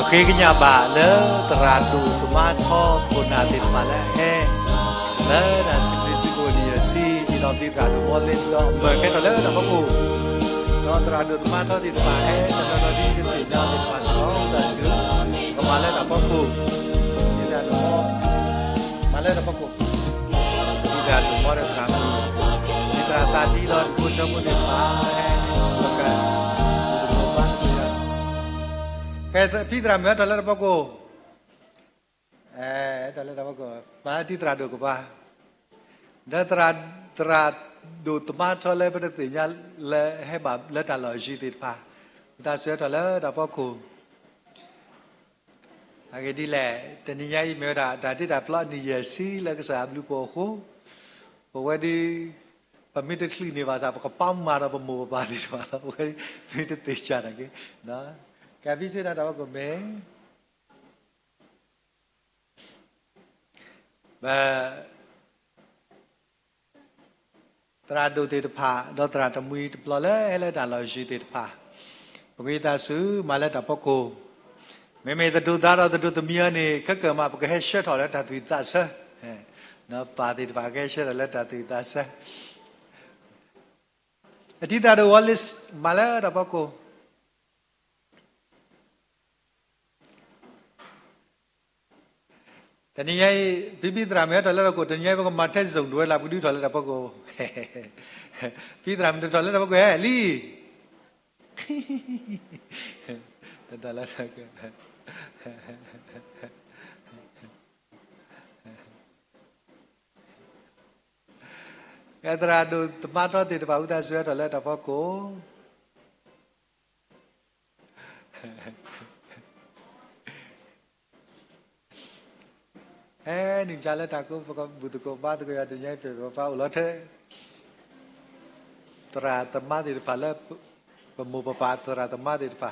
เคกันยาบาเลตราดูตุมาชอบคนนาติดมาแล้วแห่แล้วนะสิบลิสิโกดีสิที่เราติดตราดูมอลเล่นเราเมื่อแค่ตอนแล้วเราก็กูเราตราดูตุมาชอบติดมาแห่แต่เราดีติดติดเราติดมาสองแต่ซื้อก็มาแล้วเราก็กูที่ตราดูมาแล้วเราก็กูที่ตราดูมอลเล่นตราดูที่ตราตาดีเรากูชอบกูติดมาแห่แล้วก็พี่ตราเมื่อตอนแรกเราบอกกูตอนแรกเราบอกกูมาที่ตราดูกูป่ะเดี๋ยวตราดูตมาชอบเลยประเดี๋ยวเนี่ยเลยให้แบบเล่นตลอดชีวิตป่ะแต่เสือตอนแรกเราบอกกูอะไรดีแหละแต่นี่ยังไม่ได้แต่ที่ได้พลาดนี่เยอะสิแล้วก็สามลูกบอกกูบอกว่าดีพอมีแต่คลีนี่ว่าจะบอกปั๊มมาแล้วปั๊มมือป่ะดีกว่าแล้วว่ามีแต่ติดจานอะไรนะแกพี่เชื่อได้เราก็ไม่ตราดูติดผ้าเราตราทำมือปลอเลยให้เลยแต่เราชีติดผ้าปกติตาซื้อมาแล้วแต่พวกกูไม่แต่ดูตาเราแต่ดูตัวเมียนี่ก็เกิดมาปกติให้เชื่อถอดแล้วแต่ตัวตาเสือนะปาติดผ้าแค่เชื่อแล้วแต่ตัวตาเสือที่ตาดูวอลลิสมาแล้วแต่พวกกูแต่นี่ยัยพี่ตรามีตอนแรกเราก็แต่นี่ยัยพวกมาเทสส่งด้วยลาบุตรตอนแรกเราพวกกูพี่ตรามีตอนแรกเราพวกกูลี่ตอนแรกเราก็ตราดูตมาตรติดบ่าวตาเสือตอนแรกเราพวกกูหนึ่งจานแล้วตาก็พวกบุตรก็บ้าตัวก็อยากจะย้ายไปว่าฟ้าอุลเทตราตมาติดฟ้าแล้วปมูปปาตราตมาติดฟ้า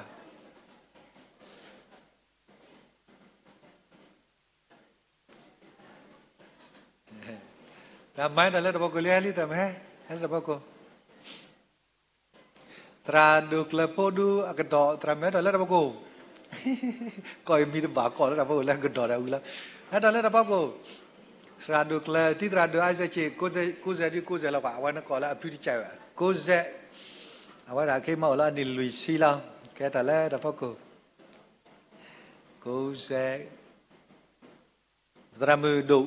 แต่ไม่แต่แล้วเราบอกเลี้ยลี่แต่ไม่ให้เราบอกตราดูกระโปดูอากาศดอตราไม่แต่แล้วเราบอกก็ยังมีบาก่อนแล้วเราบอกแล้วกระดอแล้วแล้วให้ตอนแรกเราบอกตราดูกระที่ตราดูไอ้เจ้าเจ้ากูจะเราว่าวันนั้นก่อนแล้วพิจิตรว่ากูจะวันนั้นเข้ามาแล้วนี่ลุยซีแล้วแค่ตอนแรกเราบอกกูจะตรามือดู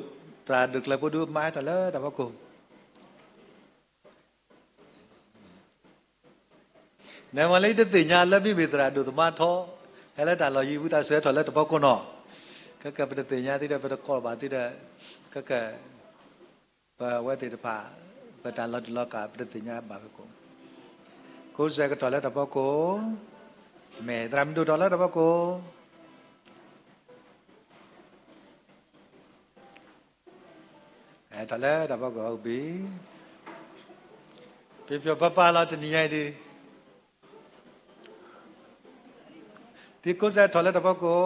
ตราดูกระโปดูไม่ตอนแรกเราบอกในวันนี้จะตื่นยามแล้วพี่ตราดูตัวมาท้อให้แล้วแต่เราอยู่วิตาเสือตอนแรกเราบอกกูเนาะก็เกิดเป็นตื่นยามที่เราเป็นคอร์บาที่เราก็เกิดว่าติดผ้าเป็นการเรากับเป็นตื่นยามบางกูเสกตอนแรกเราบอกกูแม่ตรามดูตอนแรกเราบอกกูตอนแรกเราบอกกูบีพี่ป้าเราจะนี่ยังดีที่กูเสกตอนแรกเราบอกกู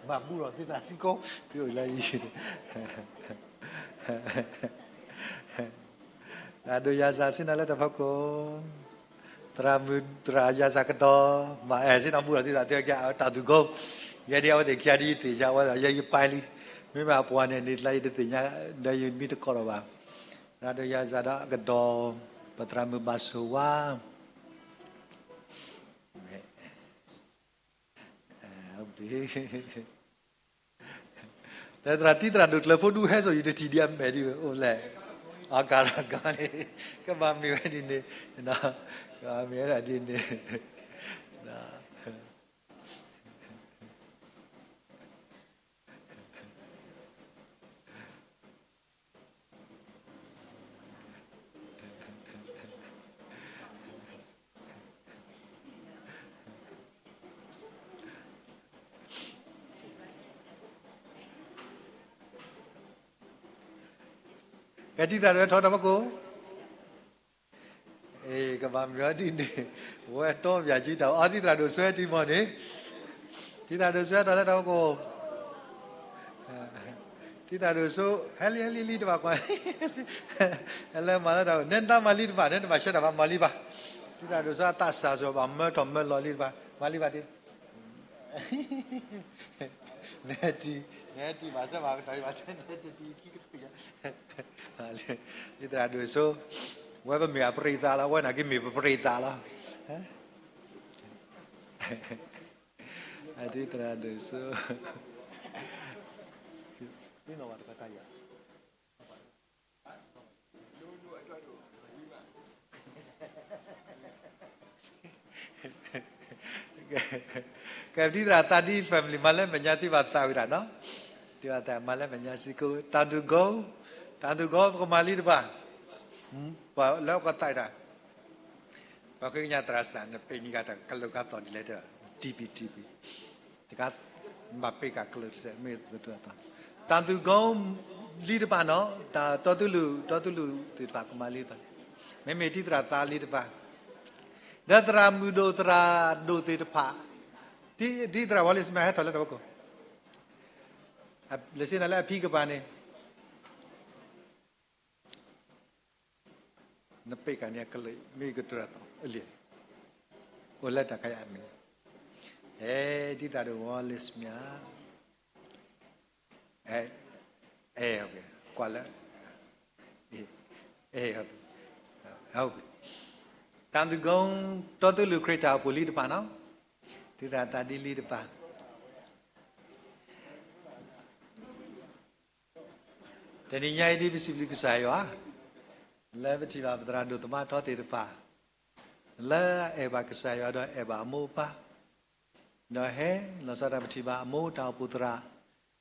มาบูรอที่นาซิโก้ที่อะไรอยู่แต่ดูยาซาสินั่นแหละแต่พักกูตรามือตรายาซากระดอมาสิน้ำบูรอที่นาเที่ยวแกเอาตัดดูกูยันเดียวเด็กแค่ดีตีจ้าว่าอย่าอยู่ไปเลยไม่มาปวนเนี่ยนี่ไล่ตีเนี่ยได้ยินมีตะกร้อว่าแต่ดูยาซาดากระดอปตรามือบาสุว่าแต่ตราที่ตราดูแล้วพอดูให้ส่วนอยู่ที่เดียมแบบนี้โอ้แหละอาการเลยก็มามีไว้ดีนี่นะก็มีอะไรดีนี่นะแกที่ตราด้วยทอดมากูก็มามีอะไรดีนี่ว่าโตอย่าจีดเอาที่ตราด้วยสวยที่มันนี่ที่ตราด้วยสวยตอนแรกเรากูที่ตาดูสู้เฮลิดีบ้ากว่าเฮลมาแล้วเราเน้นตามาลีดีบ้าเน้นมาเชื่อบ้ามาลีบ้า ဒီတာတို့စားတဆာဆိုပါမတော်မလော်လေးပါမလေးပါတိနေတီပါစပါတိုင်းပါတဲ့နေတီခိကပြဟာလေဒီတာတို့ဆိုဝဲပမေပရိသလားဝဲနာကိမေပရိသလားဟမ်အဒီတာတို့ဆိုဒီနော်ဘာတကရကဲဒီတာတာဒီ family မလည်းမညာတိပါသာဝိတာနော်ဒီပါတာမလည်းမညာစီကိုတာတူကောကမာလီတပါဘာလောက်ကတိုက်တာဘာခိညာတရာဆန်ပေနီကတကလောကတော့ဒီလေတဲ့ TP ဒီကမပေကကလောစမေတို့တာတူကောလီတပါနော်ဒါတော်တူလူဒီပါကမာလီပါမေတိတရာတာလီတပါဒတရာမူဒိုတရာဒိုတေတဖာဒီတရာဝါလစ်မဟတ်တော်တော့ကိုလက်စင်းလည်းအဖိကပါနေနပိကနေကလေးမိကတရတော့အလီဝလက်တခရမင်းဒီတရာဝါလစ်မြာဟုတ်ပြီကွာလဲဟုတ်ပြီတန်သူကုန်းတော်သူလူခရစ်တာပူလီတပါနော်ဒီရာတာဒီလီတပါတဏိညာယတိပစ္စည်းပစ္စယယောလဲပတိပါပဒရာဒုတမတော်တေတပါလဲအေဘာကဆယောတော့အေဘာမောပါနော်ဟဲလောစရပတိပါအမောတောပုတရာ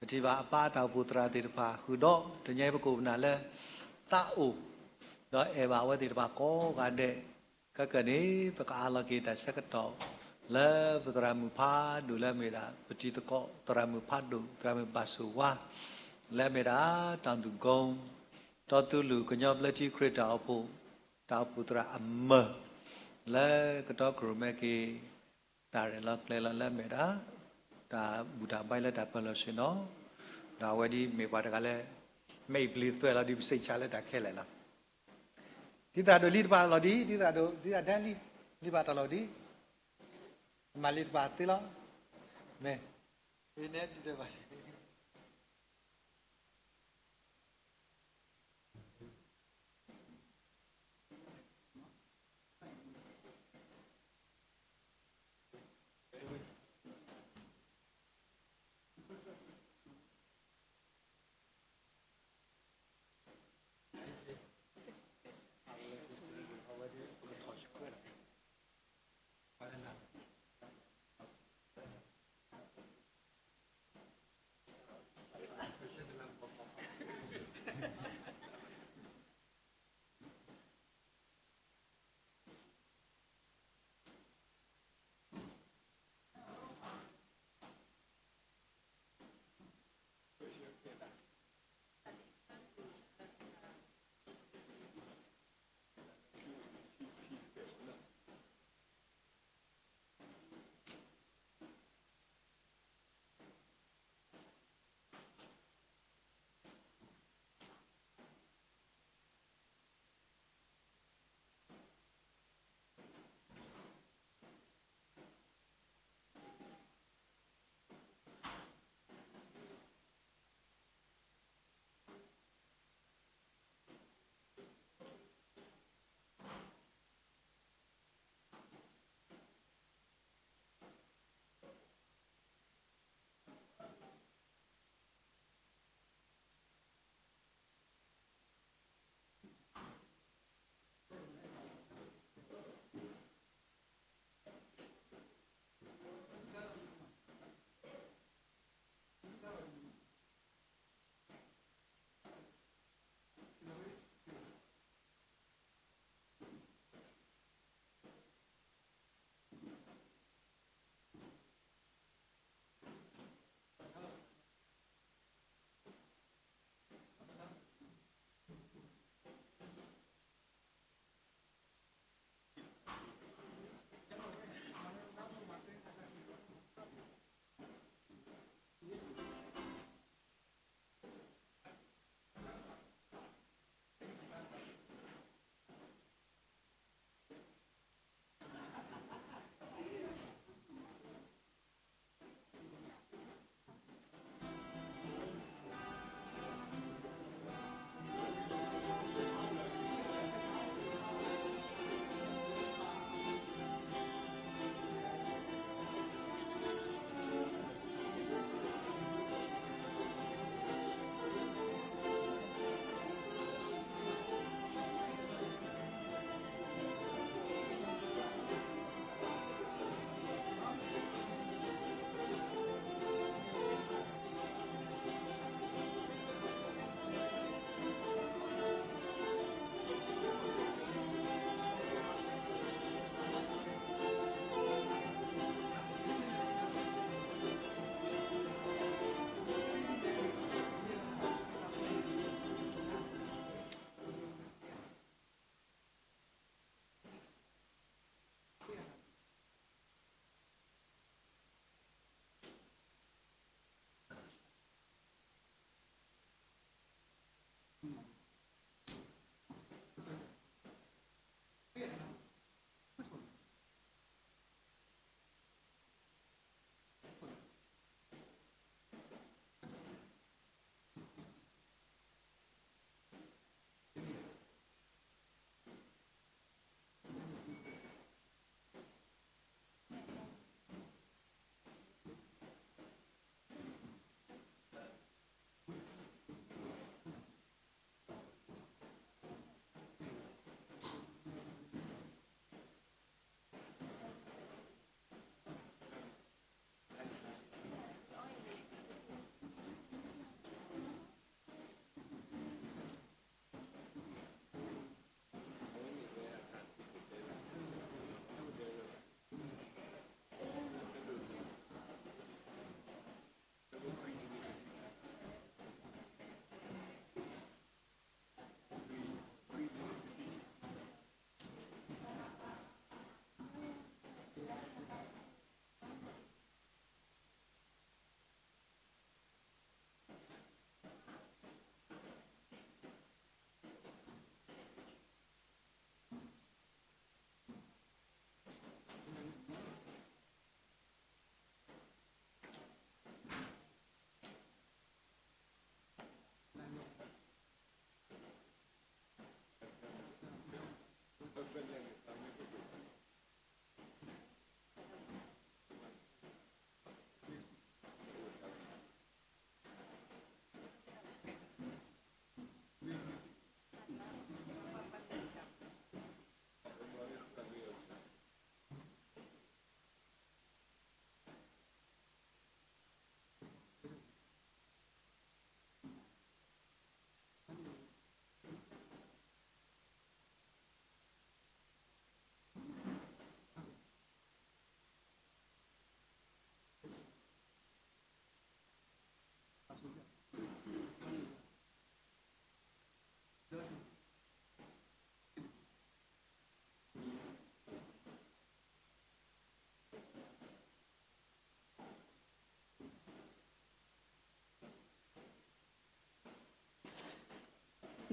ပတိပါအပါတောပုတရာတေတပါဟူတော့တညေပကုဗနာလဲတာအိုနော်အေဘာဝတေတပါကောကတဲ့ကကနေပကာလကေတစကတော့လဲပဒရာမူဖာဒူလဲမေတာပတိတကောတရာမူဖာဒူတရာမူပါဆူဝါလဲမေတာတန်သူကုံတော်သူလူကညောပလက်တိခရစ်တာအဖို့တာပုတရာအမလဲကတော့ခရမဲကေတာရလကလဲလဲမေတာဒါဘူတာပိုင်လက်တာပလို့ရှင်နော်ဒါဝဲဒီမေပါတကလည်းမိတ်ပလီသွဲလာဒီစိတ်ချလက်တာခဲလဲလားဒီတာတို့လီတပါလော်ဒီဒီတာတို့ဒီတာဒန်လီပါတလော်ဒီမလီတပါတေလောမဲဒီနဲ့ဒီတဲ့ပါ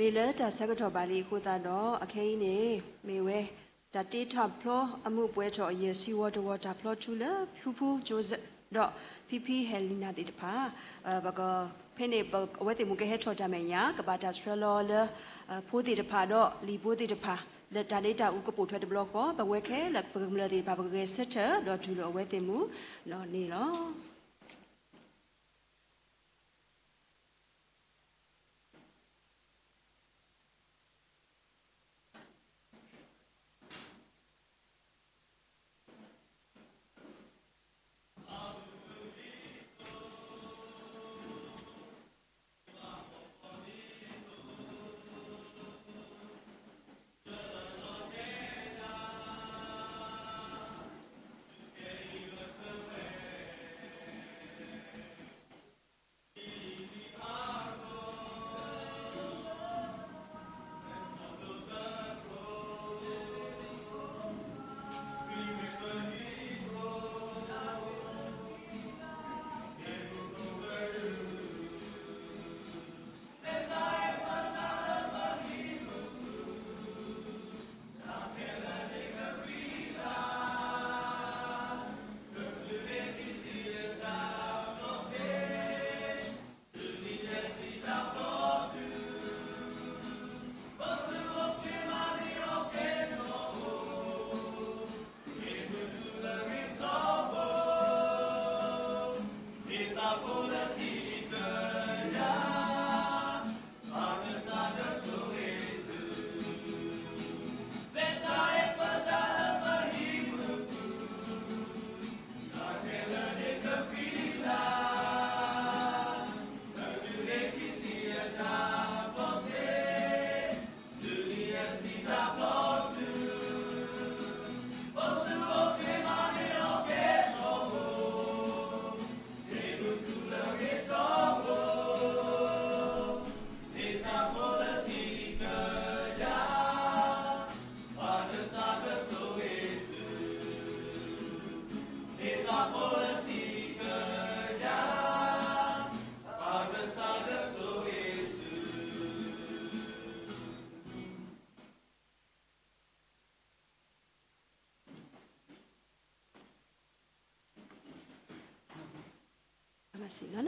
မေလတာဆကတော်ပါလီခုတာတော့အခင်းနေမေဝဲတာတေထဖလောအမှုပွဲချော်ယေစီဝတ်ဝတ်တာဖလောချူလာဖူဖူဂျိုဇတော့ဖီဖီဟယ်လီနာတိတဖာဘကဖိနေဘဝတိမူကဟဲချော်တမညာကဘာတာစထရလောလဖိုးတိတဖာတော့လီဖိုးတိတဖာလက်တာလေးတာဥကပို့ထွက်တဘလော့ကောဘဝဲခဲလက်ပကမလတိဘာဘကဲဆက်ချတော့ဂျူလောဝဲတိမူလောနေလော စီနော်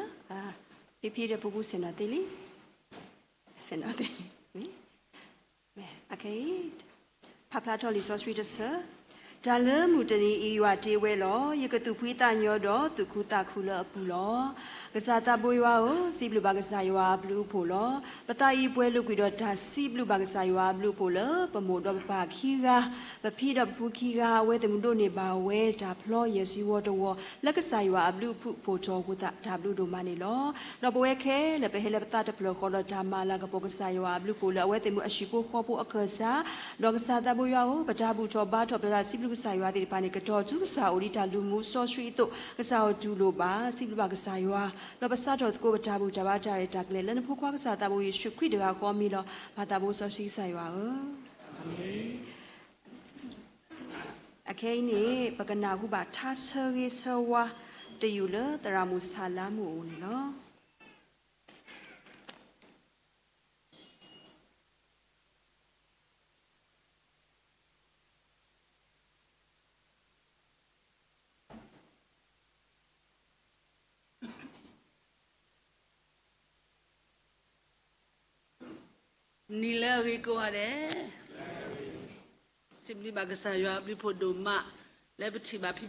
ပြပြတဲ့ပူပူစင်နာတေးလီစင်နာတေးလီမဲโอเคဖပလာတော်လီဆော့စရီတဆာဒါလမူတနီအီရွာတေးဝဲလောယကတူဖွေးတညောတော့သူခုတာခုလအပူလောကစားတပွေးရွာကိုစီဘလူဘာကစားရွာဘလူဖို့လောပတအီပွဲလူကွေတော့ဒါစီဘလူဘာကစားရွာဘလူဖို့လောပမိုတော့ပါခီကပဖီတော့ဖူခီကဝဲတမှုတို့နေပါဝဲဒါဖလောယေစီဝတော်လက်ကစားရွာဘလူဖို့ချောကုတာဒါဘလူတို့မနေလောတော့ပွဲခဲလက်ပဲဟဲလက်ပတတဖလောခေါ်တော့ဒါမာလာကပုကစားရွာဘလူဖို့လောဝဲတမှုအရှိဖို့ခေါ်ဖို့အခါစားတော့ကစားတပွေးရွာကိုပတာဘူးချောဘာတော့ပတာစီဘလူကစားရွာဒီပါနေကတော့ကျူကစားအိုဒီတာလူမှုဆော့စရီတို့ကစားဒူလိုပါစီဘလူဘာကစားရွာတော့ပစားတော့ကိုပတာဘူးဂျာဘာတာရတာကလေးလည်းဖို့ခွားကစားတပွေးရွှေခရစ်တကခေါ်မီလောဘာတာဘူးဆော့စရီစားရွာအာမင်အခဲနေပကနာဟုပါသာဆရေဆဝါတယူလတရာမူဆာလာမူနေလောနီလာရီကိုရတယ်စင်လီဘာကစားရွာဘလီဖို့ဒိုမလက်ပတိဘာဖီ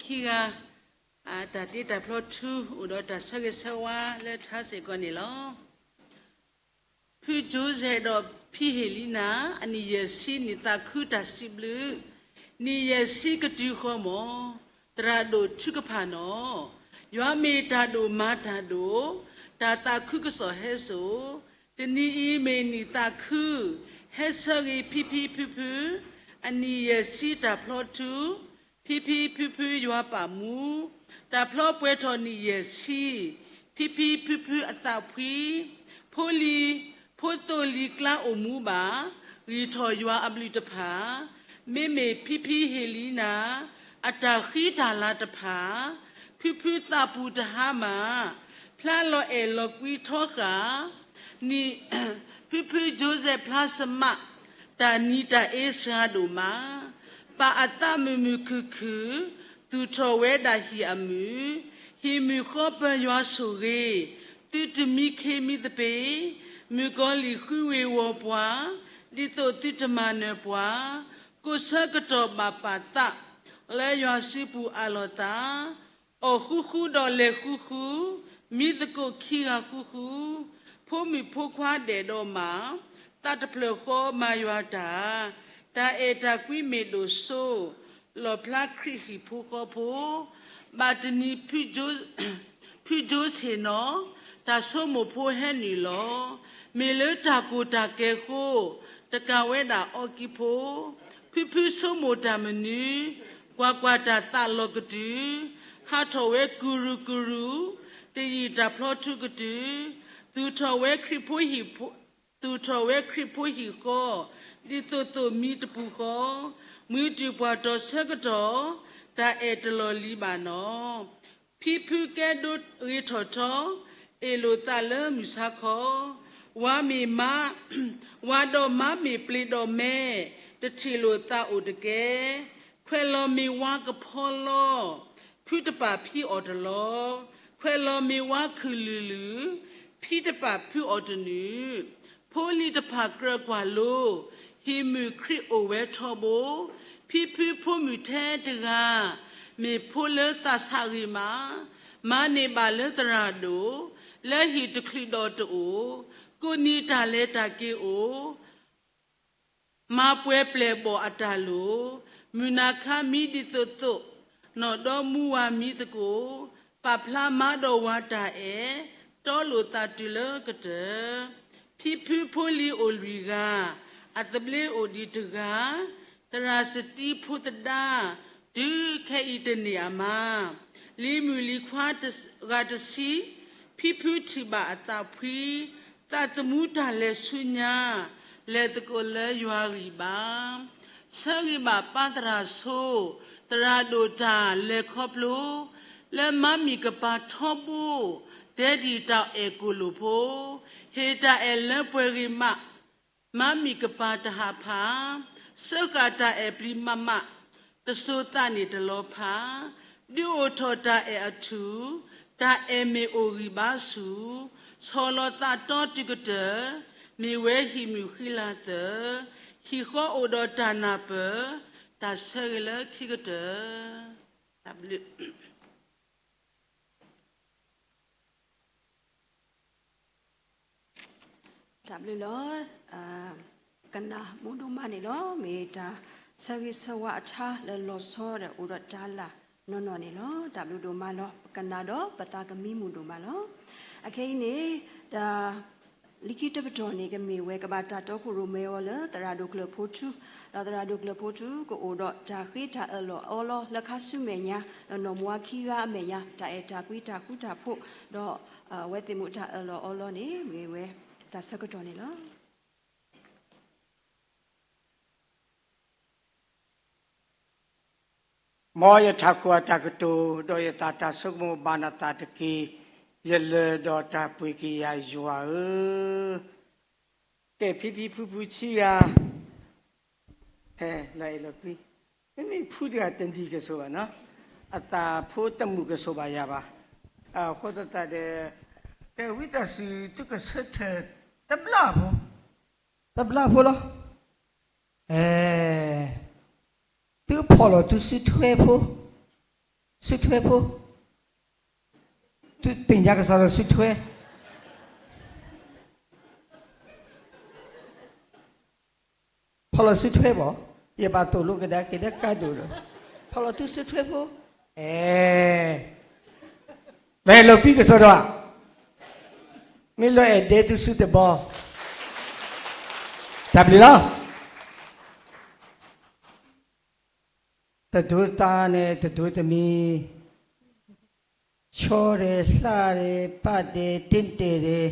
ခီကတာတီတာဖလော့ထူဥဒတာဆကေဆဝါလက်ထားစေကောနေလောဖီဂျိုဇေတော့ဖီဟီလီနာအနီယစီနီတာခုတာစီဘလူနီယစီကတူခေါ်မောတရာဒိုချုကဖာနောရွာမေတာဒိုမာတာဒိုတာတာခုကစောဟဲဆိုတနီအီမေနီတာခုဟဲဆရီဖီအနီယစီတာဖလော့တူဖီရွာပါမူတာဖလော့ပွဲတော်နီယစီဖီအတာဖွီဖိုတိုလီကလာအမူပါရီထော်ရွာအပလီတဖာမေဖီဟေလီနာအတာခီတာလာတဖာဖီတာပူတဟာမာဖလာလော်အေလော်ကွီထောက ni pipi Joseph plasma ta ni ta Israel do ma pa atamimu kuku tu chowe da hi amu hi mi khopa ywa sore tu tmi khemi de pe mi ko li khuwe wo pwa di to tu tma ne pwa ko sa ka to ba pa ta le ywa si pu alota o khu khu do le khu khu mi de ko khi ga khu khu pho mi pho khwa de do ma ta de plo kho ma ywa ta e ta kwi me do so lo pla kri hi pho ko pho ba tni phu jo se no ta so mo pho he ni lo me le ta ko ta ke kho ta ka we da o ki pho phu so mo ta mani kwa ta ta lo ka ti ha tho we guru ti ta phlo thu ka ti tu tho we kri pho hi pho tu tho we kri pho hi ko di to mi tu pu ko mi tu pa to se ka to ta e to lo li ba no phu ke do ri tho tho e lo ta le mi sa kho wa mi ma wa do ma mi pli do me te thi lo ta o de ke khwe lo mi wa ka pho lo phu ta pa phi o de lo khwe lo mi wa khu lu phi ta pa phu o de ni pho li ta pa kra kwa lo hi mu khri o we tho bo phi pho mu the de ga me pho le ta sa ri ma ne ba le tra do le hi de khri do to ko ni ta le ta ke o ma pwe ple bo atalo muna kha mi di to no do mu wa mi de ko pa phla ma do wa ta e to lo ta tu le ka te phi pho li o lui ga atable o di to ga tara sati pho ta da du khe i te ni ama li mu li khwa ga ta si phi thi ba ata phi ta tmu ta le sunya le to ko le ywa ri ba sa ri ba pa tara so tara do ta le khoplo le ma mi ka pa tho bu de di ta e ko lo pho he ta e le pwe ri ma mi ka pa ta ha pha sa ka ta e pri ma ta so ta ni de lo pha di o tho ta e athu ta e me o ri ba su so lo ta to ti ka de mi we hi mi khi la de hi kho o do ta na pe ta se le ki ka de w W လောကနာမုဒုမနေလောမေတာဆဝိဆဝအချာလေလောဆောတဲ့ဥရတာလာနော်နေလော W ဒုမလောကနာတော့ပတာကမိမုဒုမလောအခိနေဒါလိခိတပတော်နေကမေဝဲကဘာတာတော့ကိုရိုမေယောလတရာဒုကလဖိုချူလာတရာဒုကလဖိုချူကိုအိုတော့ဂျာခိတာအလောအောလောလက်ခဆုမေညာနော်မွာခီကအမေညာတာအတာကွီတာခုတာဖို့တော့ဝဲတိမှုတာအလောအောလောနေမေဝဲဒါစကတော်နေလောမောယထကွာတကတူဒောယတာတာဆုမဘာနာတာတကီယလေဒေါ်တာပွေကီယာယွာကဲဖိဖူချီယာဟဲလိုက်လို့ပြီနိဖူးတဲ့တန်ဒီကဆိုပါနော်အတာဖိုးတမှုကဆိုပါရပါခေါ်တတ်တဲ့ဝိတ္တစီတုကဆက်တဲ့တပလာဖိုလားသူဖော်လို့သူစစ်ထွေးဖို့သူတင်ကြကစားလို့စစ်ထွေးဖော်လို့စစ်ထွေးပေါ့ရပါတော့လို့ကတဲ့ကတ်လို့ဖော်လို့သူစစ်ထွေးဖို့လဲလို့ပြီးကစားတော့မင်းလို့တဲ့သူစစ်တဲ့ဘောတပလီလားတဒုတာနဲ့တဒုသမီချောရဲလှရဲပတ်တယ်တင့်တယ်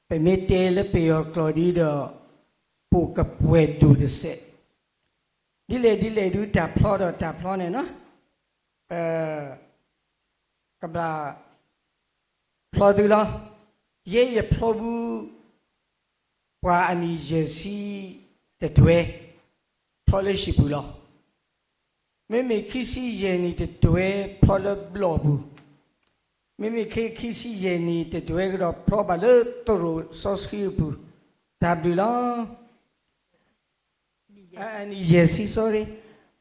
ไปเมเตเลเปียกลอดีดอปูกะป่วยดูดิเสดิเลดูตาพลอเนี่ยเนาะกะบลาพลอดูละเย่พลอบู ပွာအနီယေစီတတွဲဖော်လို့ရှိဘူးလားမိမိခီစီယေနီတတွဲဖော်လို့ဘလို့ဘူးမိမိခီစီယေနီတတွဲကတော့ဖော်ပါလို့သူတို့ဆော့စခီဘူးဒါဘလအနီယေစီ sorry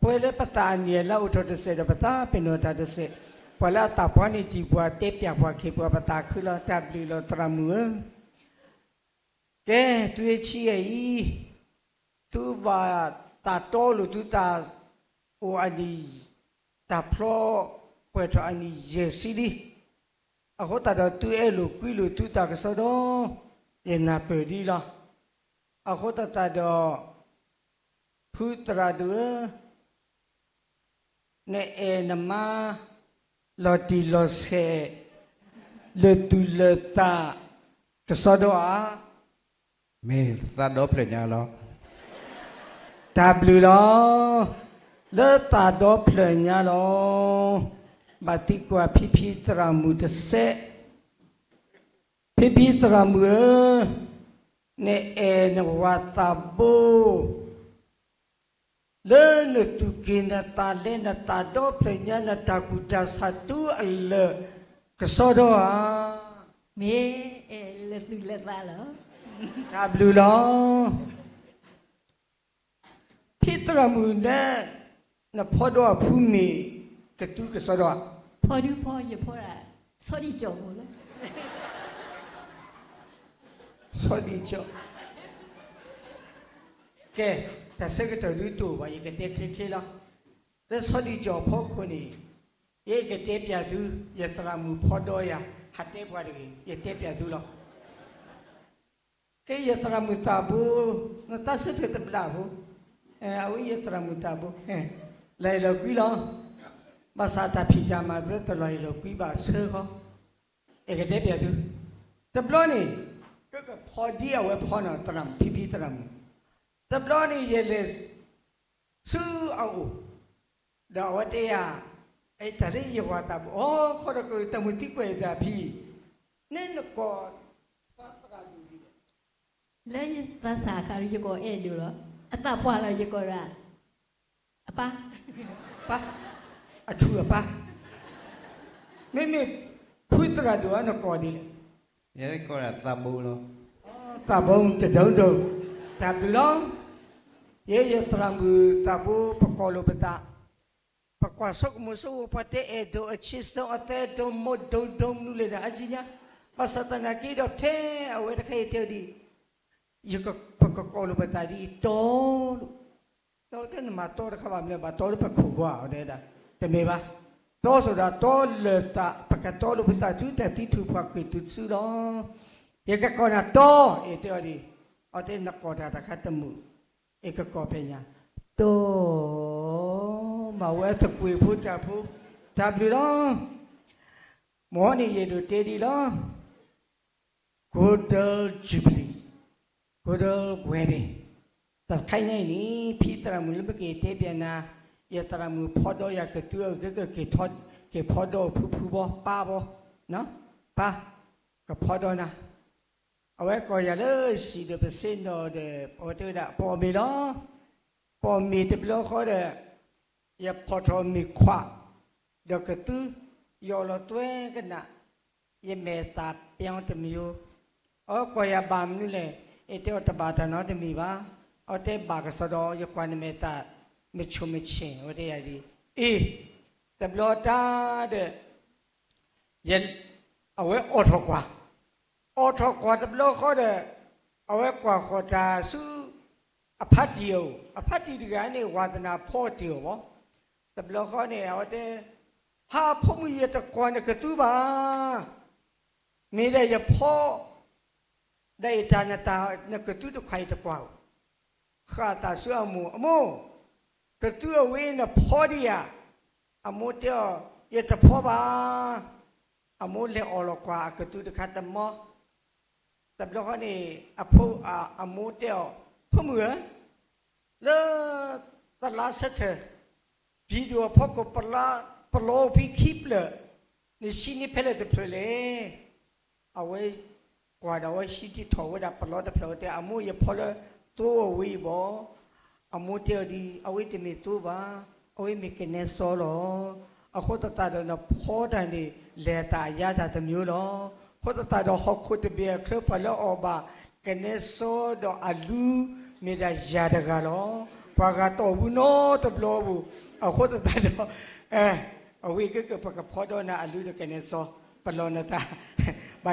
ပွေလေပတာနီလာဥထတစေပတာပင်တော့တစေပွာလာတာပွားနေကြည့်ပွားတက်ပြပွားခေပွားပတာခူလာတပ်လီလောတရမူကဲတွေ့ချီရဲ့သူဘာတာတော်လို့သူတာဟိုအဒီတာဖလောပွေထအနီယေစီဒီအခုတာတော့သူအဲ့လိုကွီလို့သူတာကစတော့ယနာပေဒီလားအခုတာတော့ဖူတရာဒူနေအနမလော်တီလော်ဆေလေတူလတာကစတော့ မေသာတော့ပြညာလော W လောလေတာတော့ပြညာလောဘာတိကွာဖိဖိတရာမူတဆေဖိဖိတရာမူနေအနဝတာဘူလေနတုကိနတာလေနတာတော့ပြညာနတာကုတာစတူအလကစတော့ မေလက်သူလက်သားလော W လောဖိတရာမူနဲ့နဖောတော့ဖူးမီကတူကစတော့ ဖော်ဒူဖော်ရဖော်တာစောဒီကြော်မို့လား ဆောဒီချောကဲတဆက်ကတူတူဘာရကတဲ့ခေလားဒါဆောဒီချောဖောက်ခွနေရေကတဲ့ပြသူယတရာမူဖောတော့ရဟတ်တဲ့ဘွားတွေရတဲ့ပြသူလားကဲယတရာမူတာဘူးနတဆက်တဲ့ပလာဘူးအဝိယတရာမူတာဘူးလဲလောက်ပြီလားဘာသာတာဖိတာမှာပြတ်လိုက်လောက်ပြီပါဆေခေါဧကတဲ့ပြသူတပလို့နေကဖော်ဒီအဝဲဖော်နာတရမ်ဖိဖိတရမ်တပလို့နေရလေစူအောဒါဝတေယအဲ့တလေးရဝတာဘောခေါ်တော့တမတိကွေတာဖိနင်းကောပတ်တရာလူဒီ လက်ရသစာခါရကောအဲ့လိုလောအတပွားလာရကောရာအပါ ပါအထူအပါမေဖွိတရာတော့နကောဒီလေ ရဲကောရသဘူလော တဘုံတဒုံဒုံတဘလောရေရတရမူတဘူပကောလပတာပကွာဆုကမဆူပတေအဒိုအချစ်စောအတေဒုံမဒုံဒုံနူလေအဂျီညာပစတနာကီတော့ထဲအဝဲတခေတေဒီယကပကောလပတာဒီတော်လို့တော့တဲ့မှာတော်တခါပါမလဲပါတော်ပခုကွာတဲ့တာတမေပါတော်ဆိုတာတော်လတာပကတော်လို့ပတာသူတတိထူဖွားကွေသူစုတော့ယေကကောနာတော်အေတော်ဒီအတဲ့နကောတာတခါတမှုဧကကောပညာတော်မဝဲတကွေဖို့တဖို့ဒါပြီတော့မောနေရတို့တေဒီလော Godal Jubilee Godal Wedding တခိုင်နေနီဖိတရမူလဘကေတေပြန်နာယတရမူဖော်တော့ရကတူကေထော့ကေဖော်တော့ဖူဘောပါဘောနော်ပါကဖော်တော့နာအဝဲကောရလို့ရှိတဲ့ပစင်တော့တဲ့ပေါ်တွေ့တာပေါ်မီတော့ပေါ်မီတဘလခေါ်တဲ့ရဖော်တော်မီခွာဒကတူယောလတွဲကနာယမေတာပြောင်းတမျိုးအော်ကောရဘာမနုလေအတေတဘာတနော်တမီပါအော်တဲ့ဘာကစတော့ယကွာနမေတာမချုံမချင်းဝတဲ့ရည်အေးတဘလတာတဲ့ယအဝဲအော်ထောကွာအော်ထောကွာတဘလခေါ်တဲ့အဝဲကွာခေါ်တာစုအဖတ်တီယအဖတ်တီဒီကနေဝါဒနာဖော့တီယဘောတဘလခေါ်နေဟောတဲ့ဟာဖုံမရတကွာနကတူပါမိတဲ့ရဖော့ได้ทานตานักตุตไข่ตะกว่าข้าตาเสือมูอโมกตุเวนะพอดีอะอโมเตียยตะพอบาอโมเลอลกว่ากตุตะคัตมอตับลอนี่อโพอโมเตียพมือเลตะลาเสเถวิดีโอพอกปลาปโลพิคลิปเลนี่ชินี่เพลตะเพลเอาไว้ กว่าเราชิที่ถอว่าปลอดเพลอแต่อามูอย่าพอละตัววิบอามูเดียวดีเอาไว้ที่มีตัวบ้าเอาไว้มีกินเนสโซโลเอาคนตาเดินพอได้นี่เลตายาตาตมิวโลคนตาเดินหอกคุดเบียเคลือบละออบากินเนสโซดอาลูมีได้ยาดกาโลปากาโตบุโนตบโลบุเอาคนตาเดินเอาไว้ก็เกิดปากพอดนะอาลูดกินเนสโซปลอนตาไป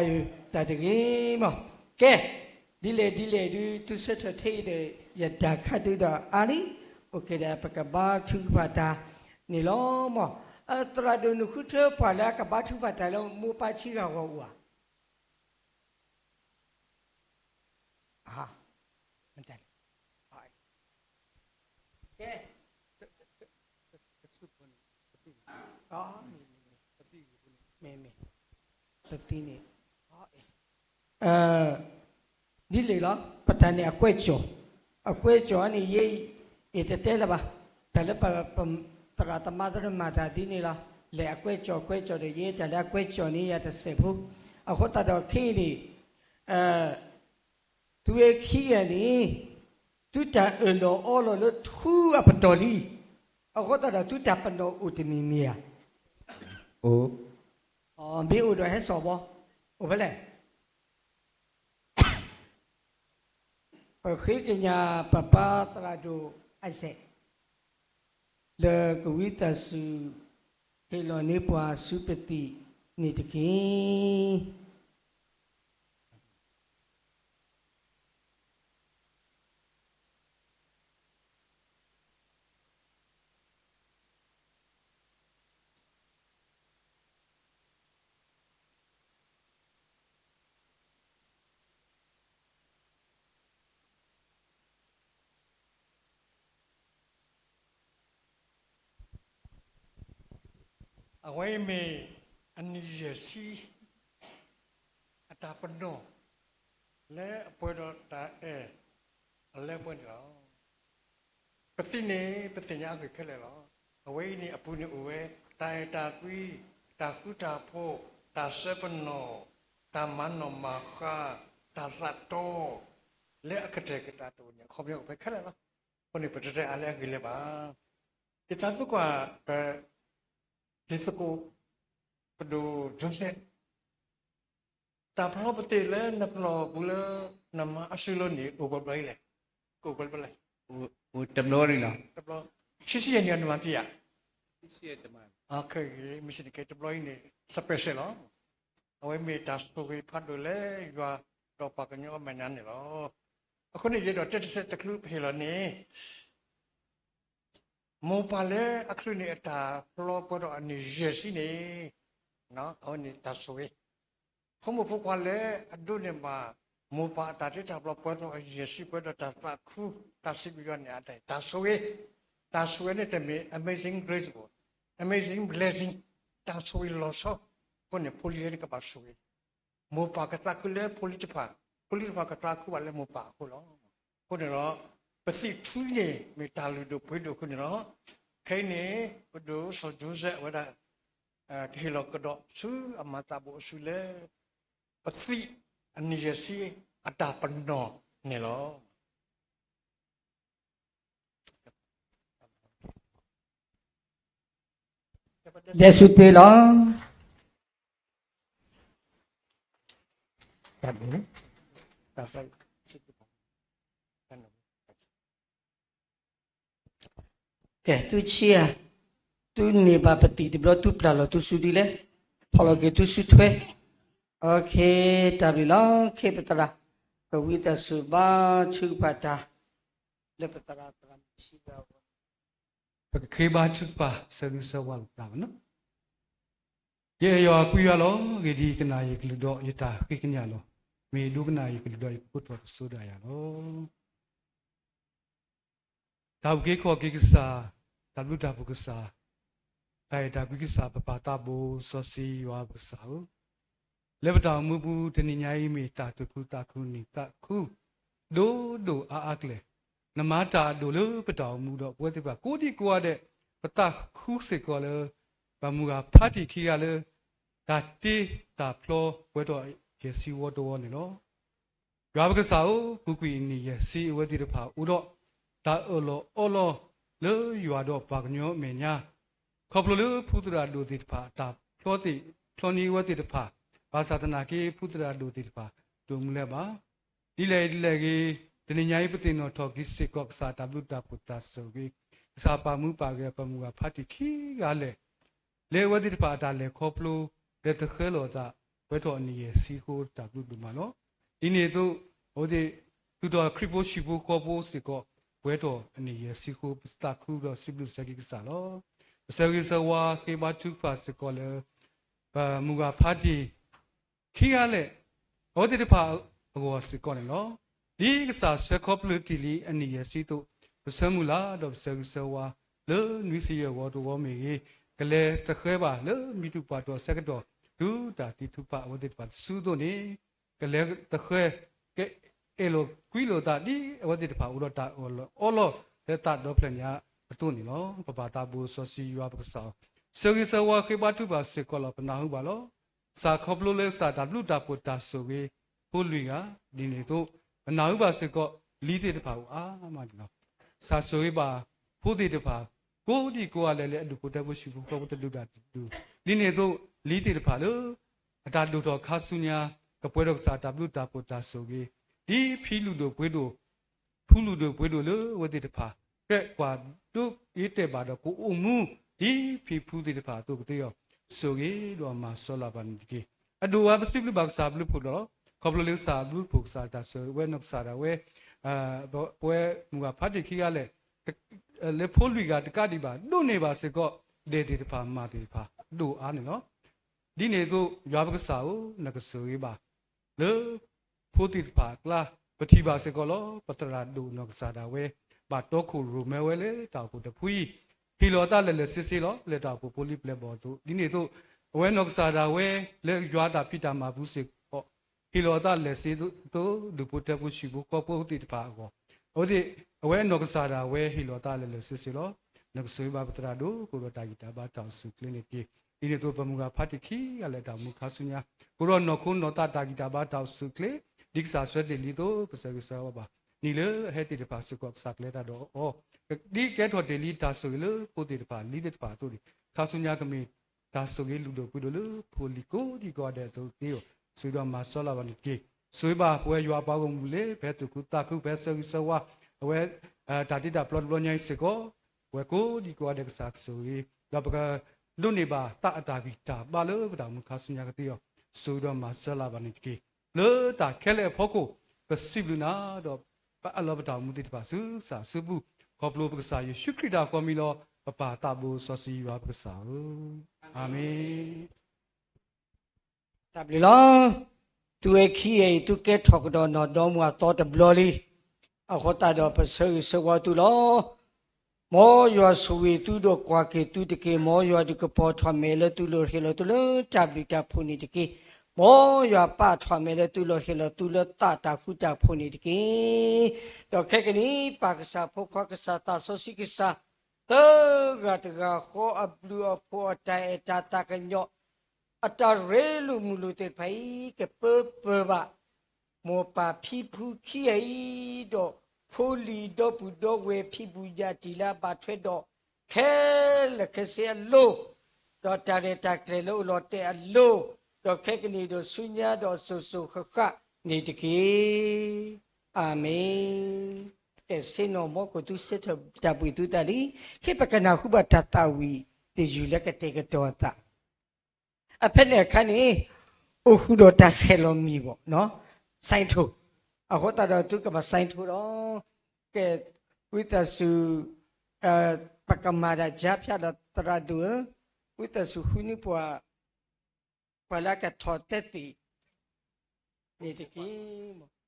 แต่ถึงนี้มั้งแกดีเลยดูทุกสิ่งที่เดียดาขัดดูดาอันนี้โอเคเดี๋ยวปากบ้าชุกบ้าตานี่ล้อมั้งตราดูนุขุเธอป่าแล้วกับบ้าชุกบ้าตาแล้วมูป้าชี้เขาหัวมันได้แกอ๋อมีตตีนี่ဒီလေလားပတန်နေအကွဲ့ကျော်နေရေးတဲလာပါဒါလည်းပရာတမဒရမာတာဒီနေလားလေအကွဲ့ကျော်တွေရေးတယ်လည်းအကွဲ့ကျော်နေရတဲ့စေဘူးအခုတတော်ခီးနေသူရဲ့ခီးရနေသူတာအလောအော်လို့ထူအပတော်လီအခုတတော်သူတာပနောဥတမီမီယာအိုဘေဥတော်ဟဲ့စောဘောဥပလဲkhi cái nhà papa trado ase le kuita su helo ne pwa supeti ni tiki away me anijesi atapano le puedo ta le puedo patine aku kele lo away ni apuni uwe ta kui ta kuta po ta sepano ta mano makha ta sato le akate kita tu ni khobyo pe kele lo poni pete ale gile ba kita tu kwa Disco Padu Joseph Taplo Patile Naplo Bula Nama Asiloni Uberbaile Uberbale Tabloring Tablo Sisi and Yanamapia Tabloring. Okay, Mission Tabloin Special away me task to be Padule you are Dopakano Mananilo according to the set the club Hilani Mopale actually at a proper and Jesine, no, only Tassoe. Como Popale, a Dunema, Mopa, Tatita, proper and Jessica, Taku, Tassibian at Tassoe, amazing graceful, amazing blessing, Tassoe Losso, when a politic about Sui. Mopa Catacule, Politipa Catacu, Ale Mopa, Hulon. Pasti tuye metalu do puedo kuniro kaine puedo sojuse wada kilo kedok su amata bo sule pasti anijesi ada penuh ni lo desute lo tapi tapi tu chia tu ni ba pati di blo tu plalo tu su di le pholo ke tu su thwe okay tabi lo ke patara ko wi ta su ba chu pata le patara tra chi ba Keba chupa service wal tawno ye yo kuya lo gedi kana yikludo yita kiknya lo me du kana yikludo putwa soda ya lo Tauke ko kikisa taluda bukisa taida bukisa papa bo sosi wa busa lebda mubu teninyai me taku ni taku do akle namata do lo pataw mu do pwe ba ko di ko de pata khu se ko le ba mu ga phati khi ga le da ti da plo pwe do je si wo do ne lo ရွာပကစားကိုကွီနီရဲ့စီဝတိတဖာဥတော့တာအော်လောလေရွာတော့ဘာကညောမေညာခေါပလိုလေဖူတရာဒိုတိတဖာတာဖြောစီဖြောနီဝတိတဖာဘာသာတနာကေဖူတရာဒိုတိတဖာဒုံလဲပါဒီလေကြီးဒီနေ့ညိုင်ပတင်တော့ထော်ကိစစ်ကော့စာတဘလူတာပူတာဆိုပြီးစာပါမှုပါခဲ့ပမှုကဖတ်တိခီကလည်းလေဝတိတဖာတာလေခေါပလိုလက်တခဲလောသာဘယ်တော့အနီရဲ့စီကိုတဘလူဒူမနော်ဒီနေ့တော့ဟိုဒီသူတော်ခရစ်ပိုရှိဖို့ခေါ်ဖို့စီကောဘယ်တော့အနီရဲ့စီကိုစတာခုတော့စီဘလူစကိကစားလောစကိစဝါခေဘတုဖာစကောလေဘာမူကဖတ်တိခီကလည်းဟိုဒီတဖာဘောစီကောနော်ဒီကစားစကောပလူတီလီအနီရဲ့စီတို့ပစမူလာတော့စကိစဝါလေနွီစီရဲ့ဝါတော်ဝမေကလေတခဲပါလေမိတူပါတော့စကတော့ဒူတာတီတူပါဝဒီပါစူတို့နေကလေတခဲကဲအလိုကွီလိုတာဒီဝဒီတပါဦးတော့တာအော်လောတဲ့တာတော့ဖလညာအတူနေလောပပတာဘူဆိုစီရွာပကစားစကိစဝါခေဘတူပါစကောလပနာဟုပါလောစာခေါပလိုလဲစာတဘလူတာပူတာဆိုပြီးပိုလူကဒီနေတော့အနာဟုပါစကောလီတဲ့တပါဦးအာမဒီလောစာဆိုရပါဖို့တဲ့တပါကိုဒီကိုကလည်းအတူကိုတက်ဖို့ရှိဖို့ကိုတက်လူတာတူဒီနေတော့လီတဲ့တပါလို့အတာလူတော်ခါဆုညာကပွဲတော့စာတဘလူတာပူတာဆိုပြီးဒီဖီလူတို့ဘွေးတို့ဖူးလူတို့ဘွေးတို့လေဝတိတဖာကဲကွာတို့ရေးတဲ့ပါတော့ကိုအုံမူဒီဖီဖူးတဲ့တဖာတို့ကတည်းရောဆိုကြီးတော့မဆောလာပန်ဒီအဒူဝါပစိဘလူဘက်ဆာဘလူဖို့တော့ခေါပလလေးစာဘလူဖို့စာတာဆိုဝဲနော့စာတာဝဲပွဲမူကဖတ်တိခီကလည်းလေဖိုးလူကတကတိပါတို့နေပါစေကောဒေဒီတဖာမာဒီတဖာတို့အားနေနော်ဒီနေတို့ရွာပကစားကိုနကဆိုရေးပါလေဖိုတိပါကလာပတိပါစကောလောပတရာဒူနောကစားတာဝဲဘာတော့ခုရူမဲဝဲလေတောက်ကိုတဖွီဟီလောတာလေစစ်စစ်လောလေတောက်ကိုပိုလီပလက်ဘောတို့ဒီနေတို့အဝဲနောကစားတာဝဲလေရွာတာပိတာမှာဘူးစစ်ဟောဟီလောတာလေစစ်တို့လူပုတက်ဘူးရှိဘူးကောပိုတိတပါကောဟိုဒီအဝဲနောကစားတာဝဲဟီလောတာလေစစ်စစ်လောနကဆွေဘာပတရာဒူကိုရတာဂီတာဘာတောက်စုကလင်းနေပြေဒီနေတို့ပမှုကဖတ်တိခီကလည်းတောက်မှုခါဆုညာကိုရောနခုနောတာတာဂီတာဘာတောက်စုကလေဒီကစားဆွဲတယ်လီတော့ပစကစားပါနီလေဟဲ့တီတပါစကောစကလက်တာတော့အော်ဒီကဲထော်တယ်လီတာဆိုလေပိုတီတပါလီတဲ့တပါတို့ဒီခါဆုညာကမေတာဆိုကေလူတို့ပြုလို့ဖိုလီကိုဒီကောတဲ့တို့တေးဆွေတော့မဆောလာပါနေကေဆွေပါပွဲရွာပေါကုန်မူလေဘဲသူကူတာခုဘဲဆဆဝါအဝဲတာတိတာပလော့ပလော့ညိုင်းစကောဝဲကိုဒီကောတဲ့ကစားဆိုရေတော့ပကလွတ်နေပါတာအတာဂီတာပါလို့ပဒါမခါဆုညာကတေးဆွေတော့မဆောလာပါနေကေလေတာခဲလေဖို့ကိုပစိဘလနာတော့ပါအလောဘတောင်မူတိတပါစုစာစုဘူးခေါပလိုပကစားယေရှုခရစ်တော်ကောမီလောပပတာဘူဆောစီဝါပကစားအာမင်တဘလလောသူခီယေသူကဲထောက်တော့တော့မွာတော့တဘလလီအခုတာတော့ပစေစဝတူလောမောယောဆွေသူတော့ကွာကေသူတကေမောယောဒီကပေါ်ထွားမဲလေသူလိုဟေလသူလိုတဘလီတာဖုန်နေတကေမောရပါထွားမဲလေသူလိုဟေလသူလိုတာတာဖူတာဖုန်နေတကေတော့ခက်ကနီပါကစားဖို့ခွာကစားတာဆိုစီကစားတောဂတ်ကခေါ်အဘလူအဖို့အတိုင်တာတာကညောအတရဲလူမူလူတဲ့ဖိုင်ကပပပါမောပါဖီဖူခီအိတော့ဖိုလီတော့ဘူးတော့ဝဲဖီဘူးကြတီလာပါထွဲတော့ခဲလက်ခစေလို့တော့တာရတာကလေးလို့လို့တဲ့အလို့တော့ခက်ကနီတော့ဆုညာတော့ဆူဆူခခနေတကေအာမင်တဲ့စင်တော်မောကိုသူစစ်တပွေသူတလီခေပကနာခုဘတတဝီတေယူလက်ကတေကတော်တာအဖက်နဲ့ခန်းနေအခုတော့တဆဲလုံးမီပေါ့နော်ဆိုင်ထိုးအခုတော့သူကမဆိုင်ထိုးတော့ကဲဝိတဆုပကမာရာဂျာဖျာတရဒူဝိတဆုခုနိပွာပလာကထော်တက်တီနေတကင်း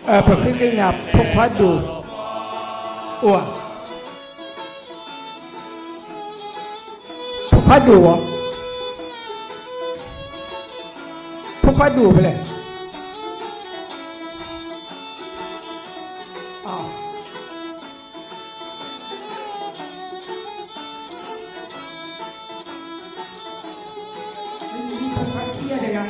Pakingnya pukadu, wah, pukadu boleh. Iya dengan.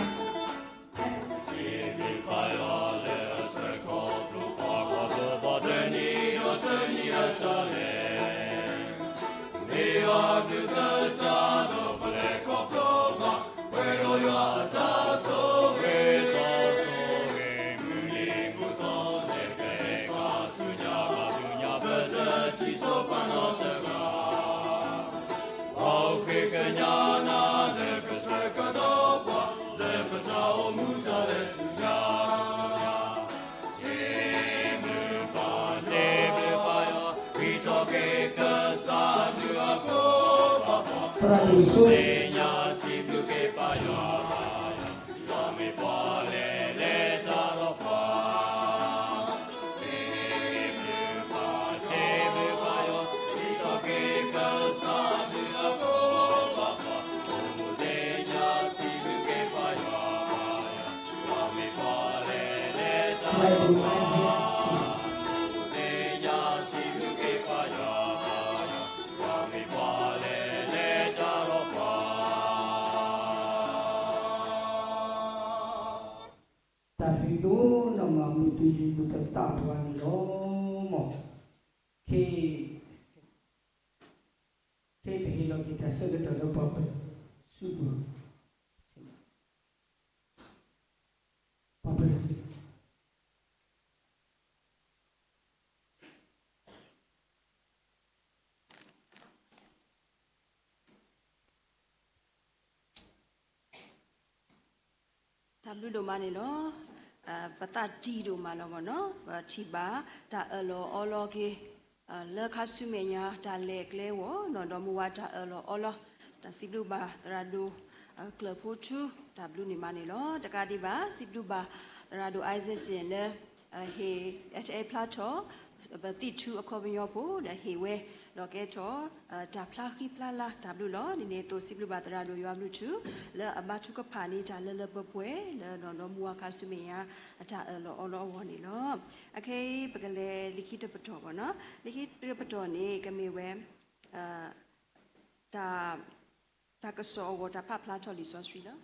Tapi tu nama muti tetap tuan lomo. Ke behilo kita segera lupa subuh. Apa sih? Tablu do mane lo pata di do malo mono tiba ta olo ke le khasumenya ta le kle wo no do muwa ta olo ta siblu ba radu klepotu tablu ni mane lo takadi ba siblu ba radu Isaac jin le he at a plateau ba ti tu akobinyo po da he we lo ke to ta phla khi phla la tablu lo ni ne to siblu ba radu yo amlu tu le abatu ka phani ta le bwe le no no muwa khasumenya ta olo wo ni lo okay bagale likita pato bo no likita pato ni kame we ta ka so wo ta pha phla to li so sri lo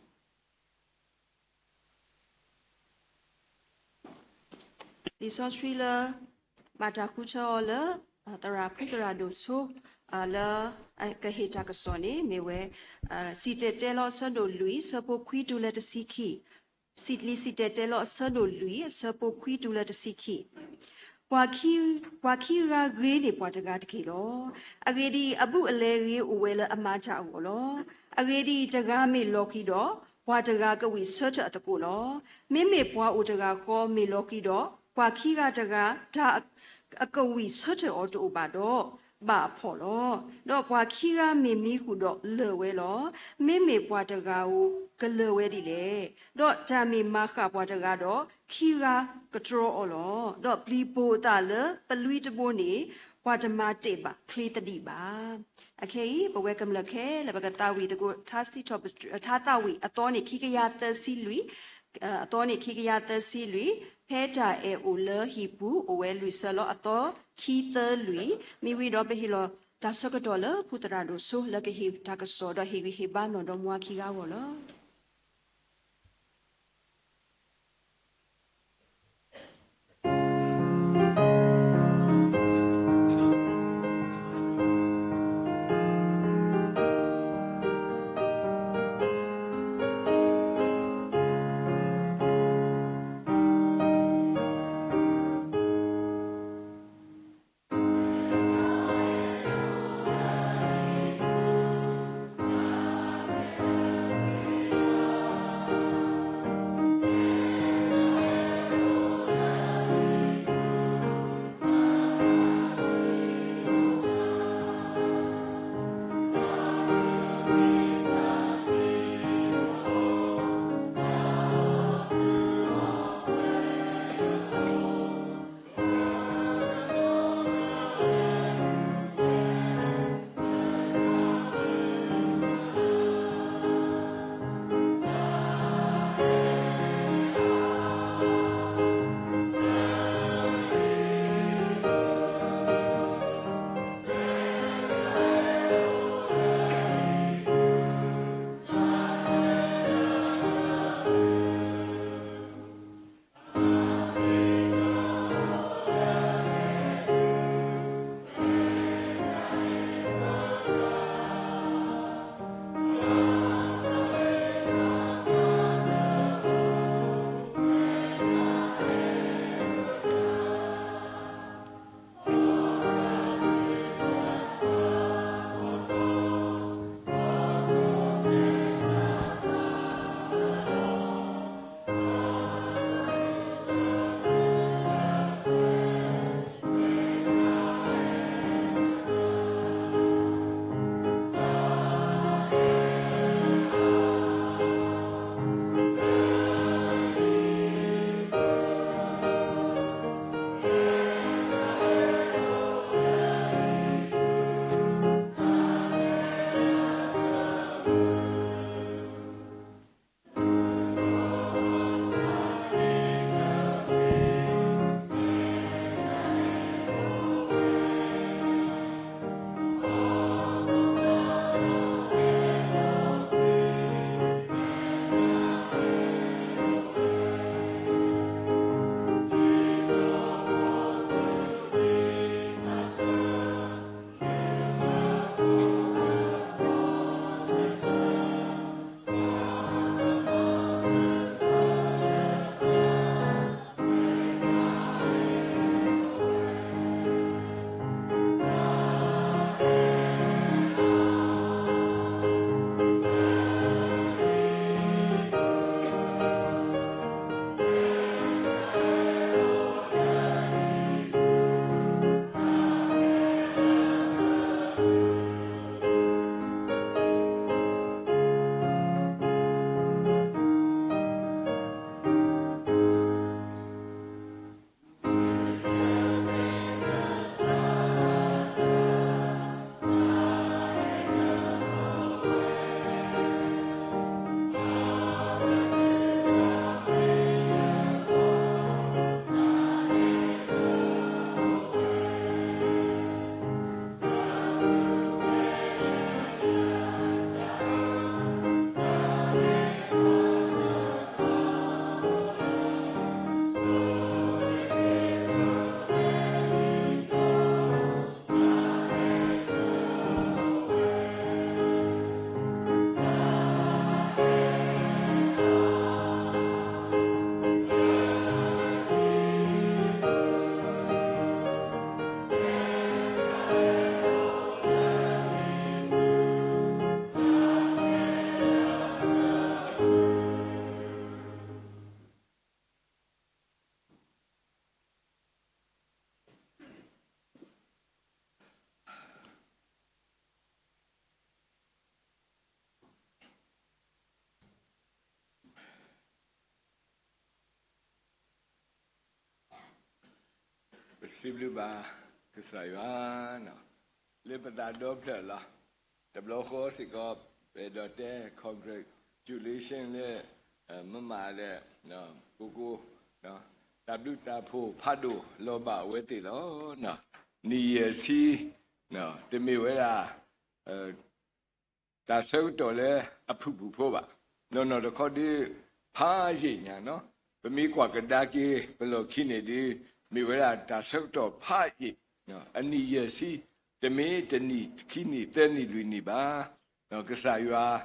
li so sri lo mata khu cho le tara phutara do so la ka he ta ka so ni me we si te lo so do lui so po khwi tu le ta sikhi Sidli si te lo so do lui so po khwi tu le ta sikhi wa ki ra gre ni pwa taga tki lo agedi abu ale ri uwe le ama cha wo lo agedi taga me lo ki do pwa taga ka wi so cha ta ko lo me me pwa u taga ko me lo ki do pwa ki ra taga ta a ka wi so cha o to ba do ba pho lo do pwa ki ra me mi hu do le we lo me me pwa taga u ka le we di le do ta me ma kha pwa taga do ki ra ka tro o lo do pli po ta le plui te bo ni pwa ta ma te ba kli ta di ba okay ba we kam la khe la ba ka ta wi de ko tha si chop tha ta wi a to ni ki ka ya ta si lui a to ni ki ka ya ta si lui phe ta e o le hi pu o we lui sa lo a to ki ta lui mi wi do be hi lo ta sa ka do le pu ta ra do so la ke hi ta ka so do hi ba no do mwa ki ga wo lo Sibluba Kusayana Libertad Doppler The Bloco Sigop Bedote Congratulation Mama no Gugu no W Tapu Padu Loba Wetilo no Ni Si no the Miwera Da Sotole Apu Poba no the Codi Pajinya no Bemi Quakadaki below Kennedy Miwera Da Soto Paji no Ani Si the me the need kini teni Luniba no Kasayua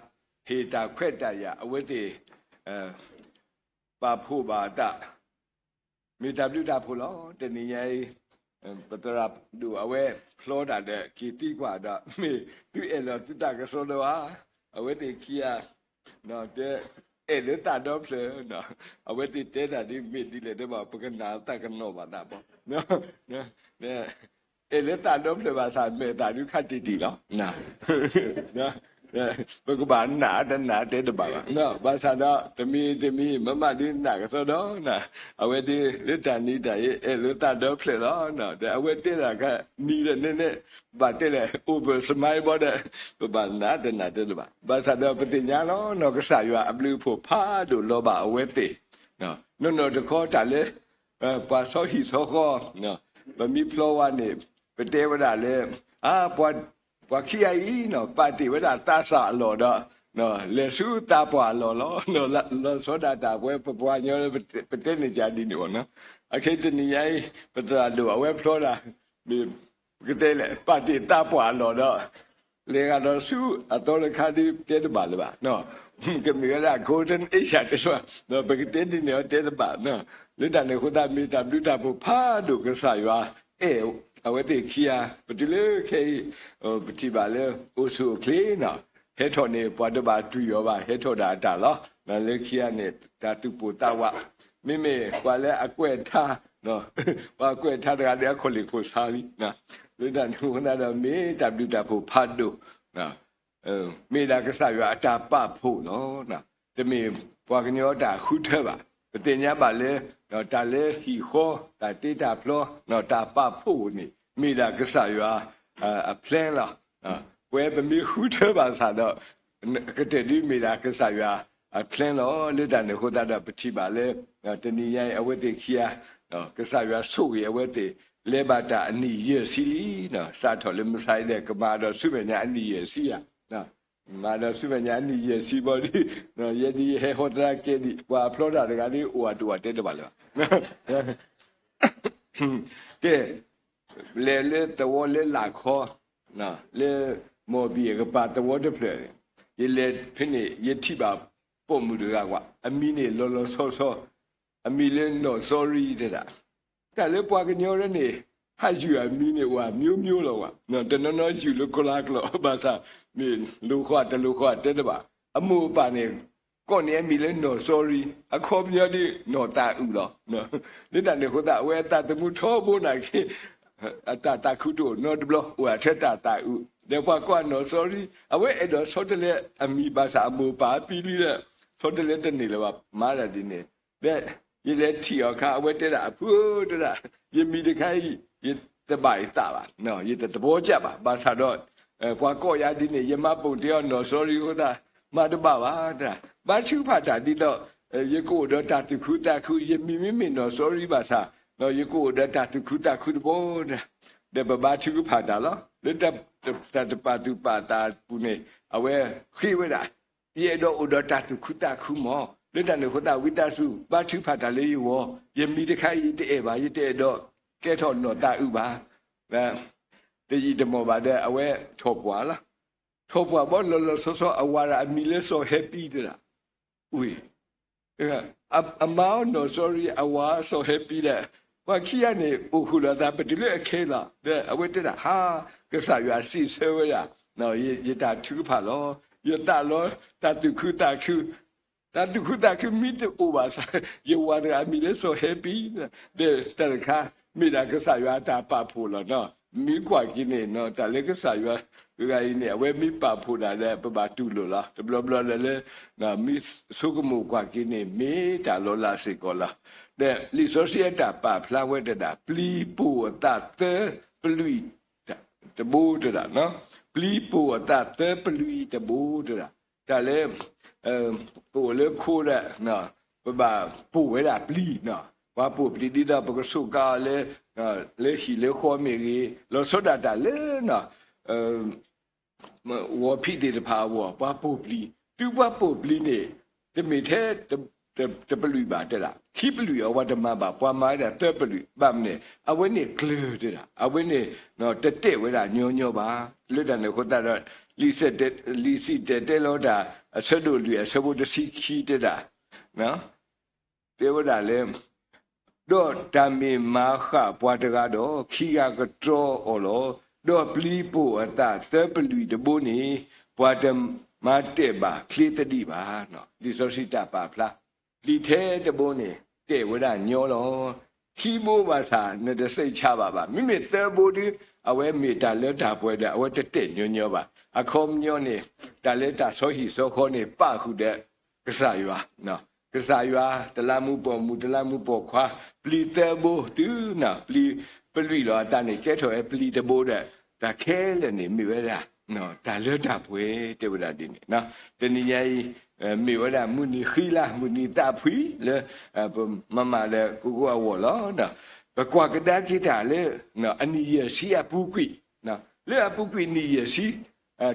Hita Quetaya with the Papuba da W Tapulo the Nia Patara do away Florida the Kitty Guada me do elo to Tagasodoa away the Kia no the Elita Doppler no away the Teta did meet the letter of Pocana Takanova Dabo no no Elita Doppler was I made that you can't do no no Bagaban not and not dead about no but I know to me Mamma didn't like so no away the little need a little Doppler no the away did like need a nene but over my body but not and not dead about but I know Petiano no Casaya a blue for pa do loba away no the court ale but so he's so called no but me flow one name but they were what Wakia no party without Tasa Loda no Lesu Tapa Lolo no so that I wear Papua Peteni Jadino no I can't deny but I do a web flora me party Tapa Loda Legado Su I told the Cardi dead Balaba no give me a golden Asia no but didn't know dead about no little Nehuda meet a beautiful Padu Kasaya away the Kia, but you look a Petibale also clean now. Head on a what about 2 years, head on that dollar, now look here net that to put out. Mime, while I quit no, while quit their colleague was Harry now. Little another me that do that for Padu now. Me like a Sayo at a papu, no, now. The me, walking your da hooteva, but then Yabale, no tale, he ho, that data floor, no tapapu ni. Me like a Sayo a plan where me hootevas had a do me like a Sayo a plan all little and who that a petibale, not any away the kia, no, Casayo so we away the lebata and ye silly, no, Sato Limuside, the commander, Sumania and ye see ya. No. Mother Sumania, ye see body, no, yet the hair hot like it, while Florida, the Gadi, or do a dead value. Let the wall like ho, no, let more be about the water play. Ye let penny, ye tiba, Pomudagawa, a mini lolo so, a million no sorry that. That look like in your name. Has you a mini one, new lower. No, the no you look like Basa, mean, look what dead about. A move by name. Gone a million no sorry. A come near the no that ulo. No, little the Huda where that the mutobo like a could do, not block or a cheta. Therefore, no sorry. Away at the totally a me basa move by Pili, totally the Nila, Maladine. That you let your car wait it up, put it up. You meet the guy. The by Tava, no, you the Bojaba, Basadot, Quacoya didn't Yamapo dear, no sorry, Madabava, but you pata did not, you go the Tatu Kuta, you mimi, no sorry, Basa, no, you go the Tatu Kuta could board the Babatu Padala, let the Patu Pata Pune, aware, Hiweda, ye do the Tatu Kuta Kumo, let the Huda with us, Batu Patale, you war, you meet the Kai, the Eva, you did dog. Get on no that uba. The eat the mobile there away top walla. Top one so a wara a million so happy that. We a mound no sorry a war so happy there. Wakiane Uhula that particular Kela there away to the ha, because I are see so no you that 2 palo, you that lord that you could that you. That you could meet the Ubas. You want a million so happy. The car. Me like a Sayata Papula, no. mi kwa kini no ta le ke sa ywa ga ini awe mi pa phu da le pa tu lo la de bla le na mi so ko mu kwa kini mi ta lo la se ko la de li so si ta pa phla we da pli pu ta te plui de bo da no pli pu ta te plui de bo da ta le pu le khu da no pa pu we da pli no wa pu pli di da pa ko su ka le hi le kho mi ri lo so da le no 我屁的怕我把不理，都把不理呢，这每天这不理吧的啦，起不理我的妈吧，把妈的这不理吧呢，啊我呢glue的啦，啊我呢那这这为啦牛吧，你在那个大了，历史的了的，什么理什么的是起的啦，那对不啦嘞？都咱们马哈把这个都起个做哦咯。 do pli po ata te pli de boni puadam ma te ba kli te di ba no di so si ta pa phla li the de boni te wada nyo lo khi bo ba sa ne de sai cha ba mi me te bo di awe me ta le ta pwe da awe te nyo ba a khom nyo ni ta le ta so hi so kho ni pa hu de ka sa ywa no ka sa ywa de la mu po khwa pli te bo tu na pli lo ta ni ke tho e pli de bo de 大开了呢，没为啦，喏，大了大不会，对不啦的呢？喏，这你也没为啦，母你黑啦，母你大亏了，不，妈妈了，姑姑我了，喏，不过个大吉他了，喏，安尼也是也不贵，喏，了不贵你也是，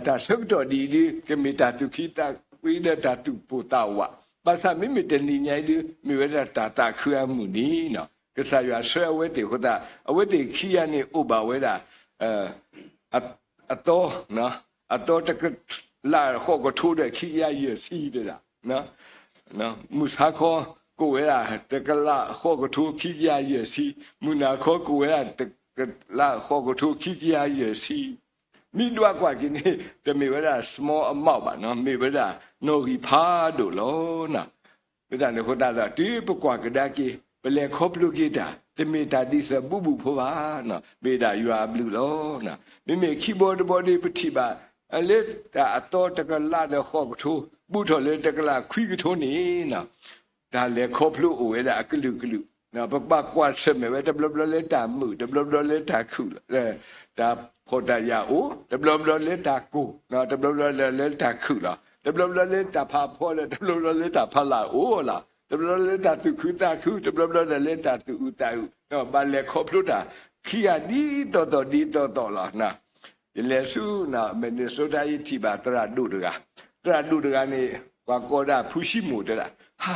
他什么多的，跟没大都去大贵的大都不到哇，把啥没没的你也的，没为啦大亏啊母你喏，个啥呀？社会的或者我的去啊呢，我把为啦。 ato na ato ta la ho ko thu de khi ya ye si de la na musa kho ko we la ta la ho ko thu khi ya ye si muna kho ko we la ta la ho ko thu khi ya ye si mi dwa kwa ki ni de me we la small amount ba no me we la no ri pha do lo na cái da ne ko da la ti pu kwa ka da ki pe le kho plu ki da တမေတာတိစပုပုဖောပါနော်မေတာယူအဘလူလောနော်မိမိခိဘောတဘောဒီပတိပါအလေတာအတော်တကလာတဲ့ခေါ်ကထိုးပုထော်လေတကလာခွိကထိုးနေနော်ဒါလေခေါ်ဖလို့ဝဲတာကလူနော်ပပကွာဆမေဝဲတဘလဘလေတာမှုတဘလဘလေတာခုလေဒါဖော်တရအိုတဘလဘလေတာကိုနော်တဘလဘလေတာခုလားတဘလဘလေတာဖာဖော်လေတဘလဘလေတာဖလာအိုလား တဘလလေတာသူခုတာခုတဘလလေတာသူဥတာဥတော့ဘာလေခေါပလို့တာခီယာဒီတော်လာနာဒီလေစုနာမင်းစတာယတိပါတရဒုဒကနေကွာကောဒါဖူရှိမှုတရာဟာ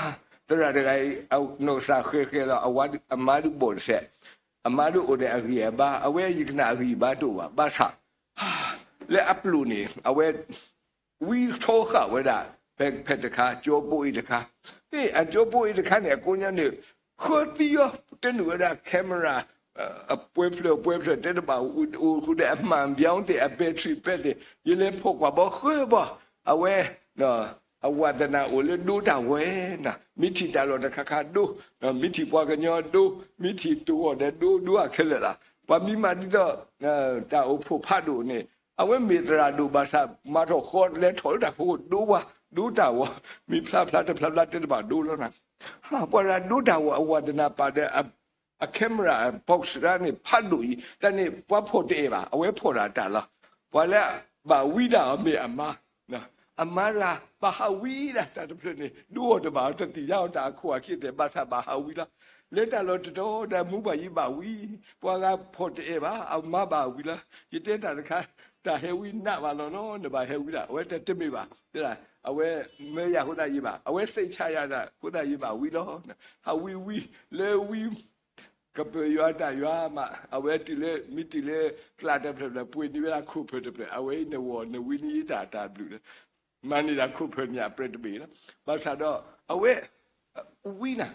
တရဒဂိုင်အောက်နိုစာခဲလာအဝတ်အမာဒုဘောဆက်အမာဒုအိုတဲ့အရီဘာအဝဲယကနာရီဘာတို့ပါဘာသာဟာလေအပလူနေအဝဲဝီထောခဝဲတာဖက်တခါကြောပိုးတခါ အကျိုးပေါ်တဲ့ခါနဲ့ကိုညာနေခေါ်တီးရတဲ့နူရာကင်မရာအပွဲဖလို့တဲ့ဘာဟိုတဲ့အမှန်ပြောင်းတဲ့အဘက်ထရီပက်တဲ့ရလေဖို့ကဘာခွေဘာအဝဲနော်အဝဒနာအိုလေဒူတာဝဲနာမိတီတလောတခါခါဒူမိတီပွားကညောဒူမိတီတူတဲ့ဒူအခက်လာဘာမိမဒီတော့တာအဖို့ဖတ်လို့နေအဝဲမေတရာဒူဘာသာမတော့ခေါ်လေထော်တာဟိုဒူဝါ ดูดาวมีพลาดจะมาดูแล้วนะฮะพอเราดูดาวอวัดนาปาเดอะแคมราบ็อกซ์ร้านนี่พัดดูแต่นี่ว่าพอเตะบ่เอาไว้พอละแต่ละพอแล้วบ่าวิดามีอามานะอามาละบ่าฮาวิละแต่เพื่อนนี่ดูว่าบ่าจะตียาวตาขวาคิดแต่บ่าซาบ่าฮาวิละเลตาโลตโตแต่มูบ่ายีบ่าวิพอละพอเตะบ่าอามาบ่าวิละยีเตตานะคะแต่เฮวิน่ะบ่าเนาะเนี่ยบ่าเฮวิละเอาไว้แต่ไม่บ่าได้ล่ะ အဝဲမဲရဟုတ်တာကြီးပါအဝဲစိတ်ချရတာဟုတ်တာကြီးပါဝီလောဟာဝီလေဝီကပရွာတာရွာမှာအဝဲတီလေမီတီလေဖလာတက်ဖလက်ပွေဒီဝဲခုဖတ်တယ်အဝဲနဝနဝီနီတာဘလူမန်နီတာခုဖတ်မြပရတပီလားဘာသာတော့အဝဲဝီလာ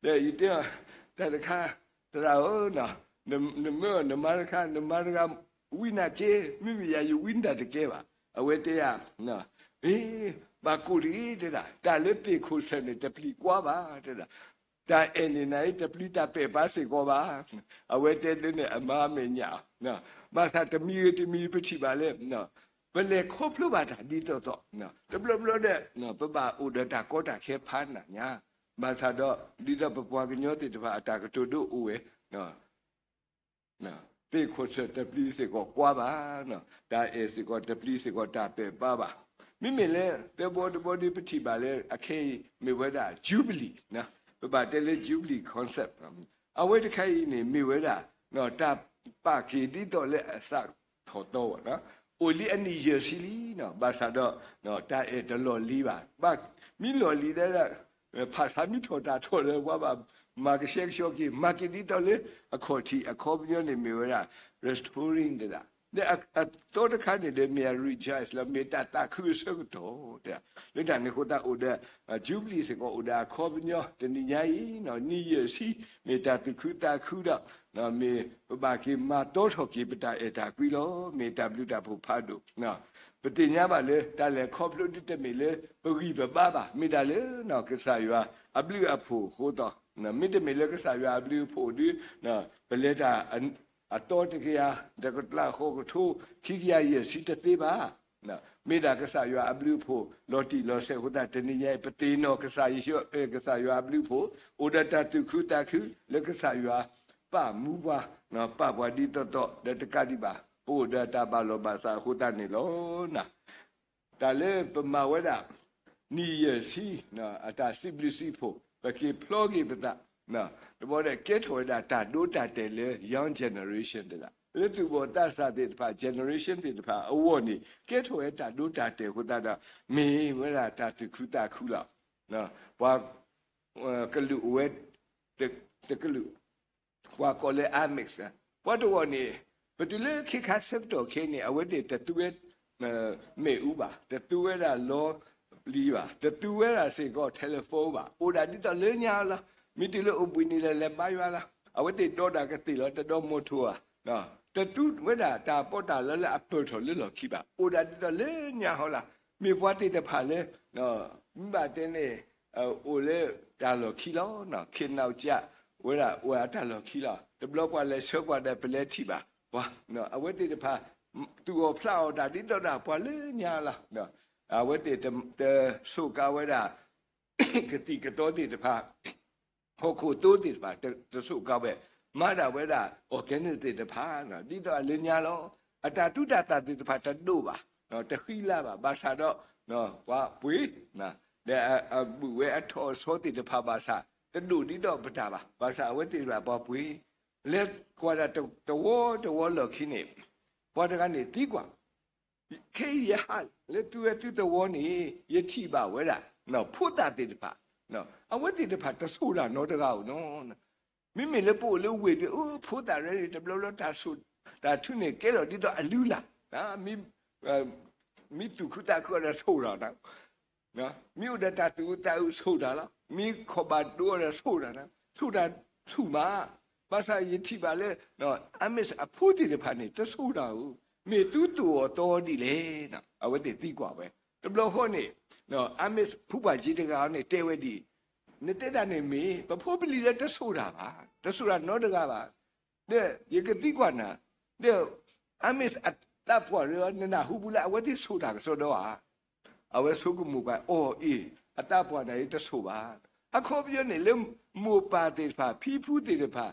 တဲ့ရတဲ့တခါတရာဟောနာနမရခဝီနာကေမိမိရယူဝင်းတာတကဲပါအဝဲတရားနော် ဘာကူရီတဲ့တာလေပေခုစနေတပလီကွာပါတဲ့တာ တာအနေနိုင်တပလီတာပေပါစေကောပါအဝဲတဲ့နဲ့အမမညာနော်မဆာတမီပတိပါလေနော်ဘယ်လေခေါပလို့ပါတာဒီတော့နော်တဘလတဲ့နော်ပပဥဒတာကောတာခဲဖာနာညာမဆာတော့ဒီတော့ပပွားကညောတိတပါအတာကတူတို့ဥဝဲနော်နော်တေခိုစတပလီစေကောကွာပါနော်ဒါအေစေကောတပလီစေကောတာပေပါပါမိမိလေပေဘောဒီပတိပါလေအခေမေဝဒဂျူဘလီနော်ပပတဲလေဂျူဘလီကွန်ဆပ်အဝဲတခိုင်နေမေဝဒနော်တာပါခေဒီတော့လေအစထော်တော့နော်အိုလီအနီရစီလီနော်ဘာသာတော့နော်တာအဲတလော်လီပါဘာမီလော်လီတဲ့ဖာစာမီထော်တာထော်ရဝဘာမာကရှက်ရှော့ကီမာကီဒီတော့လေအခေါ်တီအခေါ်ပြနေမေဝဒ restoring တဲ့တော့တခါနေတယ်မြေ rejoice လာမေတ္တာခုစကတော့တဲ့လေတနေကိုတာဥဒဂျူဘလီစကောဥဒခေါ်ပြညတနိညာယီနော်နီယစီမေတ္တာခုတာခုတော့နော်မေဘာကီမာတော့ထော်ကီပတာအတာကွီလောမေတ္တာဘလူတာဖို့ဖတ်တို့နော်ပတိညာပါလေတလည်းခေါ်ပလို့တက်မေလေပဂိပပပါမေတ္တာလေနော်ကစားရွာအဘလူအဖို့ဟိုတော့နော်မေတ္တမေလေကစားရွာအဘလူဖို့ဒီနော်ဘလေတာအတော်တကယ်တကလာခိုးထိုးခိကရရဲ့စီတသေးပါနော်မေဒါကစားရွာအဘလူဖို့လော်တီလော်ဆေဟိုတာတနည်းရဲ့ပတိနောကစားရွာကစားရွာအဘလူဖို့အိုဒတာတုခုတာခုလကစားရွာပမူပါနော်ပပွားဒီတော့တကတိပါပိုဒတာပါလောပါစာဟိုတာနေလောနာဒါလေပမဝဒနီယစီနော်အတာစီဘလစီဖို့ပကေဖလောဂီပတာနော်ဒီဘောတဲ့ကဲထော်တာတာဒိုတာတယ်လေ young generation တလားလေသူဘောတဆာတဲ့ဖာ generation တဲ့ဖာအဝနေကဲထော်တာဒိုတာတယ်ဟိုတာမေဝရတာတခုတာခုလာနော်ဘာကလူဝဲတကလူဘာကောလေအမစ်စ်ဘာတော့နေဘယ်လိုခိခါဆက်တော့ခင်းနေအဝဲတဲ့တူဲမေဥပါတူဲတာလောလီပါတူဲတာစေကောတယ်လီဖုန်းပါအိုဒါဒီတော့လင်းညာလားမိတီလို့ဥပင်းနေလဲပါရွာလားအဝတ်တေတော့တာကတိလို့တော်မို့ထွာနော်တတူဝဲတာတာပေါ်တာလဲအပေါ်ထော်လဲလို့ခိပါအိုဒါတိတော့လဲညာဟောလားမိဘွားတိတဖာလဲနော်မိဘတင်းနေအိုလဲတာလို့ခိလောနော်ခင်နောက်ကြဝဲတာဝဲတာလို့ခိလောတဘလော့ပွားလဲဆော့ပွားတဲ့ပလဲထိပါဝါနော်အဝတ်တေတဖာသူ့ကိုဖလောက်တာတိတော့တာပွားလဲညာလားနော်အဝတ်တေတဆုကဝဲတာကတိကတော့တေတဖာဟိုခုတိုးတိပါတဆုကောက်ပဲမာတာဝဲတာ organic တိတဖာနော်ဒီတော့လင်းညာလောအတာတုတတာတိတဖာတတို့ပါနော်တခိလာပါဘာသာတော့နော်ဝါပွေးနော်တဲ့အဘူဝဲအထောစောတိတဖာဘာသာတတို့ဒီတော့ပတာပါဘာသာဝဲတိပါပွေးလက်ကွာတဝလောခင်းနေဘောတကနေတီးကွာခေရဟာလက်တူတူတဝနေယတိပါဝဲတာနော်ဖုတ်တာတိတဖာနော်အဝတ်တိတဖတ်တဆူလာနော်တကောက်နော်မိမိလည်းပို့လို့ဝေတယ်အိုးဖိုးတာရဲတဘလတာဆူတာထုနေကဲတော့ဒီတော့အလူလာနော်မိသူခုတာခေါ်ရဆူလာနော်မိဥဒတာသူတာဆူတာလားမိခေါ်ပါတော့ရဆူတာနော်ဆူတာဆူမှာဘာသာယတိပါလေနော်အမစ်အဖိုးတိတဖတ်နေတဆူတာဦးမိတူတူတော်ဒီလေနော်အဝတ်တိတိกว่าပဲတဘလခေါ်နေနော်အမစ်ဖူပါကြီးတကားနဲ့တဲဝဲဒီနေတဲ့တာနေမေပဖိုးပလီလည်းတဆူတာပါတဆူတာနော်တကားပါတဲ့ရေကတိကွာနာတဲ့အမစ်အတပ်ပေါ်ရနဟူဘူးလားအဝတိဆူတာဆိုတော့အဝဲဆုကမှုကအော်အေးအတပ်ပေါ်တယ်တဆူပါအခုပြနေလေမူပါတဲ့ဖာဖီဖူးတဲ့ဖာ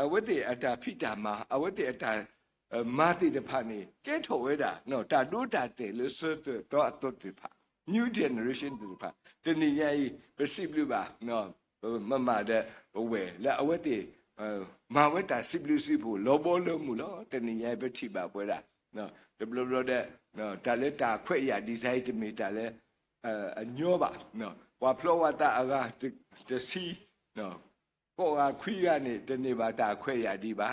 အဝတိအတာဖိတာမှာအဝတိအတာမာတိတဲ့ဖာနေကဲထော်ဝဲတာနော်တာဒိုတာတယ်လို့ဆိုတော့အတော့တဲ့ဖာnew generation တူပါတနည်းရဲ့ပစိဘလူပါနော်မမတဲ့ဝဲလာအဝတ်တေမာဝဲတာစိဘလူစီဖို့လောဘောလုံးမူလို့တနည်းရဲ့ပတိပါပွဲတာနော်တဘလတဲ့နော်ဒါလက်တာခွဲ့ရဒီဇိုင်းတမီတာလဲအညောပါနော်ဝါဖလောဝတာအကတစီနော်ကိုကခွီးကနေတနေပါတာခွဲ့ရဒီပါ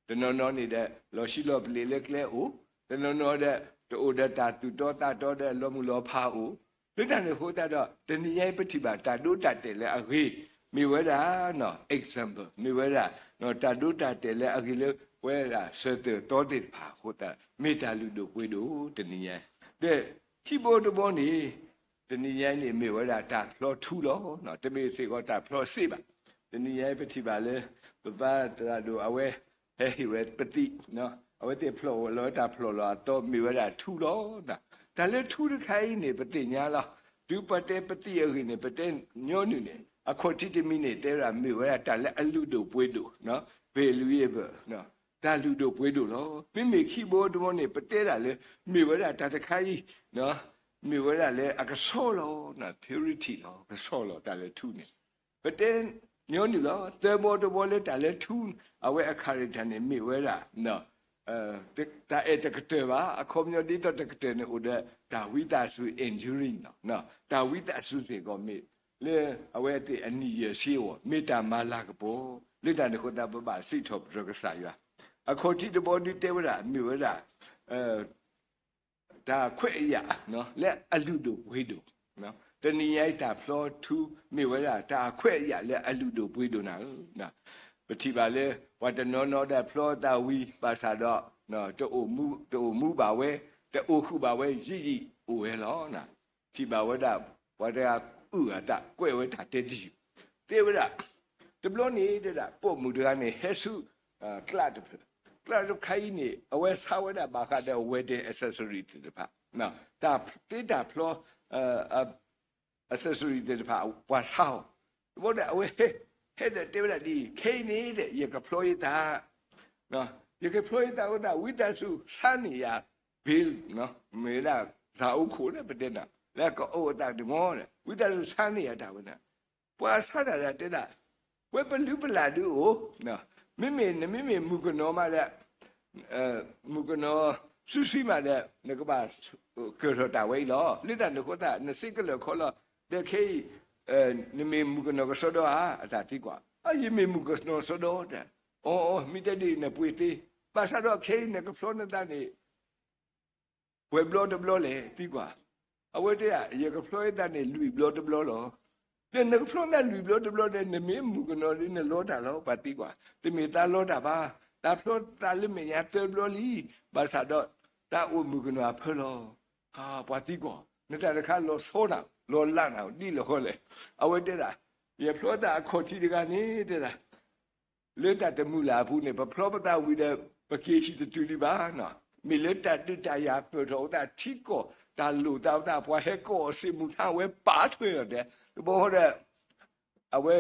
တနော်နေတဲ့လောရှိလောပလီလက်ကလဲဦးတနော်တဲ့တိုဒတာတူတော့တာတော့တဲ့လောမှုလောဖာဦးလွတ်တယ်ဟိုတာတော့တနည်းရဲ့ပฏิပါတာတို့တတယ်လေအခေမိဝဲတာနော် example မိဝဲတာနော်တာတို့တတယ်လေအခေလေဝဲတာစတဲ့တော့တဲ့ဖာဟိုတာမေတ္တာလူတို့ကိုတို့တနည်းရဲ့တဲ့ခိဘောတဘောနေတနည်းရဲ့နေမိဝဲတာတာဖလောထူလောနော်တမေစေကောတာဖလောစေပါ တနည်းရဲ့ပတိပါလေပပတရာတို့အဝဲဟဲဟိဝဲပတိနော်အဝဲတေဖလောလောတာဖလောလာတော့မိဝဲတာထူတော့ဒါလည်းထူတခိုင်းနေပတိညာလားဒုပတေပတိရင်းနေပတေညောနေနေအခုတိတမီနေတဲရာမိဝဲတာလည်းအလူတို့ပွေးတို့နော်ဘေလူရဲ့ဘနော်ဒါလူတို့ပွေးတို့လောမိမိခိဘောဒမောနေပတေတာလေမိဝဲတာတခိုင်းနော်မိဝဲတာလေအကဆောလောနော် purity လောကဆောလောဒါလည်းထူနေပတေညောနေလောတေဘောတဘောလေဒါလည်းထူအဝဲအခါရတန်နေမိဝဲတာနော်ဒါအဲ့တကတဲ့ပါအခေါမျိုးဒီတော့တကတဲ့နေဦးတဲ့ဒါဝိတဆု injury နော်ဒါဝိတဆုစေကောမေလေအဝဲတဲ့အနီရရှိဝမေတ္တာမလာကဘောလေတန်ကိုတာပပစိတ်ထောပရကဆာယအခုတိတဘောဒီတေဝရမြေဝရဒါခွဲ့ရနော်လက်အလူတို့ဝေးတို့နော်တဏီရိုက်တာ floor 2မြေဝရဒါခွဲ့ရလက်အလူတို့ဝေးတို့နော်ပတိပါလေဝတ္တနောနောတဲ့ floor တာဝီပါစာတော့နော်တိုမူပါဝဲတိုခုပါဝဲရည်အိုဝဲလောနော်တိပါဝဒဝတ္တဥရတကွဲ့ဝဲတာတေတိတေဝရတဘလို့နေတဲ့ပို့မှုတွေကနေဟဲဆုကလတ်ခိုင်းနေအဝဲဆာဝဲတာဘာခတဲ့ wedding accessory တဲ့ပါနော်ဒါတေတာ floor accessory တဲ့ပါဝါဆောင်းဘောတဲ့အဝဲဟဲ့တဲ့တေဝရဒီခိနေတဲ့ရက floor တာနော်ရက floor တာဟိုတာဝိတဆုစနေရဘီလ်နော်မေလာဇာအုခိုးတဲ့ပတဲ့နာလက်ကောတာဒီမောတဲ့ဝိတဆုစနေရတာဝနာပွာဆာတာတဲ့တာဝဲပလူပလာဒူနော်မိမိမူကနောမတဲ့မူကနောဆူစီမတဲ့ငကပါကောရတာဝဲလောလိတန်ကိုတာနစိကလခေါ်လောတဲ့ခေနိမေမူကနောကဆောတော့အတာတိကွာအယမေမူကနောဆောတော့တဲ့အော်မိတဲ့ဒီနပွေတိပါဆာတော့ခေနကဖလောနတာနေဝဲဘလော့ဘလော့လေတိကွာအဝဲတဲ့ရကဖလောတဲ့နေလူဘလော့ဘလော့လောတဲ့နကဖလောနဲ့လူဘလော့ဘလော့တဲ့နမေမူကနောလေးနဲ့လောတာလောပါတိကွာတိမေတာလောတာပါဒါဖလောတာလိမေရတဲ့ဘလော့လီပါဆာတော့တာဥမူကနောဖလောဟာပါတိကွာနေတဲ့ခါလောဆောတာလောလန့်အောင်ဒီလောခေါ်လေအဝဲတဲ့ရဖလောတာခေါ်တီကနေတဲ့လေတတမူလာဘူးနေပဖလောပတာဝိတဲ့ပကေရှိတတူလီပါနော်မိလက်တတူတရာပရောတာတိကိုဒါလူတော့တာဘွားဟဲကိုစီမူထဝဲပါထွေတဲ့ဘောတဲ့အဝဲ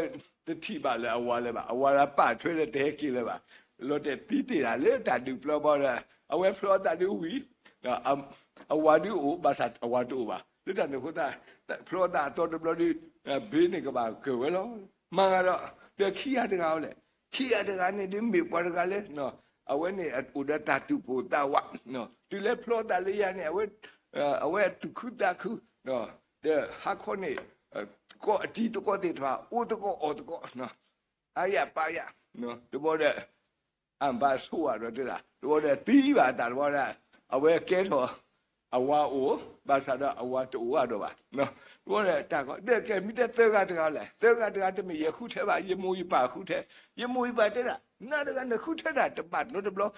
တတိပါလေအဝါလေပါအဝါရပါထွေတဲ့ကီလေပါလောတဲ့ပီးတရာလေတတူဖလောဘောအဝဲဖလောတတူဝီအဝါဒူဘာသာအဝါဒူပါလူတန်ကိုတာဖလောတာတော်တော်ဘလဒီဘေးနေကပါကွယ်လောမင်္ဂတော့တဲ့ခီရတကောလေခီရတကနေဒီမေပွားတကလေနော်အဝဲနေဥဒတာတူပိုတာဝနော်ဒီလေဖလောတာလေးရနေအဝဲတုခုတာခုနော်တဲ့ဟာခေါနေကိုအတီတကိုတဲ့ထွာဥတကိုအော်တကိုနော်အာရပါရနော်ဒီဘောတဲ့အမ်ဘာဆိုရတော့တဲ့လားဒီဘောတဲ့တီးပါတာဒီဘောတဲ့အဝဲကဲတော့အဝါအိုဘာသာတော့အဝါတူရတော့ပါနော်ဒီဘောတဲ့တာကောတဲ့ကဲမိတဲ့တဲကတကားလဲတဲကတကားတမီရခုထဲပါရမူရပါခုထဲရမူရပါတဲ့လားနာတကနခုထဲတာတပတ်လို့တဘလို့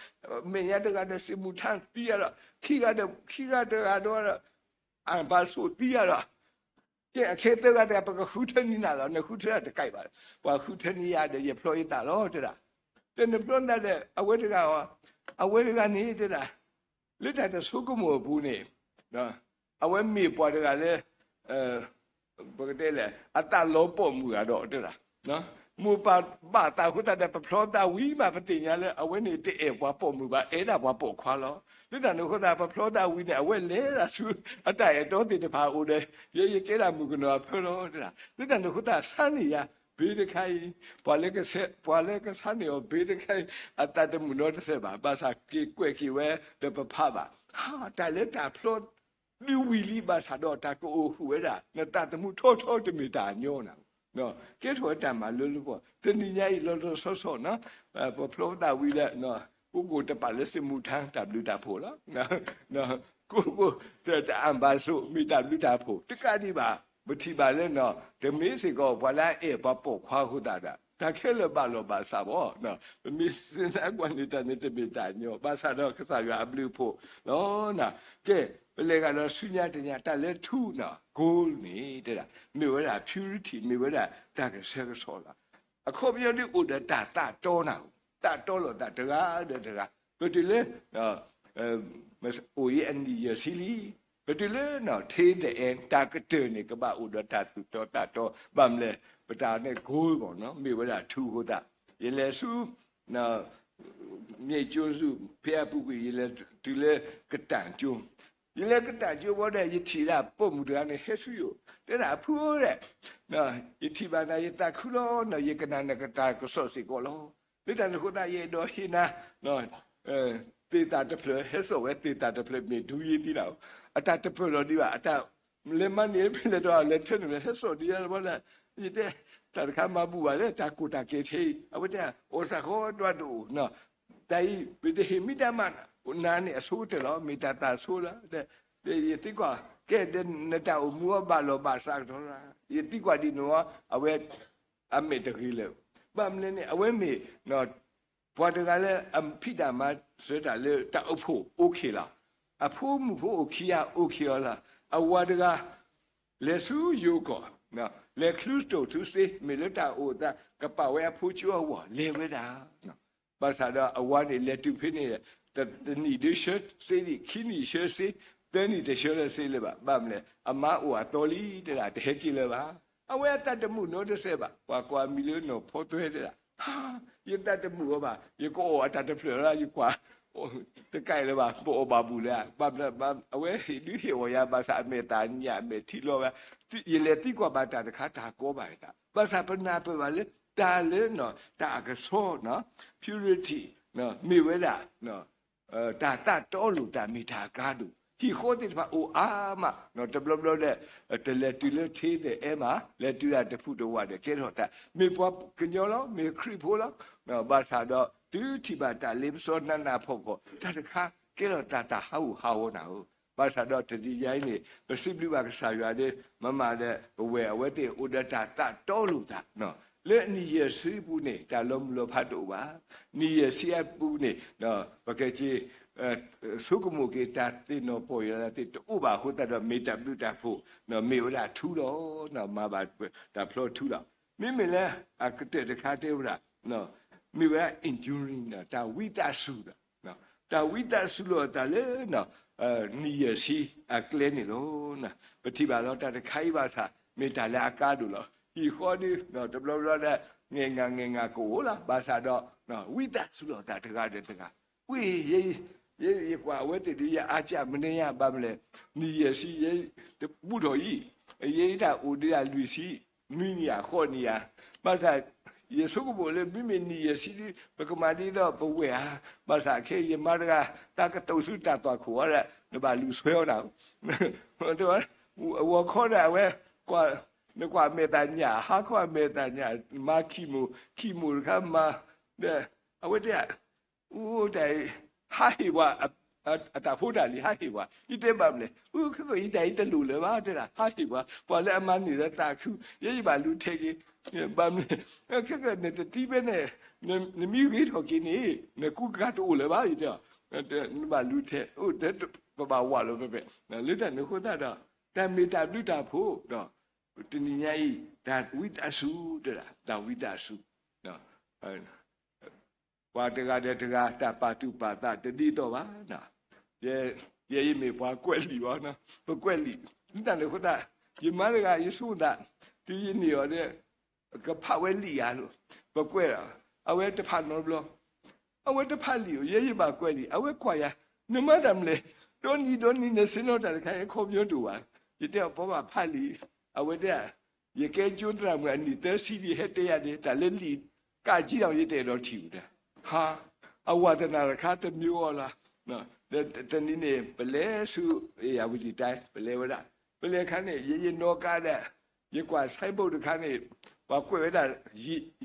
မေရတကတဲ့စီမူထန်ပြီးရတော့ခီကတကတော့အမ်ဘာဆိုပြီးရတော့တဲ့အခေတဲကတဲ့ပကခုထဲနီနာတော့နခုထဲတကြိုက်ပါဘာခုထဲနီရတဲ့ရဖလိုရတာတော့တဲ့လားတဲ့နပလွန်တဲ့အဝဲတကအဝဲတကနေတဲ့လားလက်တဲ့ဆုကမောဘူးနေနော်အဝဲမေပွားတကလည်းဘယ်တဲ့လဲအတလောပေါ်မှုရတော့တဲ့လားနော်မူပါတာခုတဲ့ပဖလောတာဝီမှာပတိညာလဲအဝဲနေတဲ့ဘွားပေါ်မှုပါအဲ့ဒါဘွားပေါ်ခွာလောလူတန်ခုတာပဖလောတာဝီနဲ့အဝဲလဲတာဆူအတိုင်တော့တဲ့ပါဦးတယ်ရေကဲတာမူကနော်ဖလောတဲ့လားလူတန်ခုတာဆန်းနေရဘေးတခိုင်ပွာလဲကဆန်းနေဘေးတခိုင်အတတမှုတော့တဲ့ပါဘာသာကေကွဲကေဝဲတပဖပါဟာတိုင်လက်တာဖလောလူဝီလီဘာသာတော့တာကိုဟူဝဲတာနတတမှုထောတမီတာညောနာနော်ကဲထောတမှာလွတ်ပေါ့တဏိညာကြီးလောလောဆောဆောနော်ပဖလောတာဝီလက်နော်ကိုတပါလက်စမှုထန်းတဘလူတာဖို့လားနော်ကိုတဲ့အမ်ဘာဆုမိတဘလူတာဖို့တကတိပါမထီပါလဲနော်ဓမေးစီကောဘလာအေဘပေါ့ခွာခုတာဒါခဲလပါလောပါစာဘောနော်မစ်စင်အကွန်နေတဲ့နေတပိတာညောပါစာတော့ခစားရအဘလူဖို့နော်နာကဲဘလေကတော့ဆုညာတညာတက်လဲထူနော် goal နေတဲ့မိဝဲတာ purity မိဝဲတာတကဆဲကဆောလာ အခုပြောဒီဥဒတာတော်နာတာတော်လို့တာတကားတဲ့တကားဘယ်တလဲမစအိုရန်ဒီရစီလီဘယ်တလဲနော်သေးတဲ့တာကတဲ့နေကဘာဥဒတာတူတော်တာတော်ဗမ်လေပတာနဲ့ဂိုးပေါ့နော်မိဝဒထူဟိုတာရလေစုနော်မြေကျိုးစုဖျက်ပုကွေရလေဒီလေကတန်ကျုံရလေကတန်ကျုံဘောတဲ့ရတီလာပုံမှုတွေနဲ့ဟဲဆူယတဲ့တာဖူးတဲ့နော်ရတီဘာနာရတခုလောနော်ရကနာနကတာကဆောစီကိုလောဒီတန်ခုတာရတော့ဟိနာနော်တေတာတဖလဟဲဆိုဝဲတေတာတဖလမြေဒူရီတီလာအတတဖလဒီပါအတလေမနီဖလေတော့လက်ထနေဟဲဆိုဒီရဘောလားရတဲ့တာခါမဘူပါလေတာကူတာကေသေးအဝတဲ့အိုစာခေါ်တော့တူနော်တိုင်ဘယ်တဟိမိတမနာနာနေအဆိုးတယ်လို့မိတတာဆိုးလားတဲ့ရတိကွာကဲတဲ့နတာအမှုဘာလို့ဘာစားတော့လားရတိကွာဒီနော်အဝဲအမေတကြီးလေဘာမလဲနဲ့အဝဲမေနော်ဘာတကလည်းအဖိတာမဆိုတာလေတာအဖို့โอเคလားအဖို့မဖို့โอเคရโอเคလားအဝါတကလေဆူယူကောနော်လေကလူစတိုသူစေမေလတာအိုတာကပဝဲဖူချောဝလေဝဒါနော်ဘာသာတော့အဝါနေလေတူဖိနေတနီဒီရှတ်စေဒီခီနီရှတ်စေတနီတရှတ်စေလေပါဘာမလဲအမအိုအတော်လီတဲ့တာတဲကြည့်လေပါအဝဲတတ်မှုနိုးတစ်ဆက်ပါကွာမီလီနိုဖော်သွဲတဲ့ဟာယတတ်မှုပါယကိုအတတ်ဖလရာယကွာတကယ်လေပါပေါ်ပါဘူးလားဘာအဝဲဟိဒီဟေဝရဘာသာမေတာညာမေတီလောပါရလေတိကွာဘာတာတခါတာကိုပါတာဘာသာပနာပပါလေတာလေနော်တာကဆောနော် purity နော်မိဝဲတာနော်တာတော်လူတာမိတာကားလူဒီခေါ်တဲ့ပါအိုအာမနော်တဘလဘလတဲ့တလေတူလေသေးတဲ့အမလေတူရတဖူတော့ဝတဲ့ကဲတော့တာမိပွားကညောလောမိခရီဖိုလောနော်ဘာသာတော့တူတီဘာတာလေစောနနာဖို့ကိုတာတခါကဲတော့တာဟာဝနာဟုဘာသာတော့တတိယိုင်းနေပစိပလိဘာကစားရတဲ့မမတဲ့ဝဲအဝဲတဲ့ဥဒတာတော်လူတာနော်လေနီရစီပူနေတာလုံးလောဖတ်တော့ပါနီရစီပူနေနော်ဘကကြီးစုကမှုကေတာတင်နော်ပေါ်ရတဲ့တူပါဟိုတော့မေတ္တာပြုတာဖို့နော်မေဝလာထူတော့နော်မဘာတာဖလို့ထူတော့မိမလဲအကတဲ့တခါတည်းလားနော်မိဝဲ enduring တာဝိတဆုတာနော်တာဝိတဆုလို့တာလေနော်နီရစီအကလဲနေလို့နော်ပတိပါတော့တခိုင်းပါစာမေတ္တာလည်းအကားတို့လို့ဒီခေါ်ဒီနော်တဘလဘလတဲ့ငငကိုလားဘာသာတော့နော်ဝိတဆုလို့တာတကားတဲ့တကားဝေးရေကွာဝဲတည်းရအကြမနေရပါမလဲနီရစီရေဘူးတော်ကြီးရေတာဦးတရလူစီနွိနီယာခေါ်နီယာဘာသာယေဆုကဘလေမိနီရစီဘကမာဒီတော့ဘဝဲဟာဘာသာခေယမရကတာကတုစုတာတော့ခေါ်ရတဲ့ဘာလူဆွဲတော့တော့ဝခေါ်တယ်ဝဲကွာนึกว่าเมตาญาหาว่าเมตาญามาขี้มูครับมาเนี่ยเอาไว้เนี่ยแต่ให้ว่าแต่พูดอะไรให้ว่าอีเต็มแบบเลยคืออีใจจะรู้เลยว่าเดี๋ยวให้ว่าพอแล้วมันนี่แล้วตาคือยี่บารู้เทกิแบบนี้ถ้าเกิดเนี่ยที่เป็นเนี่ยมีวิธีของกินนี่เนี่ยกูกระตูเลยว่าอีเดียวเนี่ยบารู้เทเดี๋ยวบ่าวว่าเลยแบบเนี่ยเรื่องนั้นคนนั้นแต่มีแต่รู้แต่พูดเนาะတနည်းကြီးဒါဝိတ္တဆုတဲ့ဒါဝိတ္တဆုနော်ဘာတကတဲ့တကတပါတုပါတတတိတော့ပါနော်ရေမေပွားကွက်လီပါနော်ပကွက်လီတန်လေခတာဒီမရကယေရှုဒါဒီနေရတဲ့ကဖဝဲလီရလို့ပကွက်အဝဲတဖတ်နော်ဘလို့အဝဲတဖတ်လီရေပါကွက်လီအဝဲခွာရနမဒမ်လေဒိုနီနေစနောတခိုင်ခေါမျိုးတူပါဒီတဲ့ဘောပါဖတ်လီအဝဲတဲ့ရေကဲကျွန်းတရမန်ဒီတဲစီဒီဟက်တရတဲ့တလည်းလီကကြည့်တော့ရတဲ့တော့ထီဦးတဲ့ဟာအဝဒနာခါတမျိုးလားနော်တနည်းနေပလဲစုရဝတီတိုင်းပလဲဝဒပလဲခန်းနဲ့ရေနောကားတဲ့ရေကွာဆိုင်ဘုတ်တခါနဲ့ဘာကွဲတာ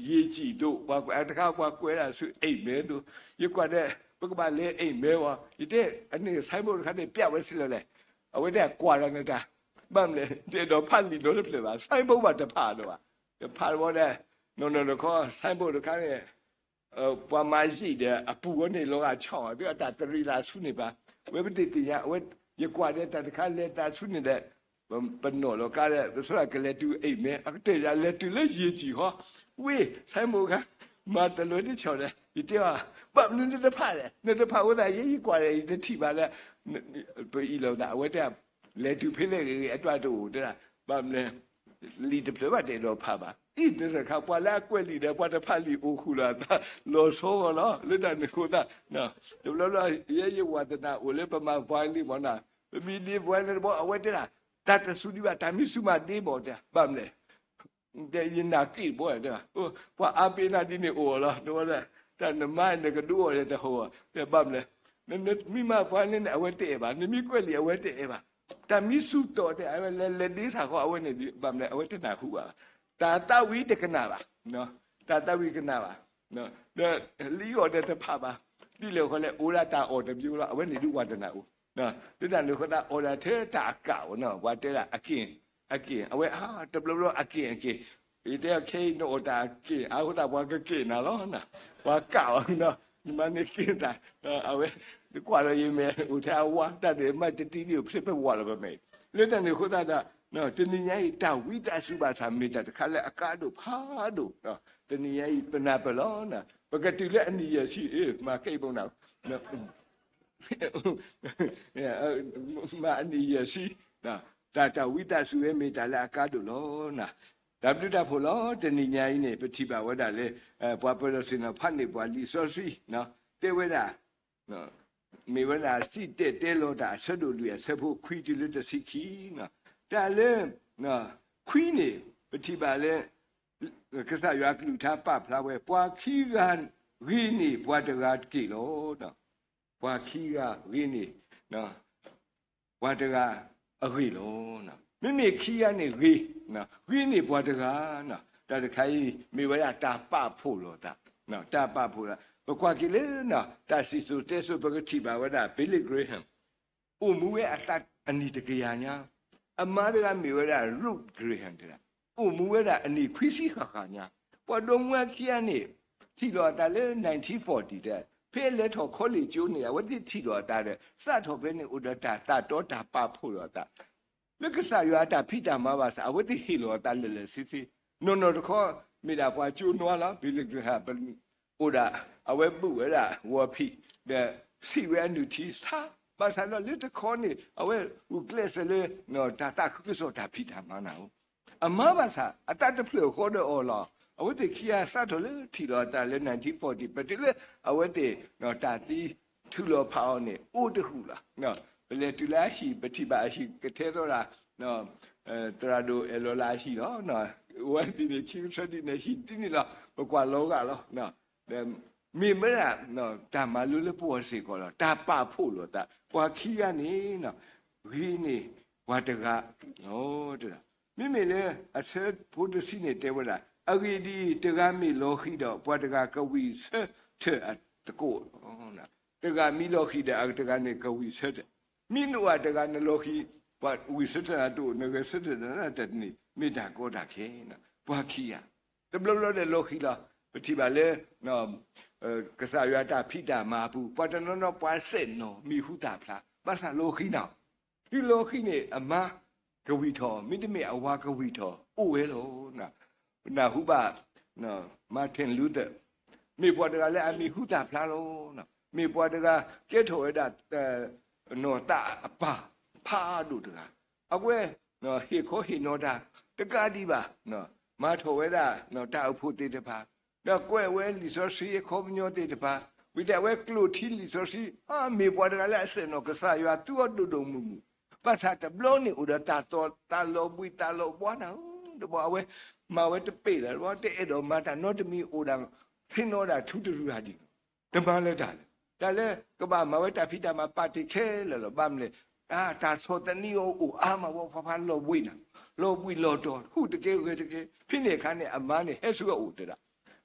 ရေကြည့်တို့ဘာကွဲတခါကွဲတာစုအိမ်မဲတို့ရေကွာတဲ့ဘကပါလဲအိမ်မဲဝဒီတဲ့အနည်းဆိုင်ဘုတ်တခါနဲ့ပြဝဲစီလဲအဝဲတဲ့ကွာရနေတာဘာမလဲတဲ့တော့ဖတ်လီလို့လည်းပါဆိုင်ဘုတ်ပါတဖာတော့ဖာတော့တဲ့နော်ခေါ်ဆိုင်ဘုတ်တခါနဲ့ပွားမရှိတဲ့အပူကနေလောကချောင်းပြီးအတာတရီလာဆုနေပါဝဲပတိတင်ရဝဲရကွာတဲ့တခါလက်တာဆုနေတဲ့本诺了，干了，说个来读哎咩，对呀，来读了业绩哈，喂，才冇看，妈的罗的瞧嘞，一定啊，不，那这怕嘞，那这怕我那也一挂嘞，这提吧嘞，那不一楼的，我这来读配那个一段都的啦，把呢，离得不把这罗怕吧。一直是看把那管理的把这判理不苦了，他老说了，那咱那个的，那就了也有我的那，我来把嘛管理嘛那，米的管理不我的啦，但是属于吧，但米数嘛的不的，把么嘞，这人那给不的，哦，把阿边那的你我了，对不对？但那买那个多的的好，这把么嘞，那米嘛管理那我的吧，那米管理我的吧，但米数多的，哎，来的啥话我那的把么嘞，我的那好啊。Tata we de kenapa, no. Tata we kenapa, no. The Leo de Papa, Lilo Hole Urata or the Bula when they do what now. No, the Dan Luka or the Teta cow, no, what they are again. Away, the blue again. If they are cane or that key, I would have walked a cane alone. What cow, no, the money kid that away. The quarter you may tell what that they might tell you, simple water made. Let them know that. No, teniai tawida subasa mita kala akado pado. No, teniai penapelona. Begitu ni ya si makai pun nak. No, ma ni ya si. No, tawida suwe mita la akado lo na. Tapi dah pula teniai ni petiba wada le buat sina pani buat lisosi. No, teweda. No, meweda si te lo dah sedu dia sebu kui dulu tersiki. No. 但是那亏呢，不提罢了，可是要给他把他为把气干，为呢把这个给了的，把气干为呢那把这个给了呢，没气干呢为那为呢把这个那，但是可以没为了打把破了的，那打把破了，不过给了那，但是说这是不个提罢我的 Billy Graham， 我们为打安尼这个样呀。阿妈的没为了入格很的啦，我们为了你亏死哈哈呀，我东湾去呢，提了大了1940的，配了套考虑就呢，我的提了大了，啥套边呢？我的大多大把破了大，那个啥有大皮大马巴啥，我的提了大了是，no 的考没得话就拿了，比如说哈本，我的我不为了我皮的西湾女提啥。Masa lo lete koni awe uklese le no tata kuso ta pita mana o ama basa atata plo khodo ola awe de kia sato le thilo ta le 1940 patile awe de no tati thulo phao ni o de hu la no le tula hi patiba hi kethe do la no trado elola hi lo no wa di ne chi chadi ne hi ti ni la kwa lo ga lo no มีเมื่อเนาะตามาลุลปัวสิก็ละตาป้าพูดละตากว่าขี้อันนี้เนาะวินี่ว่าตะกะโอ้ตะมีเลยอาเสพูดสิเนี่ยเตวละอวีดีตะกะมีโลหิดอกว่าตะกะกวีเสเถอะตะโกนะตะกะมีโลหิดอกตะกะเนี่ยกวีเสมีนัวตะกะเนี่ยโลหิว่าวิเสตะตุเนกเสตะนะตะนี่มีตาโกตะเคนะว่าขี้อ่ะตะบลๆโลหิละปฏิบัติเลยเนาะกษัตริย์ตาพิดามาปูปัจจุบันเราปัสเซนโนมีหุตาพระภาษาโลกีน่ะที่โลกีเนี่ยอามากวีทอมิได้ไม่เอาว่ากวีทอโอ้เวโลนะหุบะนะมาเทนลูเดมีปัจจุบันเลยมีหุตาพระโลนะมีปัจจุบันเกตโหยดาโนตาปะพาดูตระเอาเว้นะเฮโคเฮโนดาตะกาดีบะนะมาโถเวดานะตาอุพุติตภา那怪为李说是也考不了的吧？为了为路听李说是没把这个来生那个啥呀，多都木，把啥的不呢？我的大老不大老不呢？都把为嘛为这背了，我这一道嘛，但那这没我的听到的土都是啥的，怎么了的？但是个把嘛为大皮大嘛把这开了把么嘞大说的你我嘛我怕老不呢，老不老多，胡这个这个，平时看呢阿妈呢还是个我的啦。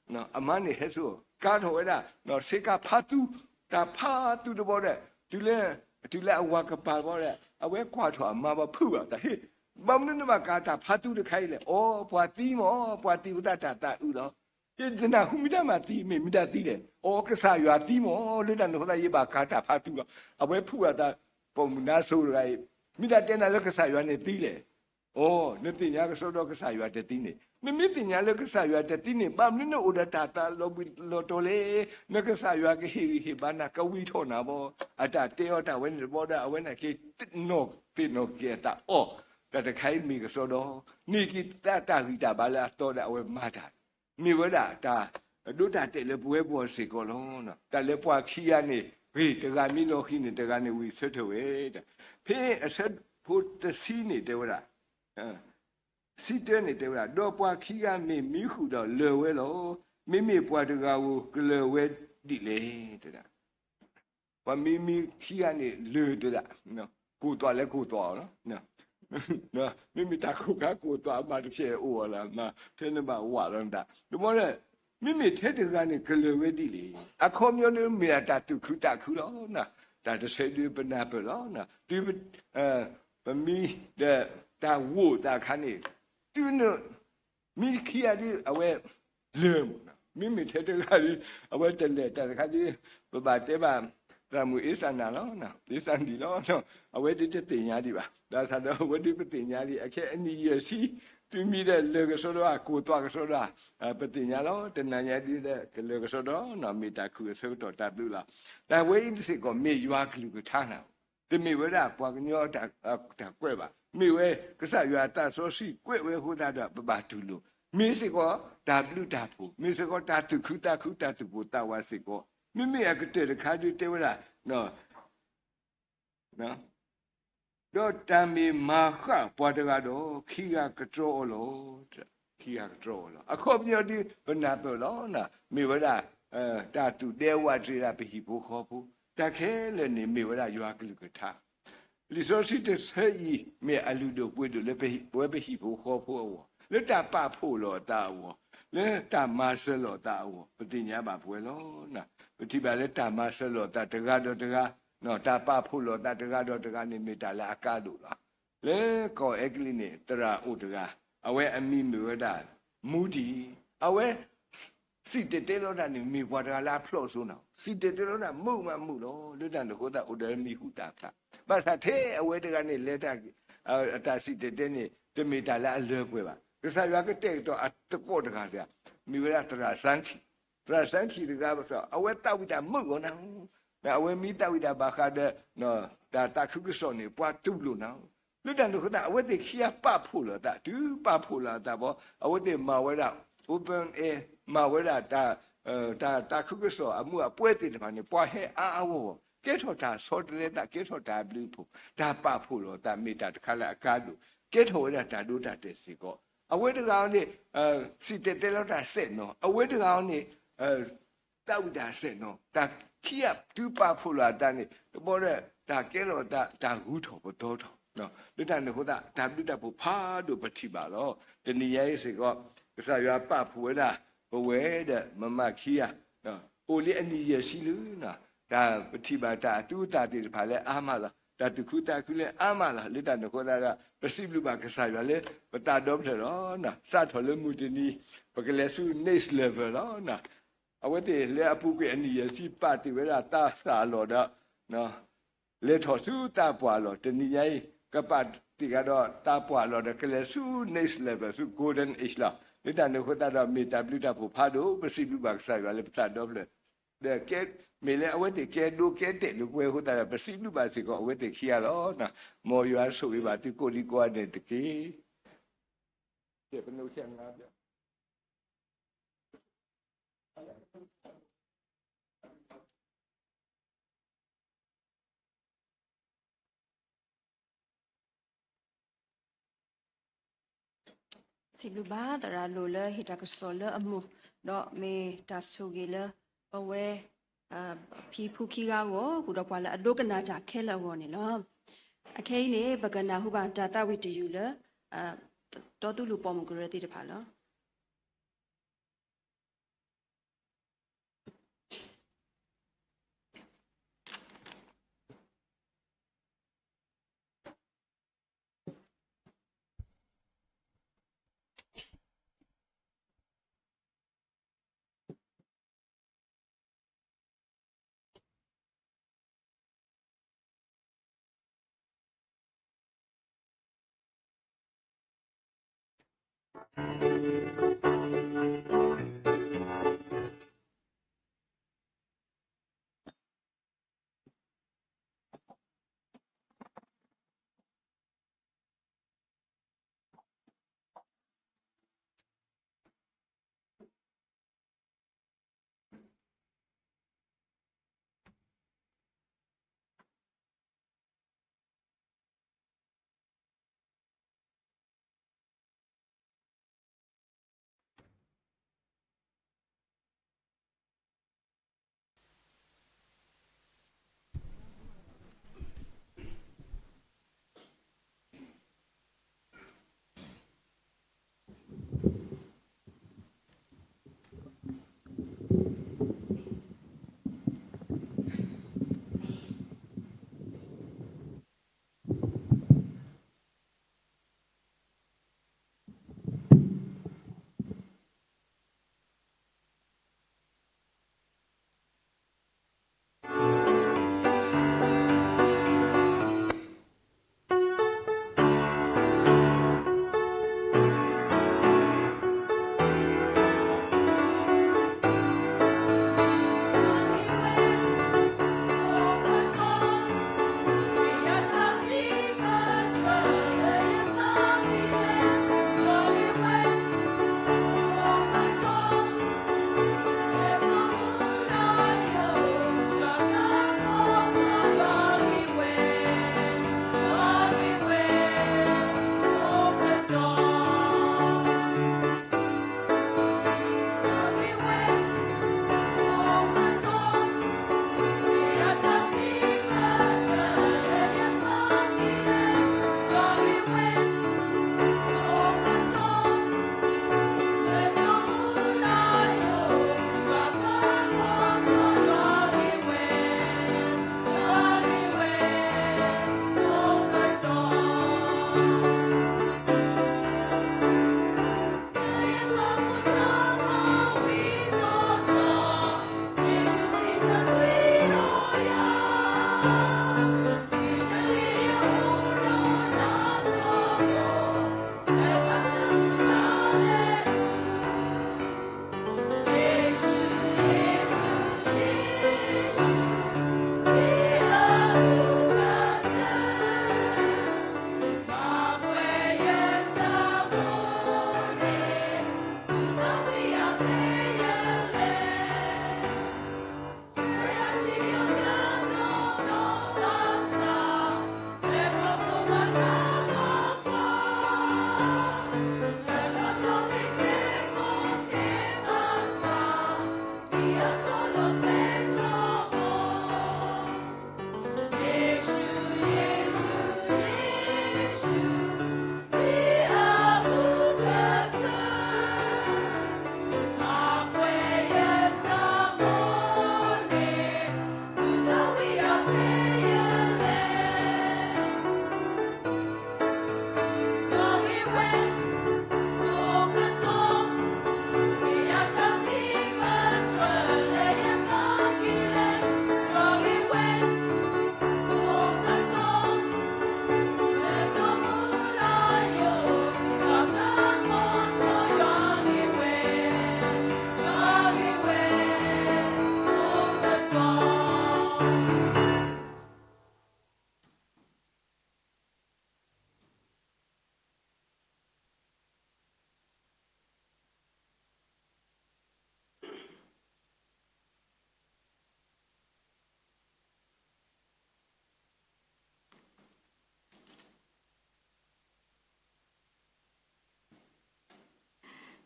no amani hesu ka thoeda no seka phatu ta phatu de bo de tule wa ka pa bo de awe kwa thwa ma ba phu ba ta he bam ne ma ka ta phatu de khai le o bwa ti mo bwa ti uta ta u lo ye jina hu mi da ma ti me mi da ti le o ka sa ywa ti mo le da no da ye ba ka ta phatu awe phu ba ta pom na so lai mi da ten na le ka sa ywa ne ti le 哦，那顶下个说到个啥月的顶呢？你没顶下那个啥月的顶呢？把你那我的大大老多嘞，那个啥月个黑把那个胃痛那不？啊，大第二大问不的，问那个弄给他哦，但是开米个说到，你给大回答把那多的问马达，你问他大，都大的了不会不是个咯呢？但是不起啊呢，喂，这个米老黑呢，这个呢为什么喂的？偏是不的西呢，对不啦？စီတဲနေတဲ့ဗျာတော့ပွားခီကမေမိခုတော့လေဝဲလို့မိမိပွားတကားကိုကလေဝဲတိလေတဲ့ဘာမိမိခီကနေလေတဲ့နော်ကိုတော့လဲကိုတော့နော်နော်မိမိတခုကကိုတော့အမှတစ်ချက်အိုလာနော်ထဲနေပါဝါရန်တာဒီမောလဲမိမိထဲတကနေကလေဝဲတိလေအခေါ်မျိုးနေမေတာတုခုတခုလို့နော်ဒါတစ်ဆက်ဒီပနာပလို့နော်ဒီဗမီတဲ့တာဝူတာခါနေတူနမိခီရဒီအဝဲလေမိထဲတကနေအဝဲတက်လက်တာခါဒီဘတဲပါတမှုအစန္နာလို့နော်ဒီစန္ဒီလို့နော်အဝဲတိတင်ညာဒီပါဒါဆိုတော့ဝတိပတင်ညာဒီအခဲအနီရစီသူမိတဲ့လေကဆိုတော့ကိုတော့ကဆိုတော့ပတင်ညာလို့တဏညာဒီတဲ့လေကဆိုတော့နော်မိတာခုဆိုတော့တပ်လူလားဒါဝဲဣတိကိုမေရွာကလူကထားနာဒီမိဝဲတာပွားကညောတာကွဲပါမိဝဲကဆရွာတဆိုစီကွဲဝဲဟိုတာတော့ပပတူလို့မိစကောဒါဘလူတာဖူမိစကောတာတုခုတာခုတာတုဘူတာဝါစကောမိမိအကတဲ့ခါကျတဲ့ဝလားနော်တော့တမ်းမီမာခပွားတကတော့ခီကကကြောလို့ခီကကကြောလို့အခုပြောဒီဘနာပြောလို့နော်မိဝဲတာတာတုတဲဝါကြရပိဟိဘူခေါ်ဘူးတခဲလည်းနေမိဝဲတာရွာကလူကထားလီဆိုစီတဆေးမြေအလူတို့ပွေတို့လည်းဝဲပိဟိဘူခေါ်ဖို့လက်တာပဖို့လို့တာဝလက်တာမဆလို့တာဝပတိညာပါပွဲလို့နော်ပတိပါလက်တာမဆလို့တာတကားတော့တကားနော်တာပဖို့လို့တာတကားတော့တကားနေမိတာလာအကားလို့လားလေကောအကလီနေတရာဥတကားအဝဲအမိမဝတာမူဒီအဝဲစီတဲလို့တာနေမိဘွားတကားလာဖလို့ဆိုနော်စီတဲလို့တာမှုလို့လွတ်တန်တော့တာဥဒရမီဟူတာဖတ်ဘာသာတဲ့အဝဲတကားနေလက်တာအတာစီတဲနေတမိတာလာအလွယ်ပွဲပါကစားရကတဲ့တော့အတကောတကားတဲ့မိဝရတရာစန်ခီတကားဆိုအဝဲတောက်ပြီးတာမှုကောနော်အဝဲမိတောက်ပြီးတာဘာခါတဲ့နော်တာခုကစောနေပွားတူလို့နော်လွတ်တန်တော့တာအဝဲတဲ့ခီယာပဖို့လို့တာတူပဖို့လာတာဘောအဝဲတဲ့မဝဲတာ open air မဝဲတာတာခုကစောအမှုအပွဲတဲ့ဘာနေပွားဟဲအာဝကဲထော်တာစောတလေတာကဲထော်တာဘလူဖို့ဒါပဖို့လို့တာမိတာတခါလာအကားလို့ကဲထော်ရတာဒုတာတဲ့စီကောအဝဲတကောင်နေစီတဲလောက်တာဆက်နော်အဝဲတကောင်နေတောက်တာဆက်နော်ဒါခီပ်တူပါဖူလာတန်းနေဘောတဲ့ဒါကဲတော့ဒါဂူထော်ဘတော်ထော်နော်လွတ်တယ်ဟိုဒါဘလူတာဖူဖာတို့ပတိပါတော့တနည်းရဲ့စီကောကစားရပဖူဝဲတာဘဝဲတဲ့မမခီယာနော်အိုလေးအနီရရှိလူနော်ဒါပတိပါတာတူတာတိဖာလဲအာမလားတာတခုတာခုလဲအာမလားလက်တန်ခေါ်တာပစိဘလူပါကစားရလဲပတာတော့ဖလဲတော့နော်စထော်လမှုတနီပကလဲစု next level တော့နော်အဝတ်တေလဲအပုကအနီရစီပါတိဝဲတာတာစာလော်တော့နော်လေထော်စုတာပွာလော်တနီယိုင်ကပတ်တိကတော့တာပွာလော်တဲ့ကလဲစု next level စု golden age လားလက်တန်ခေါ်တာတော့မေတာဘလူတာဖို့ဖာတော့ပစိဘလူပါကစားရလဲပတာတော့ဖလဲတဲ့ကဲမေလေအဝတ်တေကဲဒိုကဲတဲ့လူကွယ်ဟိုတာပစိလူပါစီကအဝတ်တေခီရတော့နော်မော်ရွာဆိုပြီးပါသူကိုလီကွာတဲ့တကေတဲ့ဘယ်လိုချက်ငါပြစီလူဘာတရာလိုလဲဟိတကဆောလအမှုတော့မေတာဆူဂီလအဝဲဖီဖူခီကားကိုခုတော့ပွာလာအဒုကနာကြခဲလောနေလောအခဲနေပကနာဟုပါတာတဝိတယူလတော်သူလူပေါ်မကရတိတဖာလော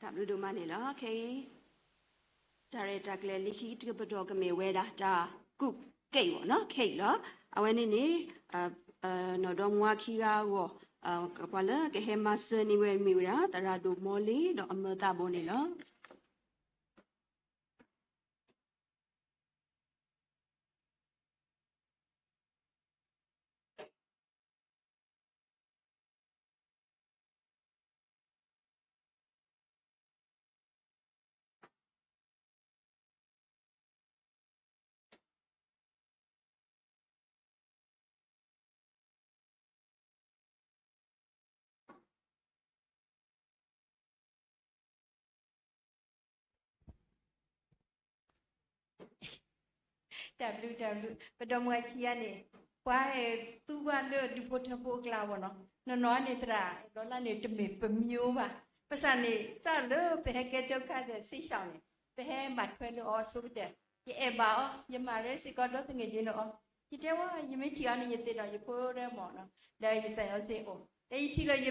ဒါဘလူတို့မနေလားခေဒါရတာကလေးလိခိတကပတော်ကမေဝဲတာဒါကုကိတ်ပေါ့နော်ခိတ်နော်အဝဲနေနေနော်တော့မွာခီယာကိုကပလာကဟေမစနေဝဲမီရာတရာဒိုမောလီတော့အမတာဘိုနေလား WW ပဒမွာချီရနေဝါသူကလို့ဒီဖို့ထဖို့ကလာဘောနော်နော်နေတရာဒေါ်လာနေတမေပမျိုးပါပစနေစလို့ဘယ်ကဲတော့ခတဲ့စိရှောင်းနေဘယ်မှာထွဲလို့အော်ဆိုတဲ့ဒီအဘာယမရဲစကတော့တငယ်ချင်းတော့ဒီတဲဝယမတီအနေနဲ့တော့ရဖို့ရဲမော်နော်လဲရတဲ့အောင်စေအောင်တေးချီလို့ရ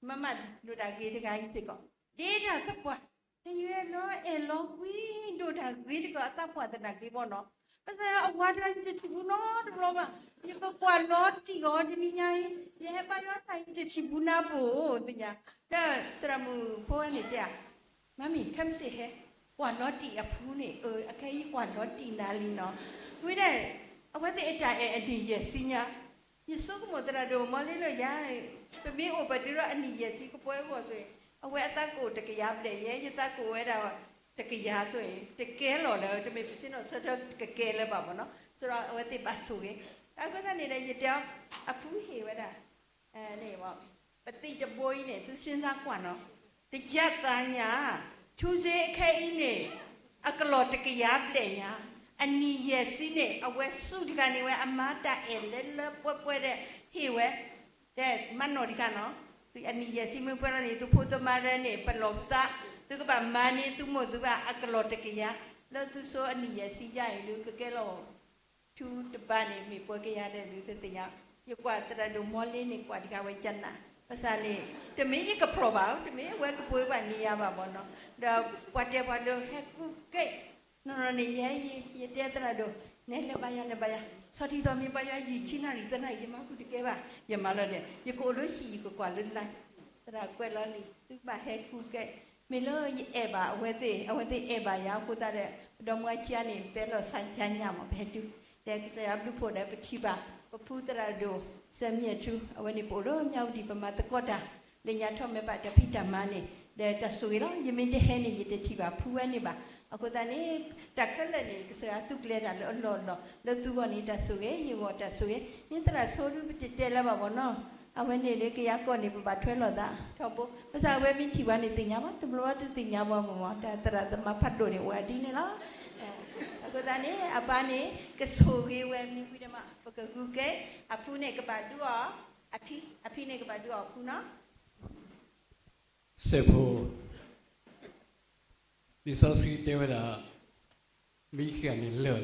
မမလူတာကြီးတကကြီးစကောဒေတာသပွားတရွေလောအဲလောကွီလူတာကြီးကအသက်ပွားတဲ့ကြီးပေါ့နော်ပစအဝါဒရတဲ့ဘူးနော်ဒီလိုပါဒီကကွာလောတီရောဒီညိုင်းရဲပါရောဆိုင်တဲ့ချီဘူးနာဖို့တညာတဲ့တရမူဖိုးနေတဲ့မမီခမ်းစီဟဲကွာလောတီအဖူးနေအခဲကြီးကွာလောတီနာလီနော်ဝိတဲ့အဝတ်တဲ့အတာအဒီရဲ့စီညာယေဆုကမတရာတို့မလေးလို့ရပမေအိုပတိရအနီရဲ့စီကပွဲကိုဆိုရင်အဝဲအသက်ကိုတကရပတဲ့ရဲရသက်ကိုဝဲတာတကရဆိုရင်တကဲလော်လဲတမေပစင်းတော့ဆက်တော့တကဲလဲပါဘောနော်ဆိုတော့အဝဲတိပါဆိုရင်အခုတည်းနေတဲ့ရတဲ့အဖူးဟေဝဲတာနေပေါ့ပတိတပိုးကြီးနဲ့သူစဉ်းစားကွာနော်တကြက်သားညာသူစေအခဲအင်းနဲ့အကလော်တကရပတဲ့ညာအနီရဲ့စီးနဲ့အဝဲစုဒီကနေဝဲအမတာအဲလဲလဲပွဲတဲ့ဟေဝဲတဲ့မနော်ဒီကနော်သူအနီရဲ့စီးမပွဲနေသူဖို့တမရနေပလောတာသူကပါမနီသူမို့သူကအကလော်တကရလဲသူဆိုအနီရဲ့စီးကြရင်လူကဲလောသူတပနေမိပွဲကြရတဲ့လူတဲ့ညာရကွာတရဒမောလေးနေကွာဒီကဝဲကျန်နာပစာလေးတမင်းကပရောပါတမင်းဝဲကပွဲပါနေရပါဘောနော်ဒါပွားတယ်ဘာလို့ဟဲ့ကုကဲနော်နေရတဲ့တရဒနဲလေပါရနေပါရစောတီတော်မြပါရရီချိနာရီတနိုင်ရမခုတကဲပါရမလို့တဲ့ရကိုလို့ရှိကိုကွာလွတ်လိုက်တရကွဲလောလီသူပါဟဲ့ကုကဲမေလို့အဲပါအဝဲသေးအဲပါရခုတတဲ့တော်မွားချီနေပဲလို့ဆိုင်ချမ်းညမှာပဲတူတဲ့ဆရာဘလူဖို့တဲ့ပတိပါပဖူတရဒိုစမြတ်သူအဝနေပိုလို့မြောက်ဒီပမာတကောတာလညာထောမေပါတဖိတမနေတဲ့တဆူရောယမင်းတဲ့ဟဲနေရတဲ့တိပါဖူဝဲနေပါအခုတနေ့တခက်လက်နေဆရာသူကလေးတာလောလောသူကနေတဆူရဲ့ရေဝတဆူရဲ့မြင့်တရဆိုးလူတဲလာပါဘောနော်အဝနေလေကရကောနေပါထွဲလောတာထောက်ဖို့ပစာဝဲမြင့်ချီပါနေတင်ညာပါတဘလောတတင်ညာပါမမတတရသမဖတ်လို့နေဝဒီနေလားအခုတနေ့အပန်းနေကဆိုရေးဝဲမြင့်ပြီးတော့မှပကကူကဲအဖူးနေကပါတူအောင်အဖီနေကပါတူအောင်ဖူးနော်စေဖို့ဒီစောစီတေဝရာမိခင်နေလော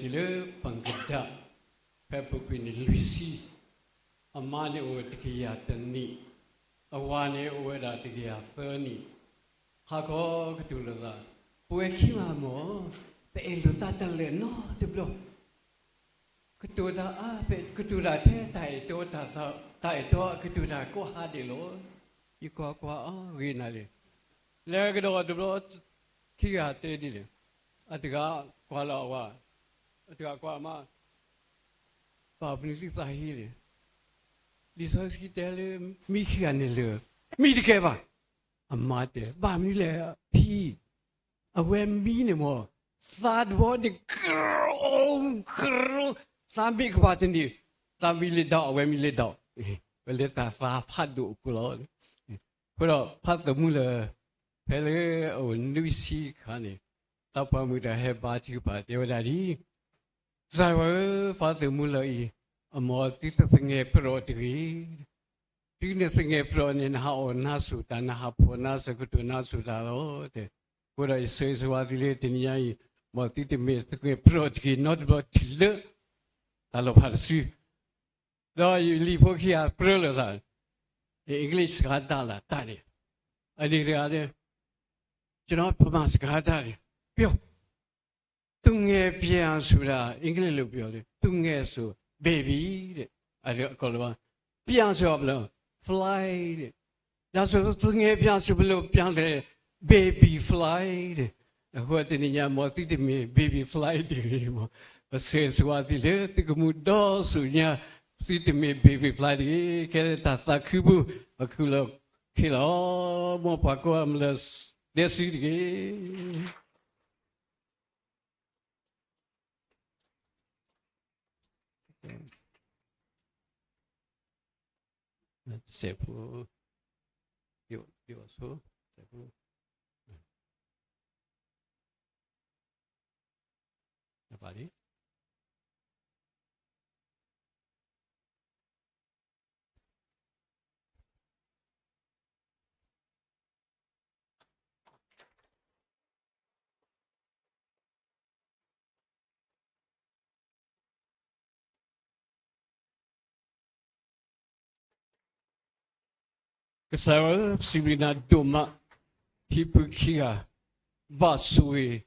ဒီလေပန်ကဒဖက်ပုကွင်းလူစီအမနေဝတကရတနီအဝါနေဝဒါတကရသနီခါခောကတူလာပွဲခိမမောတဲ့လူသားတလဲနော်ဒီဘလောကတူတာပဲကတူတာတဲ့တိုင်တော့တာတိုင်တော့ကတူတာကိုဟာဒီလောဤကွာရေနာလေလဲကတော့ဒီဘလောခိကတဲဒီလေအတကကွာလာဝါအတကကွာမဘာဘနီစီစာဟီလေဒီဆိုစီတဲလေမိခိကနေလေမိတကယ်ပါအမတဲ့ဘာမီလေဖီအဝဲမီနေမောသာဒဘောဒီခရသာမီကပါတင်ဒီသာမီလေတော့အဝဲမီလေတော့ဘယ်လက်သာဖတ်ดูကူလောဘယ်တော့ဖတ်တယ်မူလေဖဲလေဟိုနူစီခါနေတော့ပါမှုတဲ့ဟဲပါတီပါတေဝဒါဒီဇာဝဖတ်တယ်မူလေအမောတိသငယ်ပရိုတီဒီနေ့သငယ်ပရိုနေနာအောနာဆူတနာဟဖောနာစကတူနာဆူတာတော့တဲ့ဘုရားယေဆွေဝါဒီလေတင်ယာီမောတိတမေသငယ်ပရိုတီနော့ဘောတီလတာလောပါစီတော့လီဖိုခီယာပရိုလာအင်္ဂလိပ်စကားတာလာတာတယ်အဲ့ဒီရတယ်ကျွန်တော်ပမာစကားတာတယ်ပြောသူငယ်ပြန်ဆိုတာအင်္ဂလိပ်လိုပြောတယ်သူငယ်ဆိုbaby တဲ့အဲ့ဒါကောလောပြန်ဆိုဘလို့ fly တဲ့ဒါဆိုသူငယ်ပြန်ဆိုဘလို့ပြန်တယ် baby fly တဲ့ဟိုတနေ့ညမောတိတမီ baby fly တဲ့မောဆေးစွာတိလေတကမှုတော့ဆိုညာတိတမီ baby fly တဲ့ကဲတာသခုဘူးအခုလောခေလောမောပါကောမလစဒက်စီတဲ့စေဖို့ပြောဆိုစေဖို့ ပါလေ Kasara Sibina Doma Hipukia Basui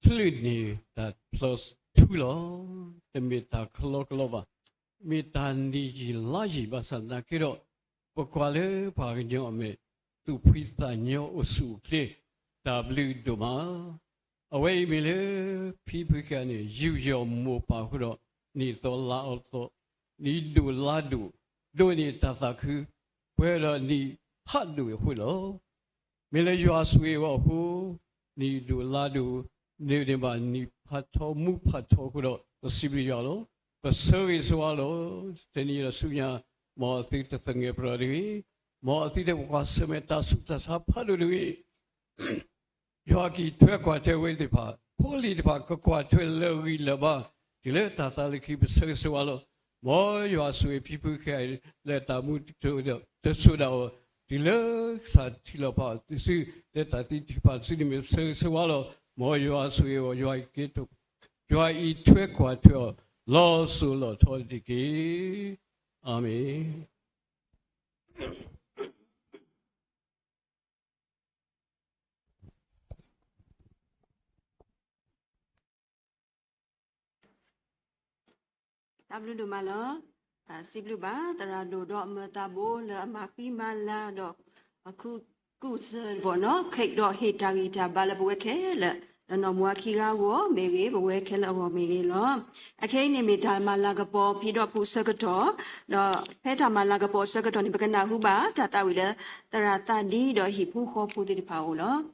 Tlini that plus Tulo the Meta Koloklova Mitandi Laji Basana Kiro Poquale Pagnome to Pita Nyo Usuke W Doma Away Mille Pipukan Usual Mopa Nito Laoto Nidu Ladu Doni Tasaku where ni hot do it, Miller you are sweet or who need do ladu, Nidima ni pato, mu pato, the Sibialo, but service wallow, 10 years sooner, more theatre than a brother, more theatre was semeta sutas hapadui. Yogi Turquate will depart, poorly depart, quite well, we lava, the letter keep service wallow. More you are sweet people can let them move to the Sudan. The lurks at Tilapa, the sea, let a tipa cinema service wallow. More you are sweet or you are get to you are eat to a quarter. Law solo told the key. Amen. W do malo, Sibluba, the Rado dot Mutabo, the Maki Mala dot a good bono, cake dot hit Tagita Balabueke, the Nomwakira war, maybe a wakela or maybe law. A cane meta Malagapo, Pido Pusagator, the Peta Malagapo Circuiton Bacana Huba, Tata with the Rata D or Hipu Hopu di Paolo.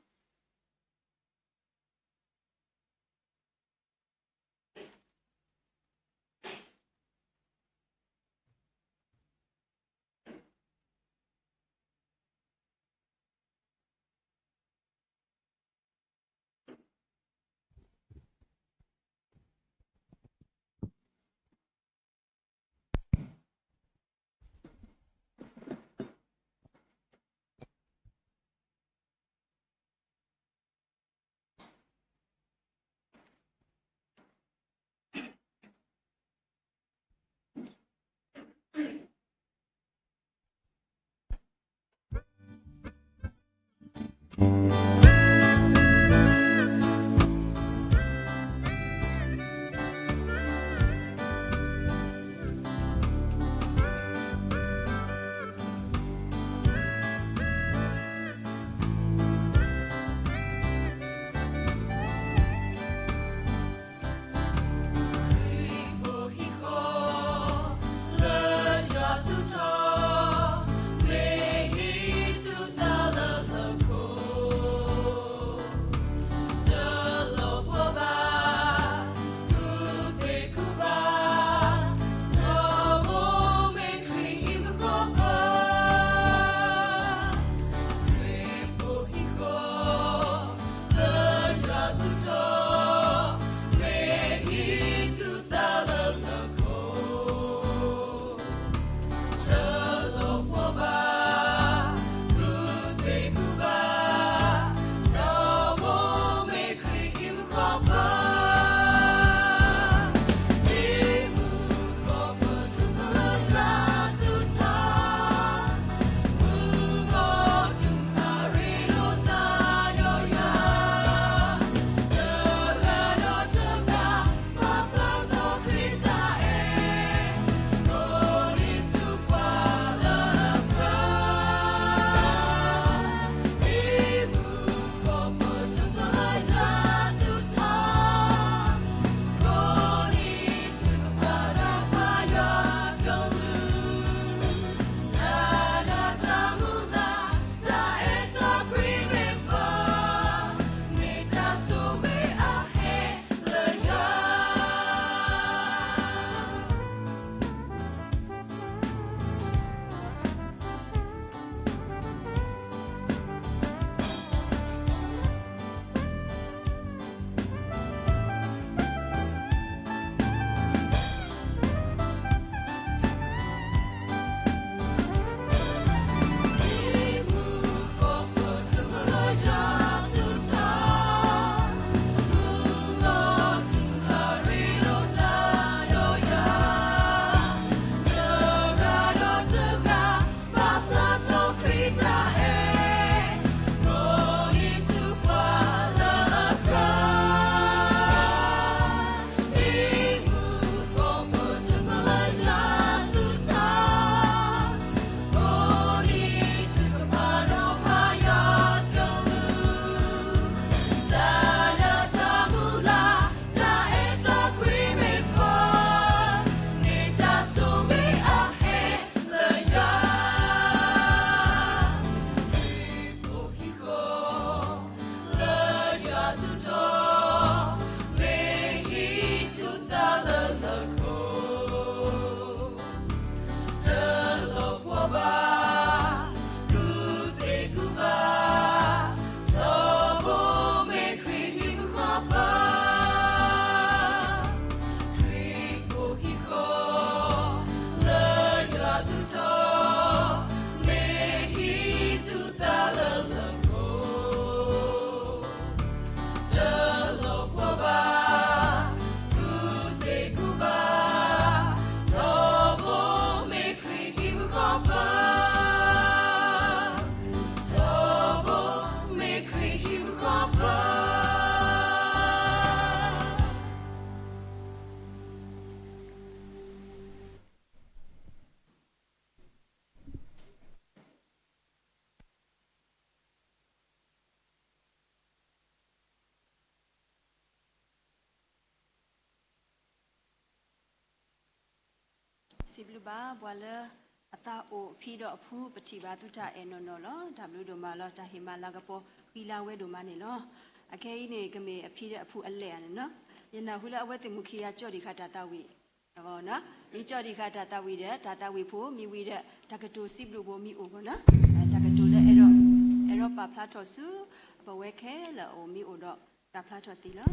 စီဘလူပါဘွာလအတာအိုဖီတော့အဖူးပတိပါတုထအဲနော်နော်လောဒါဘလူဒိုမာလောတာဟီမာလာကပေါ်ခီလာဝဲဒိုမာနေလောအခဲကြီးနေကမေအဖီတဲ့အဖူးအလဲရနော်ယနာဟူလာအဝဲတင်မူခီယာကြော့ဒီခတာတာဝီဟောနော်မိကြော့ဒီခတာတာဝီတဲ့ဒါတာဝီဖို့မိဝီတဲ့တကတူစီဘလူဘမီအိုဘောနော်တကတူတဲ့အဲ့တော့ပါဖလာထော်စုဘဝဲခဲလောအိုမီအိုတော့ဒါဖလာထော်တီလော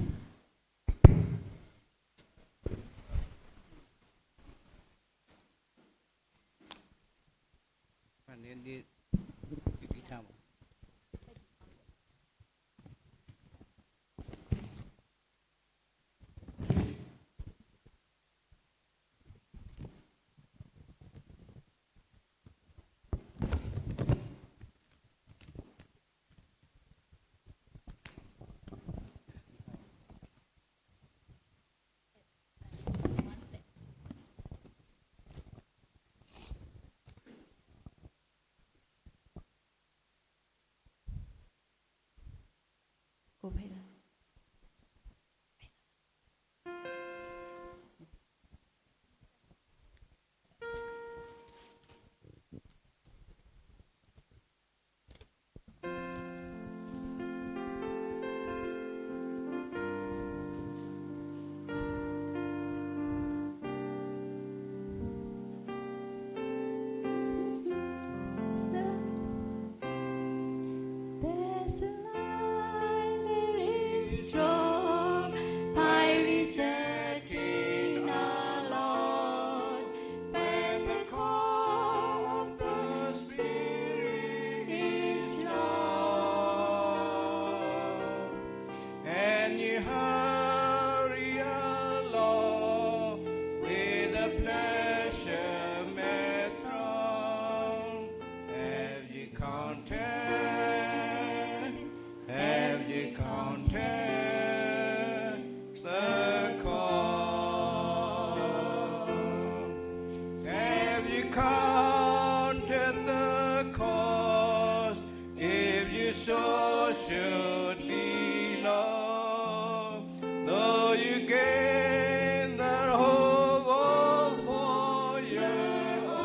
Nanti kita mau. Cô phải là there's a line there is drawn by rejecting our Lord when the call of the Spirit is lost And you hurry along with a pleasure metron. Have you counted? Have you counted the cost? Have you counted the cost if you so should be lost? Though you gain the whole world for your own,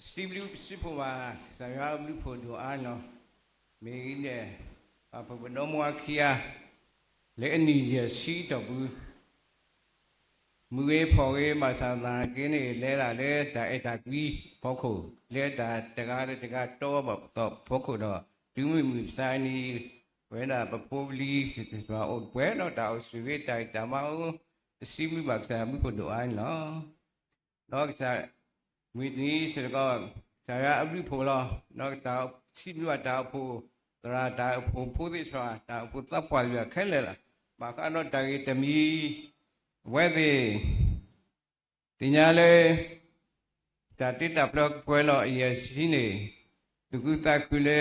Siblu Sipova, Sarablu Podo Ano, Megine, Aponomoakia, Lenisia, seat of Mue Poe, Masana, Guinea, Lera, Leta, Etagui, Poco, Leta, Tagada, Tagato, Poco, do me signy, when I probably it is my old bueno, thou sweet, I tamao, the Siblu Maxam, Podo Ano, Dogs are. မိနီးစကောဆရာအပြုဖို့လောနောက်တော့စီလွတ်တာဖို့သရတာဖို့ဖို့သိဆိုတာဖို့တပ်ပွားရခဲလေလားဘာကတော့တာကြီးတမီဝဲသည်တင်ညာလေတာတိတပလောက်ပွဲလောအရေးရှိနေသူကတကူလေ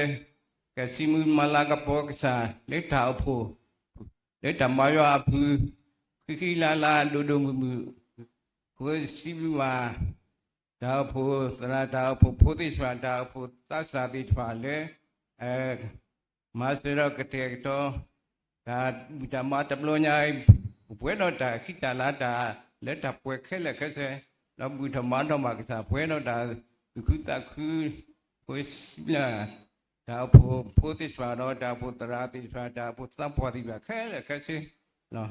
ကစီမူမလာကပေါကစားလက်ထာဖို့လက်တမယောအဖူခိလာလာဒူဒူမူကိုစီလူမာဒါဖို့သရတာဖို့ဖို့သိဆိုတာဖို့သစ္စာတိပါလေမစရကတေတောဒါဓမ္မတပလောညာဘွဲတော့တာခိတလာတာလက်တပွဲခဲလက်ခဲစဲတော့ဘုဓမ္မတော်မှာကစားဘွဲတော့တာခုတခုကိုစီလာဒါဖို့သိဆိုတာတော့ဒါဖို့သရတိဆိုတာဖို့သံပေါ်တိပါခဲလက်ခဲစဲနော်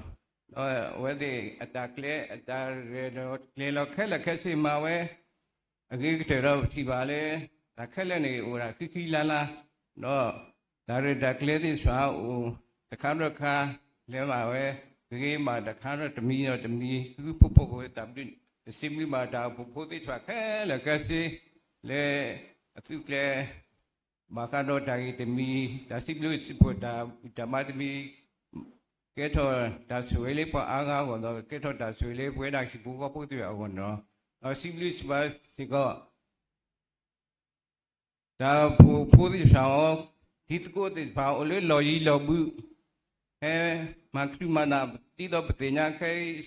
ဝဲဒီအတကလေအတရေတော့လေလောက်ခဲလက်ခဲစဲမှာဝဲအကြီးကတော့ဒီပါလေဒါခက်လက်နေဟိုဒါခိလာလာတော့ဒါရတာကလေးသေးဆိုအောင်တခါတော့ခါလဲမှာပဲဒီမှာတခါတော့တမီတော့တမီခုပုပုကိုတပ်ပြီးစိမီမှာဒါပုပုသေးထွက်ခဲလက်ကစီလေအသူကလေဘာကတော့တာကြီးတမီဒါစိလို့စပေါ်ဒါဓမ္မတမီကဲတော့ဒါဆွေလေးပေါ်အားကားကတော့ကဲတော့ဒါဆွေလေးပွဲတာရှိဘူးကပုတ်တွေ့အောင်တော့Simply Sigo Da Pudishao, Titko is Paoli, Loyi Lobu, Maximana, Tito Patina,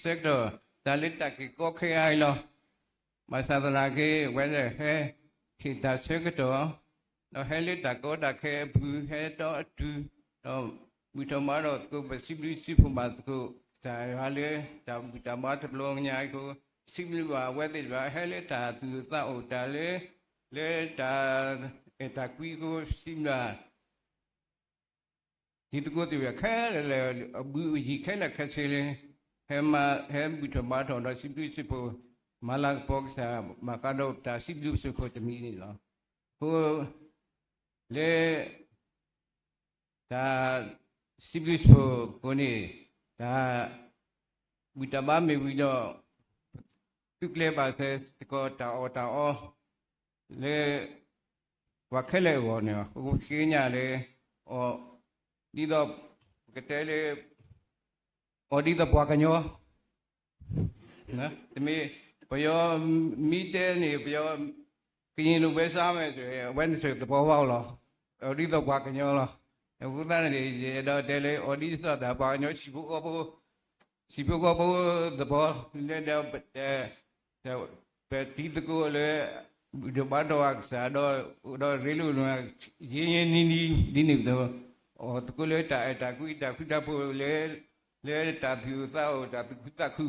sector, Dalitaki, Koke Ilo, Masadanake, whether he Kita Sector, no Helita Goda Ke, Head or two, no, with tomorrow, go, but simply Sipumatko, Sayale, Tamata Blong Yago. สิบว่าเวทีว่าให้เลตาตื่นตาอุตาเลตาตาคุยก็สิบว่าที่ตัวที่ว่าแค่เลยบุยแค่ละแค่เชลให้มาให้บุตรมาทอนเราสิบสิบมาลักปอกษามาการดูตาสิบสุขจะมีนี่หรอก็เลตาสิบคนนี้ตาบุตรบ้านไม่บุตรทุกเรื่องบางทีก็ตาเลยว่าแค่เลยวันเนี่ยกูเขียนเลยดีดอกก็แต่เลยดีดอกว่ากันเนาะนะแต่มีพยมีเจนี่พยกินลูกเบสามเลยวันนี้สุดตัวว่าหรอดีดอกว่ากันเนาะหรอแต่กูตั้งแต่เดี๋ยวแต่เลยดีดอกแต่ว่าเนาะสิบก็พูตัวเลยเดี๋ยวแต่ที่ตะกูเลยเดี๋ยวบ้านเราสาดอเรื่องนู้นยี่นี่ตัวตะกูเลยตาคุยตาพูเลยตาถือเต้าตาคือ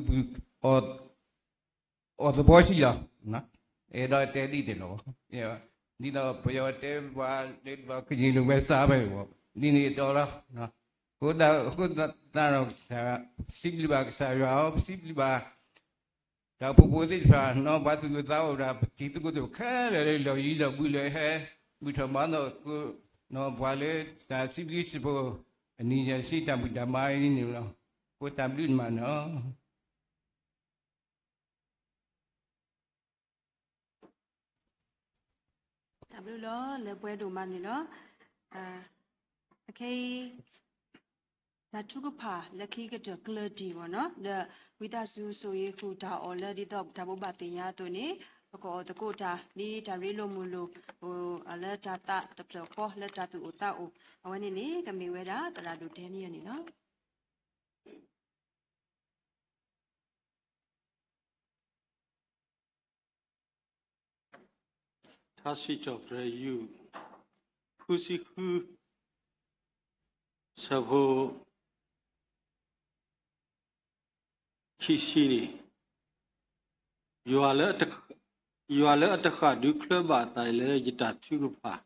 ตะบอยสิล่ะนะดอเตดีเดโนเนี่ยนี่ดอพยอเตว่าเล็ดว่ากินลูกเบสซ่าไปวะนี่ตัวละนะกูตาเราสิบลิบาสายเอาสิบลิบาဒါပူပူသိဖာနော်ဘာသူသားဟုတ်တာဒီတကုတ်ခဲလေလော်ကြီးလော်ဘူးလေဟဲမိထမနော်ကိုနော်ဘွာလေဒါစီပီစပေါ်အနည်းရရှိတမှုဓမ္မိုင်းနေလို့ကိုတမ်လူမနော်တမ်လူလောလေပွဲတို့မနေနော်โอเคဒါထုကဖာလက်ခိကတကလဒီဘောနော်ဒါဝိသစုဆိုရခုဒါအော်လက်ဒီတော့ဒါဘဘတင်ရတုန်နေကောတကိုတာဒီဒါရီလိုမူလိုဟိုအလက်တာတပလောပေါ်လက်တာသူအတာအိုအဝနေနေကမေဝဲတာတရာတို့တဲနေရနေနော် passage of review Kusiku Sabo Kishini You are let you are at the car, do club at I lay it at Tugupa.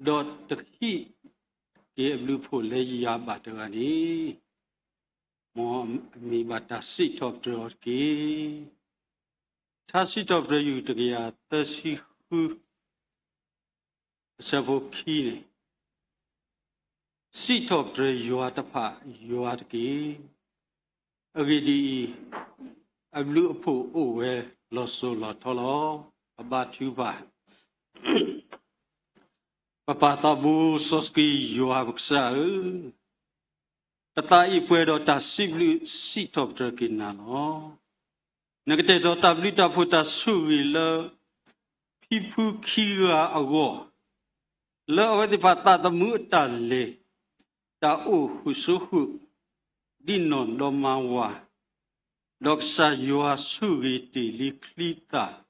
Dot the heat gave blue pool lay ya batterani. More me but a seat of the key. Tacit of the you to get thirsty who several key. Seat of the you are the part, you are the key. Agidi a blue pool over lost so lot about you by. Papa tabu soski you have sal. Tatai puedo ta siblu seat of the kinano. Negate to tablita puta sui le people kira ago. Le away the pata the muta le. Ta o husuhu. Dinon domawa. Doksa yua suri ti liklita.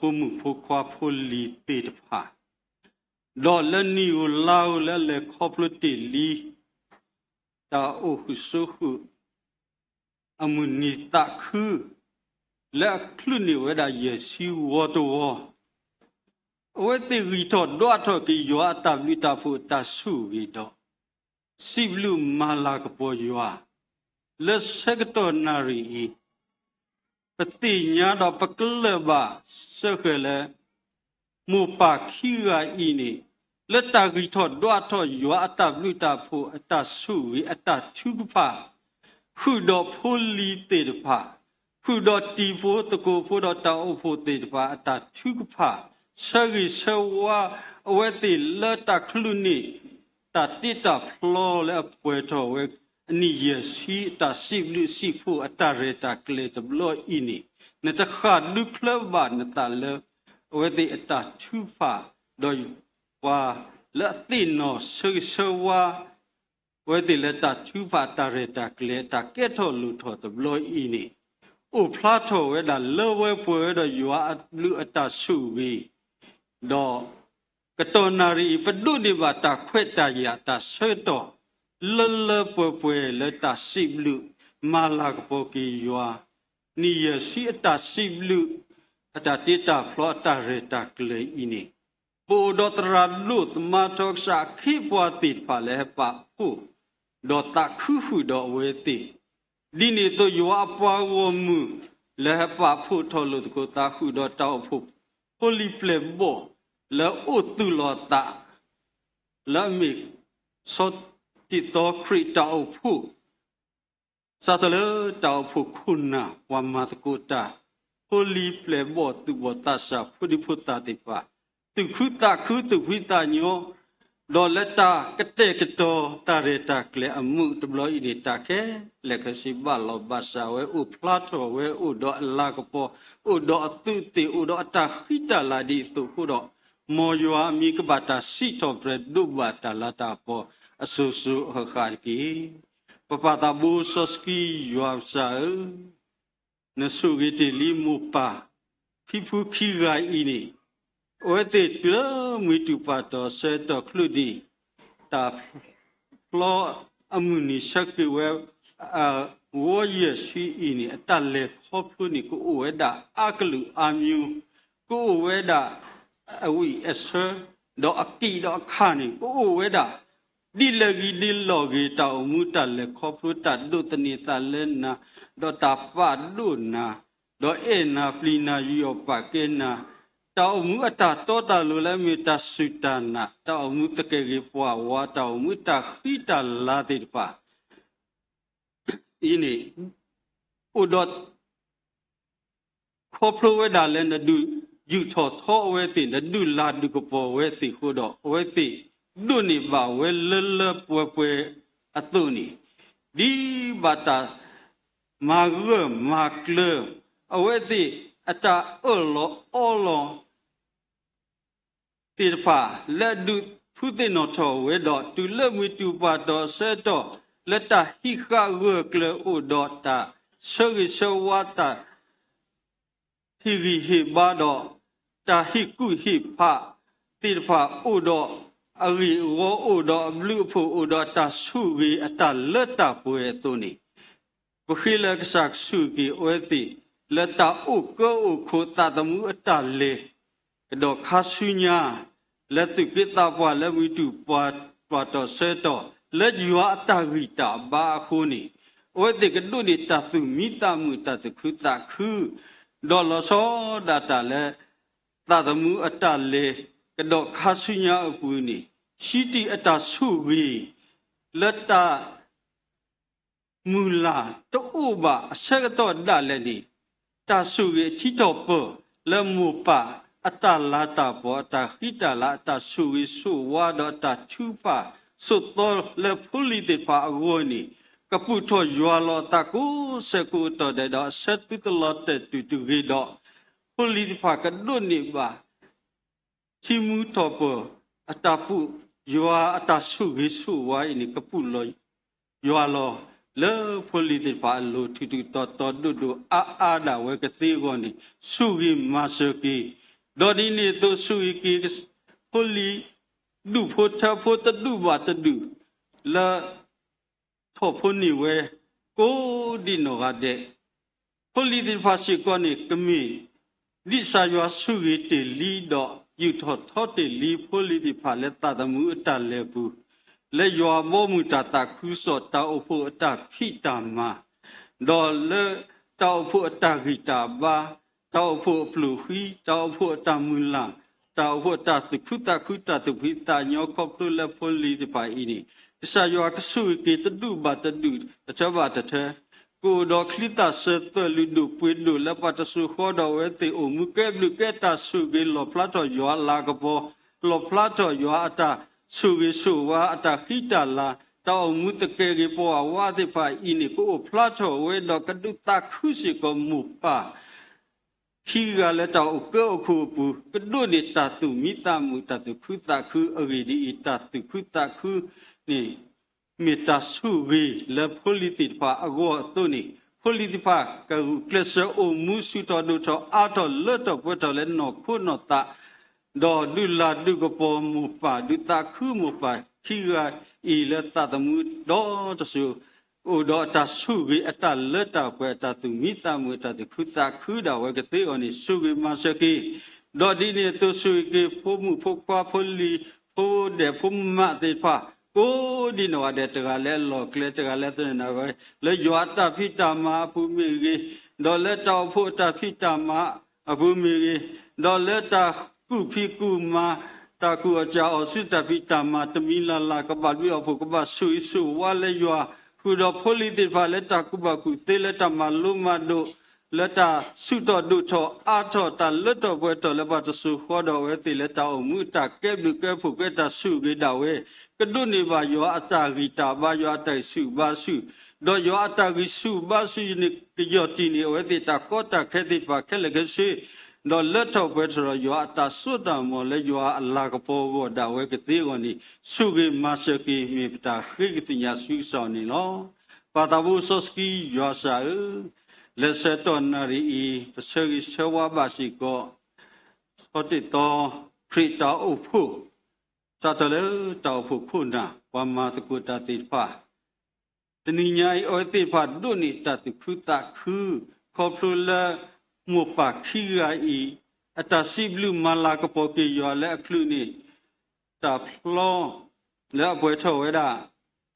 Humu pokwa poli te pa. Do le ni u lau le kopluti li. Ta o husuhu. Amuni ta ku. Le cluni weda yesi water war. Wete rito doato ki yua tablita puta suri do. Siblu malakapo yua. Le secretary Patinya do pakleba sekele mupa kira ini le tagito doato yua atabluta pu atasui atatupa hudo poli tepa hudo tipo toko pudo tao pu tepa atatupa sagi sewa weti le takluni tatita flo le pueto we ni yesi ta siblu sifu atareta kleta blo ini na ta khadu klaba na ta le weti ata tupa do wa la tino sewa weti le ta tupa tareta kleta keto lu tho ta blo ini u plato we da le we pwe do yua lu ata suwi do katonari pedu di bata kweta ya ta seto le pwe le ta siblu malak poki yua ni yesi ta siblu ata tita flota reta kle ini po dotra lut matok sa khipwa tit pa le pa pu do ta khu do weti dini to yua pa wo mu le pa pu tholu ko ta khu do taw pu holy plebo le otu lo ta le mi so Tito krita upu. Satale tau pukuna wamakuta. Holy plebo tu botasa pudiputa tipa. Tu kuta kutu kuta nyo. Do leta kete keto tareta kle amu teblo ini take. Lekasi balo basa we u plato we u do lakapo. U do tuti u do tahita ladi tu kudo. Moyua mi kebata sito bread dubata latapo. Asusu hakaki papa tabu soski yuapsa nasugi te limupa pipu kira ini oete tla mitu pato seto kludi ta flo amuni sakki we woye shi ini atale khoplu ni ko weda aklu amyu ko weda awi eser do akti do khani ko weda Dilagi dilogi tau muta le kopruta do tenita lena do tapa do na do ena plina yo pakena tau muta tota lula mita sutana tau muta kegi pua wa tau muta hita latirpa ini udot kopru weda lena du ju tho weti na du la du ko weti hudo weti Duni ba we le pwe atuni di bata magre aweti ata olo tirpa le du putino to we do tu le mi tu pa do se do le ta hika kle u do ta sogi sowata hi hi ba do ta hiku hi pa tirpa u do Ari wo udo blue pu udo ta sugi ata leta pue tuni. Bukhila ksak sugi weti le ta o ko o ko ta ta mu ta le do khasunya le tu pita pa le mi tu pa to se to le jua ta ri ta ba khu ni o de ke du ni ta tu mi ta mu ta tu khu ta khu do lo so da ta le ta ta mu ta le ke do khasunya pu ni shi ti ata su ri le ta mula to uba se to da le ni ta su ri chi to po le mu pa ata la ta po ta hita la ta su ri su wa do ta thu pa su to le phuli de pa go ni ka pu tho ywa lo ta ku se ku to de do se tu to lo te tu ri do phuli de pa ka do ni ba chi mu to po ata pu ywa ata su ri su wa ni ka pu lo ywa lo le politik pa lo tu to du a da we ke ti go ni su gi ma se ki do ni ni to su ki poli du pho cha pho ta du ba ta du la tho pho ni we ko di no ga de politik pa si ko ni ke mi li sa yo su gi te li do yu tho te li politik pa le ta da mu ta le bu le yo mo mu ta ta khu so ta o pho ta phi ta ma do le ta o pho ta gi ta ba ta o pho plu hi ta o pho ta mu la ta o pho ta tu khu ta tu phi ta nyo ko plu le pho li ti pa i ni sa yo ka su ki ta du ba ta du ta ba ta the ko do khli ta se te lu du pui du le pa ta su kho do we ti o mu ke blu ke ta su gi lo pla to yo la ka po lo pla to yo ata su gi su wa ata khita la ta mu te ke gi po wa te fa i ni ko pla to we do ka du ta khu si ko mu pa khi ga le ta o ko khu pu ka du ni ta tu mi ta mu ta tu khu ta khu a gi di ta tu khu ta khu ni mi ta su gi le politik pa ago to ni politik pa ka klese o mu su to do to a to le to po to le no khu no ta do du la du ko po mu pa du ta khu mu pa khi ga i le ta ta mu do to su o do ta su gi ata le ta pe ta tu mi ta mu ta tu khu ta khu da we ke te oni su gi ma se ki do di ni to su gi pho mu pho kwa pho li pho de pho ma te pa ko di no de ta le lo kle ta le te na we le yo ta phi ta ma pu mi gi do le ta pho ta phi ta ma abu mi gi do le ta ku phi ku ma ta ku a cha o su ta phi ta ma ta mi la la ka ba lu o pho ka ba su su wa le yo ku do politik ba le ta ku ba ku te le ta ma lu ma do le ta su to du to a to ta le to bwe to le ba ta su kho do we te le ta o mu ta ke blu ke phu ke ta su ge da we ka du ni ba yo a ta gi ta ba yo a ta su ba su do yo a ta gi su ba su ni ke yo ti ni we te ta ko ta ke ti ba ke le ke su do le to bwe to yo a ta su ta mo le yo a la ka po go da we ke ti go ni su ge ma se ki mi ta khi ki ti nya su so ni lo pa ta bu so ski yo sa le se to na ri i pa se gi se wa ba si ko ho ti to khri ta u phu sa ta le ta phu khu na wa ma ta ku ta ti pa tni nyai o ti pa du ni ta ti khu ta khu kho phu le mu pa khi ga i ata si blu ma la ka po ki yo le khlu ni ta phlo le bwe tho we da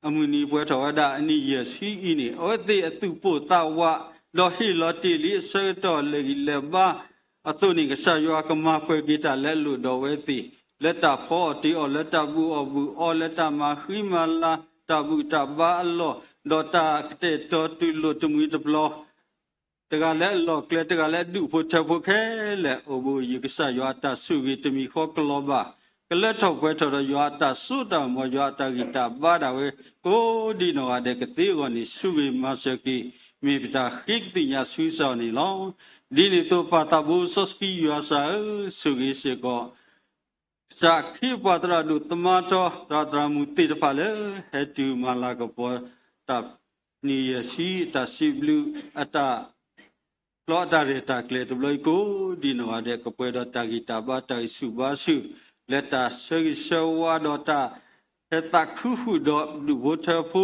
amu ni bwe tho we da ni ye si i ni o ti atu po ta wa do hi lo ti li se to le le ba atu ni ka sa yo ka ma pwe ki ta le lu do we ti le ta pho ti o le ta bu o le ta ma khi ma la ta bu ta ba lo do ta te to tu lo tu mu te blo te ga le lo kle te ga le du pho cha pho khe le o bu yi ka sa yo ta su gi te mi kho klo ba ka le tho pwe tho yo ta su ta mo yo ta gi ta ba da we ko di no a de ka ti go ni su gi ma se ki mi pita hik ti nya su so ni lo di ni to pa ta bu so ski yo sa su gi se ko sa khi pa tra du tama to ra tra mu ti ta pa le he tu ma la ko po ta ni ye si ta si blu ata lo ta re ta kle to lo ko di no a de ko pwe do ta gi ta ba ta su ba su le ta se gi se wa do ta he ta khu hu do du bo ta phu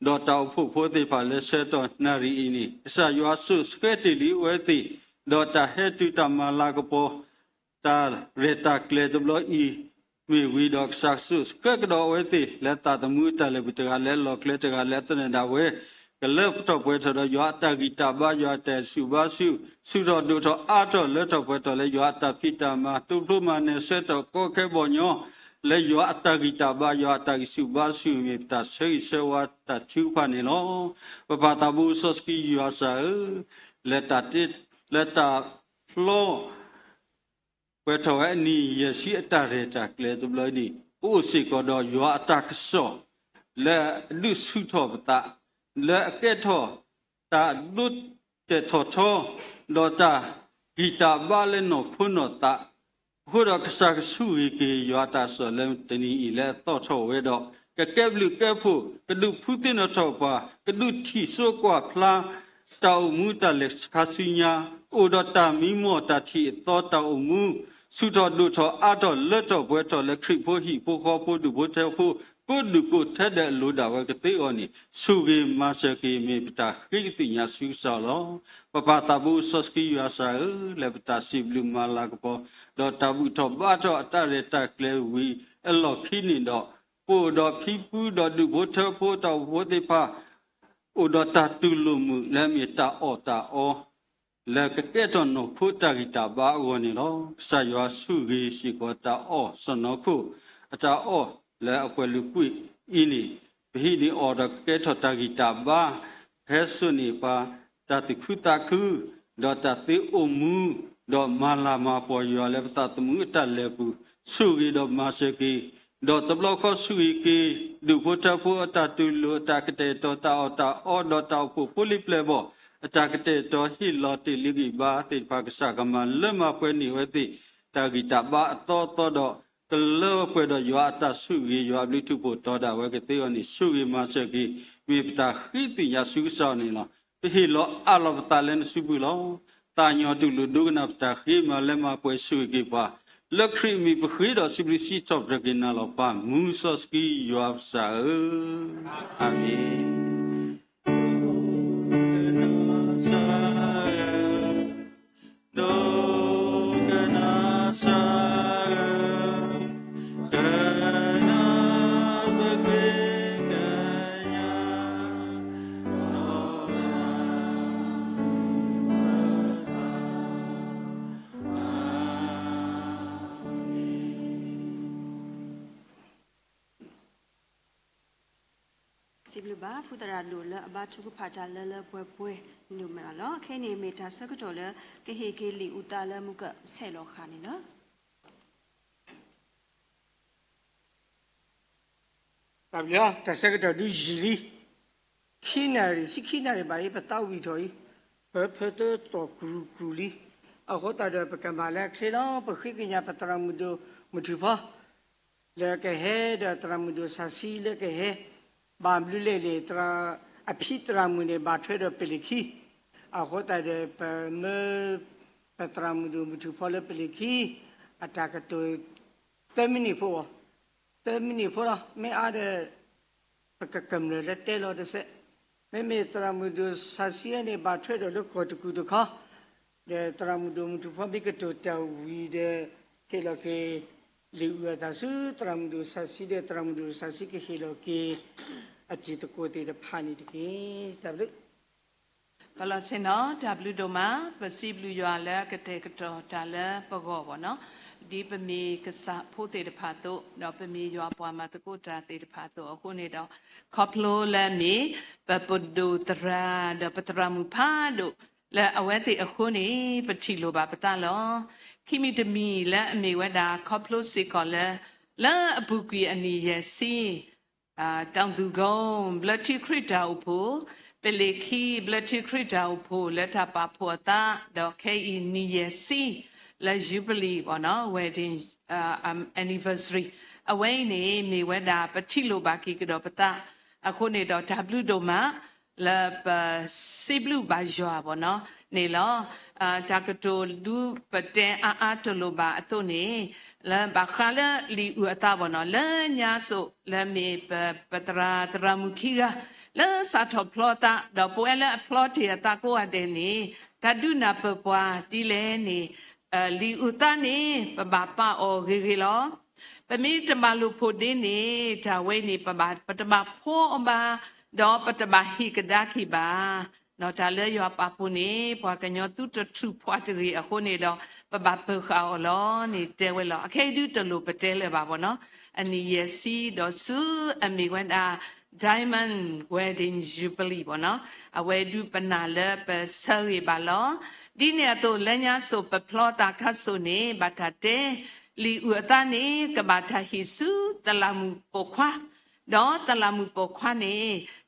ดอตาผู้โพธิภาเลเสตอนารีอินีสายวัสุสเกติลิเวติดอตาเฮตุตามาลากโปตาเรตาเคลตบลอีมีวีดอกสักสุสเกกดอเวติและตาตมูตาเลบุตกาเลลอกเลตกาเลตเนดาเวกเลปตอเวทดอยอตากิตาบายอเตสุบาสุสุรดุทออาตอเลตเวทเลยอตาพิตามาตุตุมาเนเสตโกเคบญอle yo atagita ba yo atagisu ba su mi ta sei se wa ta chu pa ni lo pa ta bu soski yo sa le ta tit le ta flo we to ni ye si ata re ta kle tu lo ni u si ko do yo atak so le lu su tho ta le ke tho ta lu te tho tho do ta gita ba le no phu no taခုတော့ကစားစုရီကေရွာတာဆိုလဲတနီဤလဲတော့ထောဝဲတော့ကကဲဘလူကဲဖို့ကဒုဖူးတင်တော့ပါကဒုထီဆိုကွာဖလားတောက်မူတလက်ခါစီညာအိုဒတာမီမောတတီတော့တောက်မူစုတော်တို့တော်အတော်လက်တော်ဘွဲတော်လက်ခရိဖို့ဟိဖို့ခေါ်ဖို့ဒုဘတဲဖို့ကိုဒုကိုထက်တဲ့လူတာဝဲကတိအော်နီစုကေမဆကေမေပတာခိတိညာစုဆောလောပပတာဘူးဆော့စကီယာဆာလေပတာစီဘလူမာလာကပေါ်တော့တဘူးတော့ဘာတော့အတရတက်လေဝီအလောခိနေတော့ပို့တော့ဖိပူးတော့ဒုဘထဖို့တော့ဝတိပါဥဒတာတူလူမှုလက်မြတာအော်တာအော်လက်ကကဲတော့နော်ဖို့တဂီတာဘာဝနေတော့ဆာရွာစုကြီးစီကောတာအော်စနောခုအတာအော်le akwelu kui ini bihini order keto tagita ba hesuni pa tati khuta khu do tati omu do malama po yo le tati mu ta le pu sugi do maseki do tablo kho sugi ki du phota pho ta tu lo ta kate to ta ota o do ta pu puli ple bo ta kate to hi lo ti ligi ba ti pa ksa kama le ma pwe ni we ti tagita ba to doကလောပွေတော့ရွာတဆုရီရွာဘလူထုဖို့တော်တာဝဲကတေယောနိဆုရီမဆက်ကီဝိပတာခိတိယဆုဆောင်းနေလောဟိလောအလောပတလန်ဆုဘူးလောတာညောတုလူဒုကနာပတာခိမလည်းမပွေဆုကီပါလက်ခရီမီပခိတော့စီဘလစီတော့ရကင်နာလောပါမူဆော့စကီရွာစာအာမင်สิบลูบาผู้ตราลูละบาทุกพาจาละป่วยป่วยนูมาเนาะแค่นี้เมตาสักก็จอละก็เฮเกลิอุตาละมุกะเสลอคานี่เนาะตาบยาแต่สักก็จอดูจีรีขี้นารีสิขี้นารีไปปะตาวิถอยเพิ่ตัวตอกกรูลีเอาเขาตาเดปกันมาแล้วเสร็จแล้วปะขี้กินยาปะตรามุดูมุจุพะแล้วก็เฮเดตรามุดูซาซีแล้วก็เฮบามลุเลตราอภิตรามุเนบาทเวดเปลิคีอาโคตาเดเปเมปตรามุดูมุจุพอลเปลิคีอัตากตัวเตมินิโฟละไม่อาเดปะกำเนเลเตลอเดเซไม่เมตรามุดูซาเซียเนบาทเวดลกอตกุดคะเดตรามุดูมุจุพอมิกตัวเตวีเดเคลเคลิวดาสุตรามุดูซาซีเดตรามุดูซาซีเคเคลเคอาจิตโกติเดพานิตเกตับลึตลอดเส้นเนาะดับลูโดมาปสิบลูยาแล้วกเตกตอตาละปะกอบเนาะดีปมีกษะผู้เตดพาโตเนาะปมียาปวามาตะโกตาเตดพาโตอะคนนี่ดอกคอพโลและมีปะปดูตราดปตรามุพาโดและอเวติอะคนนี่ปะชิโลบาปตาลอคิมิตมีและมีวดาคอพโลสิกอและอบุกีอันนี้เยซีတောင်သူကုန်းဘလက်တီခရစ်တာဥဖို့ပလေခီဘလက်တီခရစ်တာဥဖို့လက်ထပါဖို့တာဒေါ်ခေအီနီယစီလက်ဂျူဘလီဘောနော် wedding anniversary အဝိနေမြေဝဒပတိလိုပါကီကတော့ပတာအခုနေတော့ W ဒိုမာလပစီဘလူဘာဂျွာဘောနော်နေလောတာကတိုလူပတဲအာတလိုပါအသွနေလဘခလာလီဥအတာဘောနော်လညာဆိုလမေပတရာတရာမူခီရာ le sa tho plota do poela plot ya ta ko ade ni dadu na pwa ti le ni li uta ni ba pa o ge lo pa mi tama lu pho din ni da we ni pa ba patama pho ba do patama hi kada ki ba no ta le yo pa pu ni pwa ka nyo tu tu pwa ti a ko ni do pa ba pe kha o lo ni te we lo a ke du to lu pa te le ba bo no ani yesi do su ami wenda Diamond Wedding Jubilee ပေါ့နော်အဝဲဒုပနာလပဆရီပါလောဒီနေတော့လညာဆိုပဖလောတာခတ်ဆိုနေဘာတတဲ့လီဥအတနေကဘာထဟိစုတလာမှုပိုခွာတော့တလာမှုပိုခွာနေ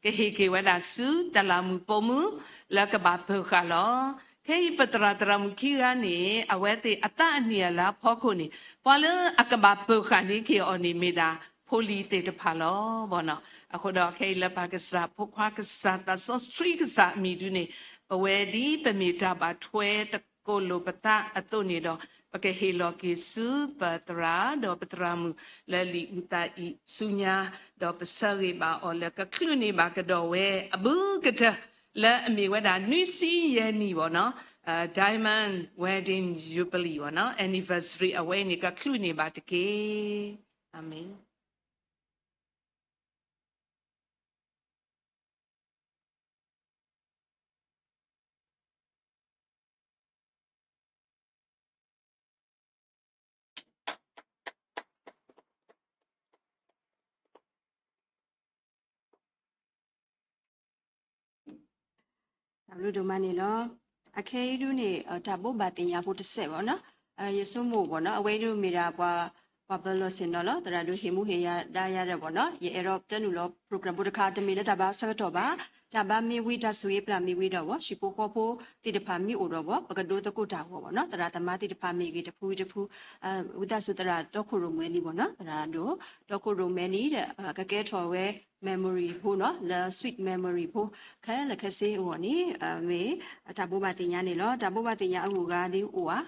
ကဟေကေဝဒါစုတလာမှုပိုမှုလကဘာပခါလောခေပတရာတရာမှုခိရနေအဝဲတေအတအနီလာဖောခုနေပွာလအကဘာပခါနေခေအော်နေမိတာဖိုလီတေတဖာလောဘောနော်အခုတော့ခေလပါကစားဖခွာကစားတာဆော့စထရီကစားမီဒူနေပဝဲဒီပမီတာပါထွဲတကိုလိုပတာအတုနေတော့ပကဟေလောကေစုပတရာတော့ပတရာမူလလီဥတာဤဆုညာတော့ပစရိပါအော်လကခလုနေပါကတော့ဝဲအဘူကတလဲအမီဝဲတာနွီစီရဲ့နီပေါ့နော်Diamond Wedding Jubilee ပေါ့နော် Anniversary အဝဲနေကခလုနေပါတကေအာမင်လူတို့မနေလောအခဲဒူနေဒါဘဘာတင်ရဖို့တစ်ဆက်ပေါ့နော်ယေဆုမို့ပေါ့နော်အဝဲဒူမီရာပွာဘဘလောစင်နော်တရာဒူဟေမှုဟေရဒါရတဲ့ပေါ့နော်ယေရောတနူလော program ဘုဒ္ဓခါတမီလက်ဒါဘာဆက်တော့ပါဒါဘာမီဝီဒါဆွေပလာမီဝီတော့ရှိပိုခေါ်ဖို့တိတဖာမီအိုတော့ပကဒိုတကုတာပေါ့နော်တရာတမတိတဖာမီကြီးတဖူးဝိဒါဆုတရာတော့ခုရုံမဲနီပေါ့နော်တရာတို့တော့ခုရုံမဲနီတဲ့ကကဲထော်ဝဲ memory ဖို့နော် la sweet memory ဖို့ခဲလခစေဟိုနီမေဒါဘဘာတင်ညာနေလောဒါဘဘာတင်ညာအကူကဒီဟိုဟာ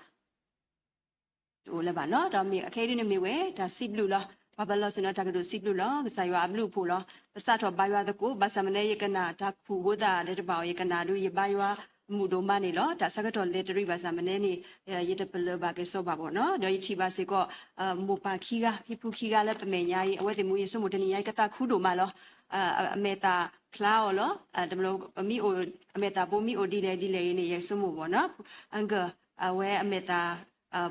ဟိုလည်းပါနော်တော့မေအခဲဒီနေမေဝဲဒါစီဘလူလားဘာဘလောစနတာကဒိုစီဘလူလားကစားရွာဘလူဖို့လားပစတော့ဘာရွာတကူဘာစမနေရကနာဒါဖူဝဒါတဲ့ဘောင်ရကနာတို့ရဘာရွာမှုတို့မနေလောဒါစကတော့ literary ဘာစမနေနေရတဲ့ပလဘာကစောပါပေါ့နော်တော့ချီပါစေကောမူပါခီကဖိဖူခီကလည်းပမေညာကြီးအဝဲတမူရစမှုတနေရိုက်ကတာခုတို့မလောအမေတာဖလာလောတမလို့မီအိုအမေတာဘိုမီအိုဒီလေနေရစမှုပေါ့နော်အန်ကအဝဲအမေတာ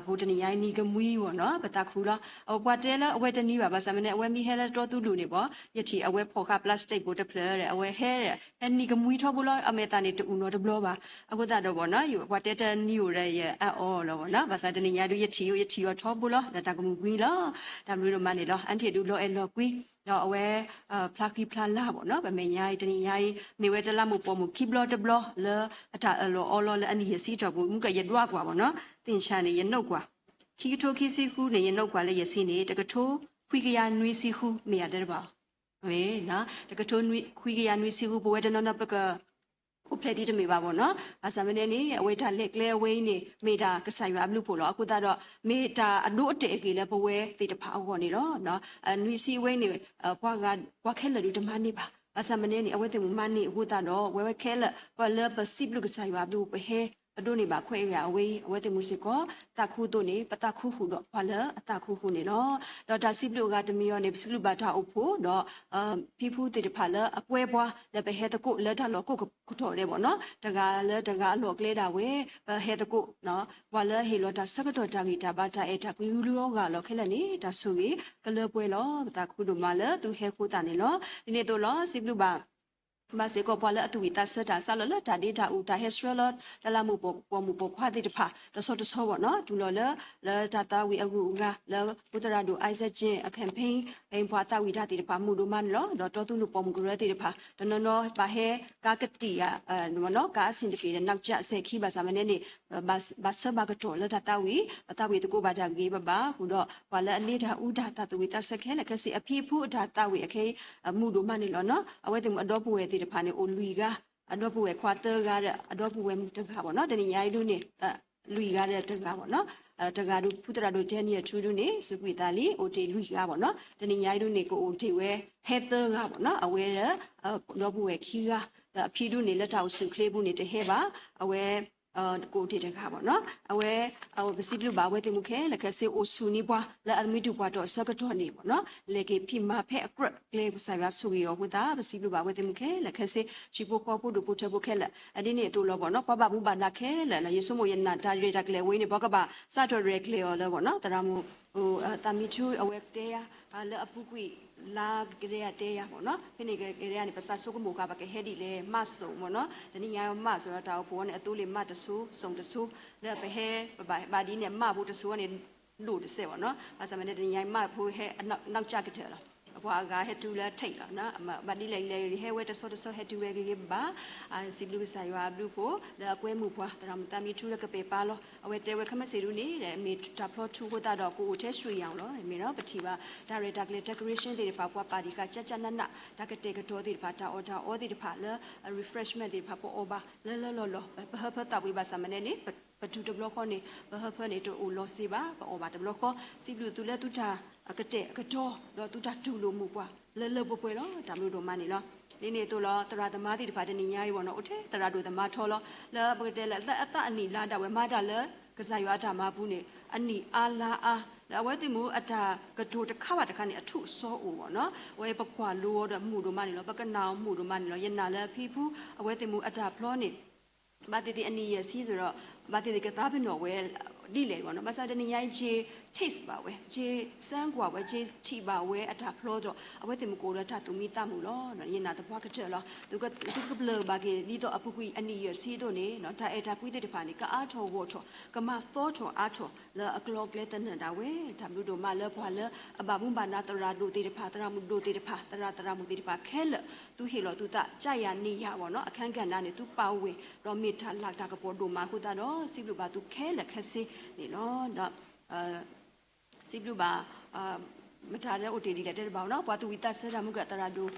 ဘိုတနီရိုင်းနီကမွီပေါ့နော်ပတာခူလားအပွားတဲလအဝဲတနီပါဘာစမနေအဝဲမီဟဲလတော်သူလူနေပေါ့ယတိအဝဲဖော်ခပလတ်စတစ်ဘိုတဖလတဲ့အဝဲဟဲတဲ့အနီကမွီထောဘူးလားအမေတာနေတူနော်တဘလောပါအခုတာတော့ပေါ့နော်ယူအပွားတဲတနီကိုရဲ့အော်လောပေါ့နော်ဘာစတနီညာတို့ယတိရောထောဘူးလားဒါကမူကွီလားဒါမျိုးတော့မနေလားအန်တီဒူလောအဲလောကွီတော့အဝဲဖလာကီဖလာလာပေါ့နော်ဗမေညာတနီညာမေဝဲတလာမှုပေါ်မှုခိဘလောတဘလောလဲအတာအလောအော်လောလဲအနီရစီတော့ဘူးမူကရဒွားကွာပေါ့နော်တင်ချာနေရနှုတ်ကွာခီထိုခီစီခုနေရနှုတ်ကွာလဲရစီနေတကထိုးခွီကရနွေးစီခုနေရတယ်ပါဝေးနော်တကထိုးနွေးခွီကရနွေးစီခုဘဝဲတနော်ပကခုဖလက်ဒီတမေပါပေါ့နော်အစမနေနေအဝေးတာလက်ကလဲဝေးနေမေတာကဆိုင်ရဘလူဖို့လောအခုတော့မေတာအနို့အတေကေလဲဘဝဲတေတဖာဟောနေတော့နော်နွေစီဝေးနေဘွားကဘွားခဲလလူတမနေပါအစမနေနေအဝဲတေမမနေအခုတော့ဝဲဝဲခဲလဘလပစီဘလူကဆိုင်ရဘလူပဲဟဲအဒိုနေပါခွဲရအဝေးအဝဲတေမှုစီကောတခုတို့နေပတခုဟုတော့ဘာလဲအတခုဟုနေတော့ဒေါက်တာစီဘလူကတမီရောနေစလူဘာတာအဖို့တော့ဖီဖူတေတဖာလဲအကွဲပွားလဲပဲဟဲတကုလဲတာလောကုခုထော်တယ်ပေါ့နော်တကားလဲတကားလောကလဲတာဝဲဟဲတကုနော်ဘာလဲဟေလောတာစကတော့တာဂီတာဘာတာအဲ့တာကွီလူလောကလောခဲလဲနေတာဆူကြီးကလဲပွဲလောတခုတို့မလဲသူဟဲခိုးတာနေလောဒီနေ့တော့လောစီဘလူဘာမစေကောပွာလအတူဝီတာဆတာဆာလလတာဒေတာဦးတာဟက်စထရလတလာမှုပေါ်မှုပေါ်ခွာတိတဖာတဆောတဆောဘောနော်ဒူလောလတာတာဝီအကူငါလပုတရာဒူအိုက်ဇက်ချင်းအကမ်ပိန်းအိမ်ပွာတာဝီတာတိတဖာမှုဒူမန်လောတော့တူလူပေါ်မှုကရတိတဖာတနနောပါဟဲကာကတိယနော်ကာစင်တဖီနောက်ကျဆေခိဘာသမနေနေဘတ်ဆဘကတော်လတာဝီတာဝီတကူဘာတာဂေဘဘာဟူတော့ဘာလအနေတာဦးတာတာဝီတာစခဲလကစီအဖေဖူတာတာဝီအခေမှုဒူမန်နေလောနော်အဝဲတင်အတော့ပွေတိတဖာနေအိုလူကအတော့ပွေခွာတာကအတော့ပွေမှုတကားပေါ့နော်တနင်္ညာရီလူနေလူကားတဲ့တကားပေါ့နော် တကားတို့ဖူတရာတို့ဒန်နီယယ်ထူးတို့နေစုကွေသားလီအိုတီလူကပေါ့နော်တနင်္ဂနွေတို့နေကိုအိုတီဝဲဟက်သာကပေါ့နော်အဝဲတော့ဘူးဝဲခီကအဖြီတို့နေလက်တောက်စုကလေးဘူးနေတဲ့ဟဲပါအဝဲကိုတီတခါပေါ့နော်အဝဲပစီဘလူဘာဝဲတိမှုခဲလကဆေအိုဆူနီပွားလက်အမီတူပွားတော့ဆကတော့နေပေါ့နော်လေကေဖိမာဖဲအကရကလေးပဆိုင်ရဆူရောဝတာပစီဘလူဘာဝဲတိမှုခဲလကဆေချီပိုခေါ်ဖို့တို့ပို့ချက်ဖို့ခဲလက်အဒီနေတူလောပေါ့နော်ပပဘူးဘာနာခဲလက်ယေဆုမိုယနာတာရီတာကလေးဝင်းနေဘောကပါစတော်ရဲကလေးရောလောပေါ့နော်တရာမူဟိုတာမီချူအဝဲတဲရလက်အပုကွေလာကြရတဲ့ရပေါ့နော်ဖိနေကြရနေပစာဆုကမိုကပါကဟဲဒီလေမတ်ဆုံပေါ့နော်တနည်းရမတ်ဆိုတော့တာဘောနဲ့အတူလေးမတ်တဆူစုံတဆူလက်ပဲဟဲဘာဒီနဲ့မတ်ဘူးတဆူကနေလို့တစ်စက်ပေါ့နော်ဘာစမနဲ့တနည်းရမတ်ဘူးဟဲနောက်ကြကြတယ်လားဘွာကဟဲတူလဲထိတ်လားနော်ဘာဒီလေဟဲဝဲတဆောဟဲတူဝဲကေဘာစီဘလူးဆိုင်ဝါဘလူးကိုလက်ကွဲမှုဘွာတရမတမီထူလကပေပါလောအဝဲတဲဝဲခမစီရူနေတယ်မေတာဖလောထူကိုတာတော့ကိုကိုထဲရွှေအောင်လောမေနော်ပတိပါဒါရတာကလေး decoration တွေပါပွားပါဒီကကြကြနနဒါကတေကတော့ဒီပါတာအော်ဒါအော်ဒီပါလဲ refreshment တွေပါပေါ်အော်ပါလောဘဟဖတာဝိပါစမနေနေပတူတဘလောခေါနေဘဟဖနေတူလောစီပါအော်ပါတဘလောခေါစီဘလူးတူလဲတူတာကတဲ့ကတော့တော့တူတာတူလို့မှုပွားလဲပွဲလောဒါမျိုးတော့မနေလောဒီနေ့တော့တရာသမားတိတပါတနေညာကြီးပေါ့နော်โอเคတရာတို့သမားထောလောလဲပကတဲ့လဲအတအနီလာတာဝဲမတာလဲကစားရွာတာမဘူးနေအနီအားလာအားလဲဝဲတိမှုအတာကတိုတခါပါတခါနေအထုစောအိုပေါ့နော်ဝဲပကွာလိုတော့မှုတို့မနေလောပကနောင်မှုတို့မနေလောယနာလဲဖီဖူးအဝဲတိမှုအတာဖလောနေဘာတိအနီရစီဆိုတော့ဘာတိကတာဘနော်ဝဲဒီလေပေါ့နော်မဆာတနေရိုင်းချေ chase ပါဝဲချေစမ်းကွာဝဲချေချီပါဝဲအတာဖလောတော့အဝဲတင်မကိုရတာသူမိတမှုလောနော်ရင်နာတပွားကချက်လောသူကဘလဘာကေဒီတော့အပုကွီအနီရစီတော့နေနော်ဒါအဲ့ဒါကွီတဲ့တဖာနေကအားထောဝေါ်ထောကမသောထောအားထောလအကလောကလေတနတာဝဲဒါမျိုးတို့မလဘွာလအဘဘုံဘာနာတရာဒိုတေတဖာတရာမှုဒိုတေတဖာတရာမှုတေတဖာခဲလသူဟေလောသူတကြရနေရပေါ့နော်အခန်းကဏ္ဍနေသူပါဝဲတော့မိထားလာတာကပေါ်တို့မှာခုတာတော့စိဘလူဘာသူခဲလခက်စေနေနော်တော့စီဘလူဘာမထားတဲ့ OTD လက်တဲ့ဘောင်နော်ဘွာသူဝီတဆရာမှုကတရာဒို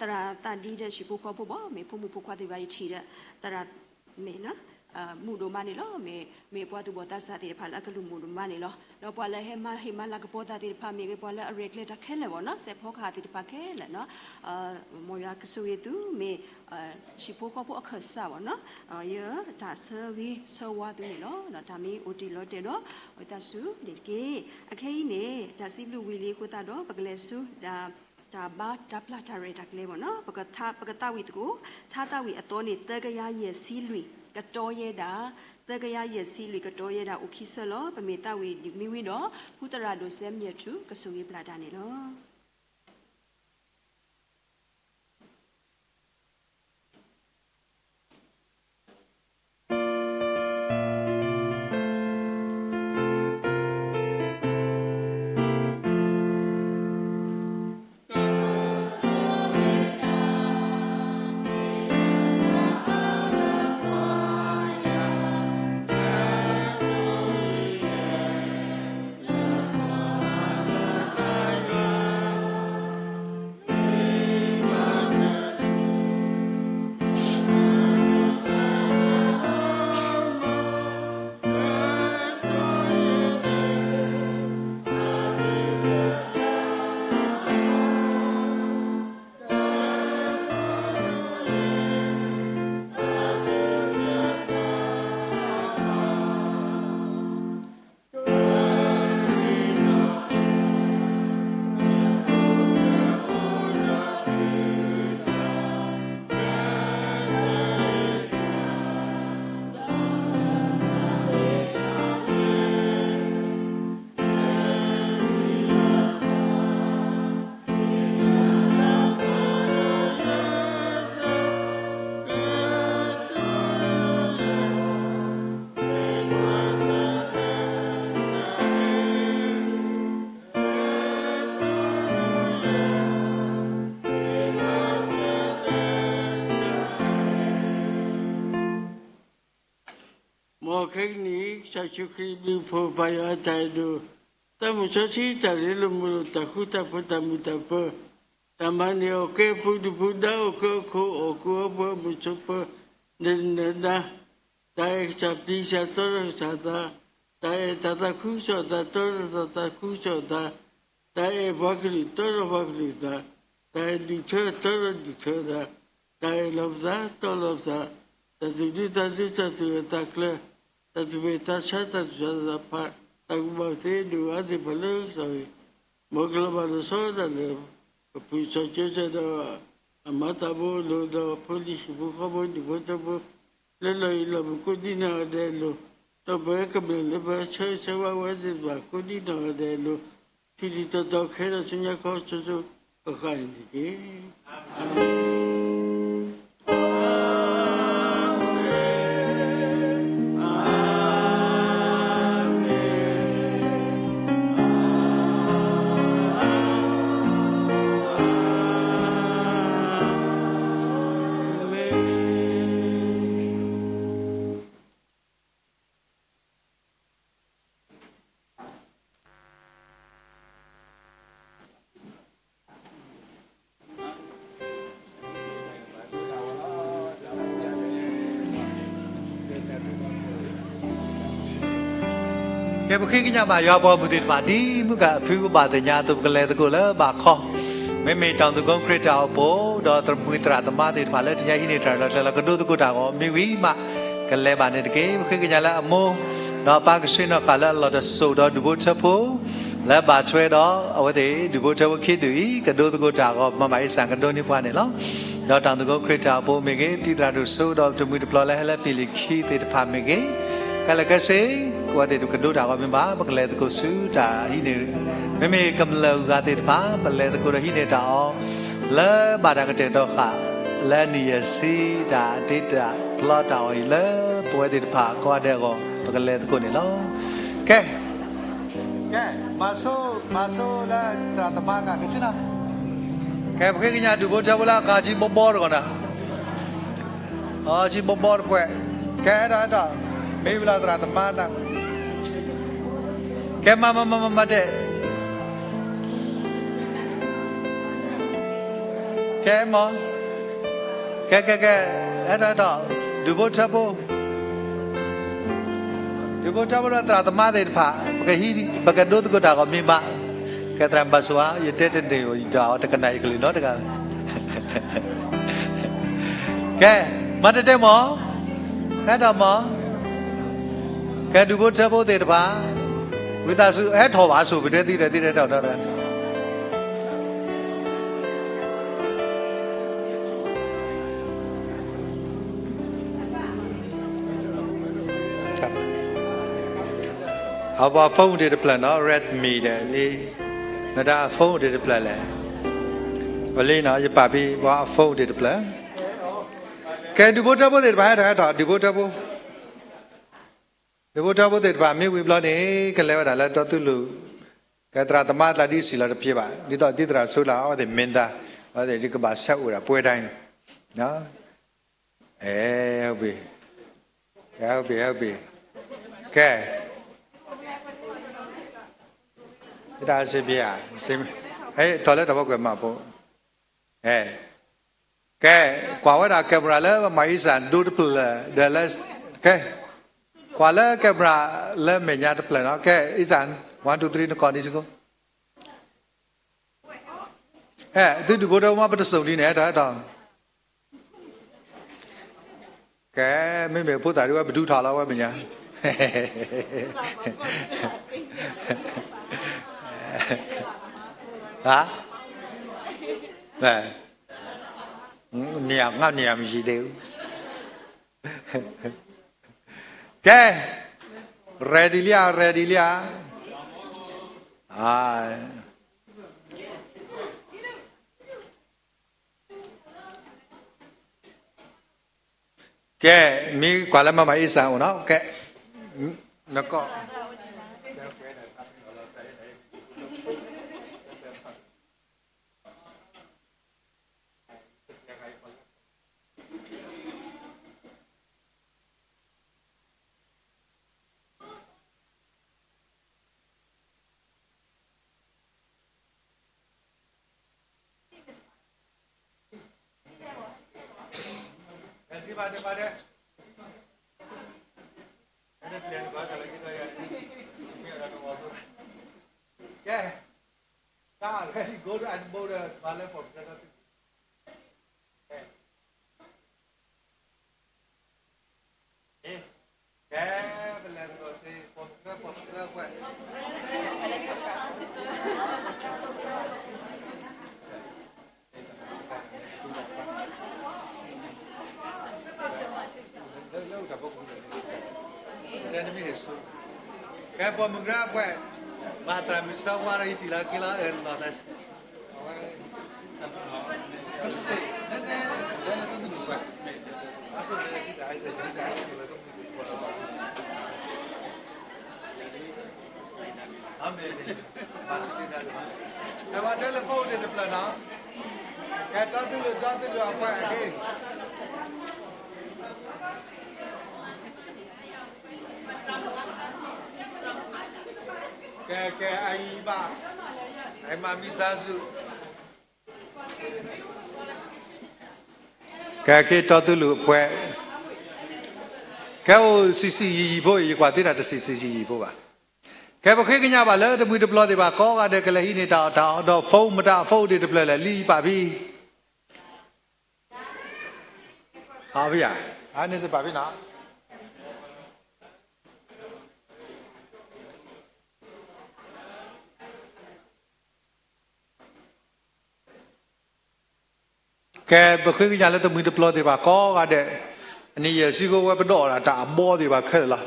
တရာတန်ဒီတဲ့ရှိဖို့ခေါ်ဖို့ပေါ့မေဖို့မှုဖို့ခွားတဲ့ပါချီတဲ့တရာမေနော်မှုတို့မနေလောမေပွားသူဘောတဆာတဲ့ဖာလကလူမှုတို့မနေလောတော့ပွာလဲဟဲမလာကပေါ်တာတဲ့ဖာမေကပွာလဲအရက်လက်တခဲလဲပေါ့နော်ဆက်ဖို့ခါတဲ့ဖာခဲလဲနော်မောရကဆူရတူမေရှိဖို့ခေါ်ဖို့အခက်စားပေါ့နော်ရဒါဆာဝီဆောဝါတူနေလောနော်ဒါမီ OT လောတဲ့တော့ဝတဆူဒီကေအခဲကြီးနေဒါစီဘလူဝီလေးကိုတာတော့ပကလဲဆူဒါဘာဒါပလာတာရတာကလေးပေါ့နော်ပကတဝီတကိုထားတဝီအတော်နေတကရရဲ့စီလွီကတော်ရဲတာတကရရဲ့စီလွီကတော်ရဲတာဥခိဆလောပမေတဝီမိဝီတော့ဖူတရာဒိုဆဲမြတ်သူကဆူရေးပလာတာနေလောခေနီရှာချူခရီဘီဖိုဘယာတိုင်ဒိုတမချစီတရီလမလို့တခုတဖတမတပတမနီโอเคဖူဒဖူဒါโอเคခိုโอကိုဘမချပနေနဒါတိုင်ချပ်တီချတ်တော်စာတာတ đại ta khu cho ta ta khu cho ta đại bác lý ta đại đi chơi ta đại lập ta ta đi ta kle ta về ta sát ta pa ta cũng bảo thế điều ăn thì phải lớn rồi một cái là nó số là bây giờ chơi đó mà ta bố lo đó police bố không bố đi bố ta bố lên là một cô đi nào đây lo ta bé cái mình nó bé chơi qua thì bà cô đi nào đây lo thì ta khai là chúng ta có cho cái gì cái bữa khi cái nhà bà do bao bữa bà đi mới cả phi bà từ nhà tụi cái lẽ tụi cô bà kho mấy trong tụi con create áo bố đó tụi mui tra tụi má thì bà lấy thì nhà ini tra là cái đôi tụi cô đào mi ví mà cái lẽ bà này cái bữa khi cái nhà là mô đó ba cái xin nó cả là đó số đó đủ bố chấp phố là bà thuê đó ở đây đủ bố chấp khi đủ ý cái đôi tụi cô đào mà mày sang cái đôi như bà này lắm đó trong tụi con create áo bố mấy cái thì ra đủ số đó tụi mui deploy là hay là pili khi thì phàm mấy cái là cái gì qua thì tụi cái đôi đào mình bá bắt lẽ tụi cô xứ trả hi này mấy cầm lờ ra thì phá bắt lẽ tụi cô đã hi này trả lỡ bà đang cái chuyện đó cả lỡ nia si trả thì trả lo trả lỡ qua thì phá qua đây có bắt lẽ tụi cô này lo cái maso là trả tầm cả cái gì nào cái nhà đủ bố cháu là cả chỉ bom rồi nè chỉ bom quẹ cái đó mấy bây giờ ra tầm mát à cái mà đấy cái mà cái đó đủ bố chấp là ra tầm mát đấy phá cái hi cái đôi tụi đào mi mà cái tram bát xóa vậy tết đến đều đào cái này cái nó được cái mà đấy mà cái đó mà cái đủ bố chấp thì phá người ta sự hết thọ bá số về đây thì đó đóเอาว่าphone ที่จะเปลี่ยนเนาะ Redmi เนี่ยนี่ไม่ได้ phone ที่จะเปลี่ยนเลยวันนี้เนาะจะป่าพี่ว่า phone ที่จะเปลี่ยนแกดูบทจะพูดที่บ้านได้ต่อดูบทจะพูดที่บ้านมีวิบล้อนี่กันแล้วอะไรต่อตุลูแกตราตมาตราดีสิลาจะพี่บ้านนี่ต่อที่ตราสุราว่าแต่เมนดาว่าแต่ที่กบาเช่าอุระป่วยได้เนาะเอาไปแกได้สิพี่อ่ะสิเฮ้ยตอนแรกเราบอกกันมาปุ๊แกกว่าว่าแกมราแล้วมาอีสานดูดเปล่าเดลส์แกกว่าแล้วแกมราแล้วเมียดเปล่าเนาะแกอีสาน1 2 3นครนี่สิกูดูบทว่าเป็นสุดที่ไหนได้ต่อแกไม่เหมือนพูดแต่ว่าไปดูท่าแล้วว่าเป็นยังฮะเนี่ยงาเนี่ยไม่ใช่เดียวแก ready เลียแกมีกว่าแล้วมาอีสานเนาะแกแล้วก็เ Yeah. Now, ready, go to and board a ballet for brother. Eh, yeah, but let's go see for the what. Enemy is cái bom mực ra quẹ mà tại mình sao qua đây chỉ là cái lá ền là đây cái bạn đây là câu để được là nó cái đó từ lượt quẹ cái cái ai ba ai mà mi ta su cái cho tôi lựa quẹ cái ô xì bôi quả tết là xì bôi bà cái bậc cái nhà bà lỡ tôi mới được lo thì bà có cái này này đào phâu mà đào phâu thì được là ly bà bi à bây giờ anh ấy sẽ bà bi nào cái bậc cái nhà là tôi mới được lo thì bà có cái này anh ấy chỉ có cái bắt đầu là đã mua thì bà khơi là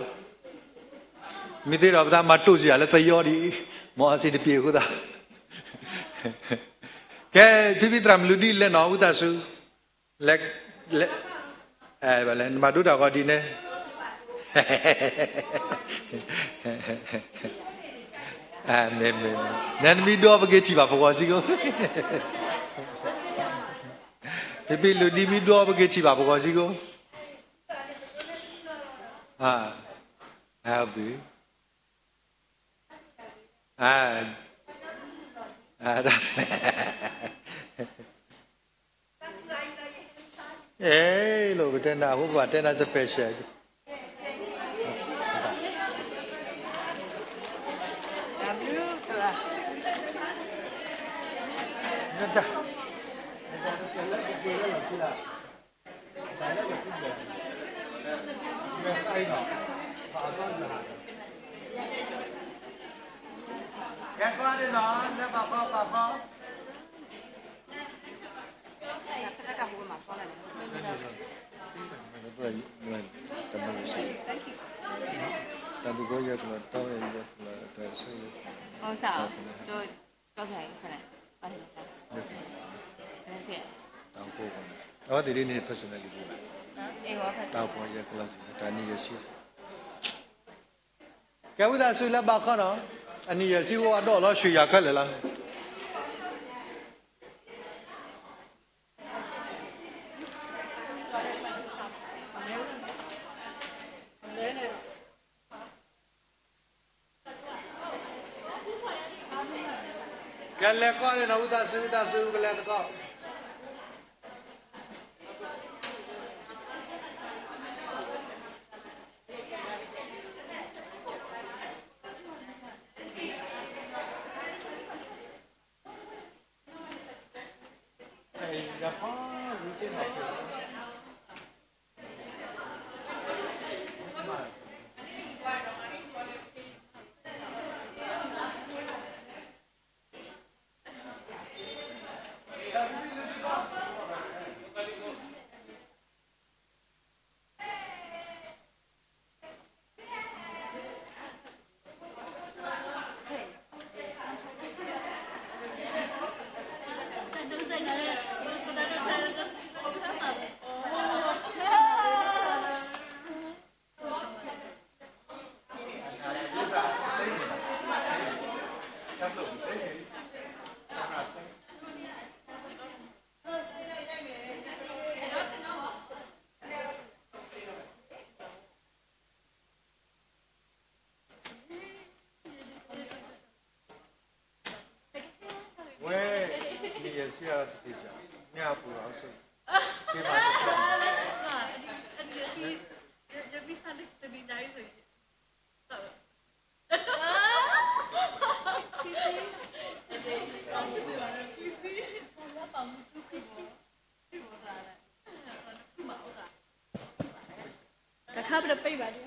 mình thấy là ta mà tu gì là tay gió đi mua gì thì bịa của ta cái phi làm lưu đi lên nó của ta sư lệ bà lên mà đút đầu có đi nè nên mình đua cái gì bà phụ gì không phi lưu đi mình đua cái gì bà phụ gì không Abi lo betul nak apa betul nak special. Cái con đi nó bà con. Tadi gue ya kalau tahu ya kalau terasa. Oh sao? Tôi có thể cái này. Có thể là cái gì? Tao cô con. Thì đi này personally gue. Tao cô ya kalau tani ya sih. Cái bây giờ suy là bà con đó. Anh ấy chỉ có đó là suy nghĩ cái này là cái lẽ con này nó ta sư cái lẽ con Siapa tidak? Nyapu langsung. Gimana? Dia bisa lebih dari itu. ထားပြီးတော့ပိတ်ပါလေ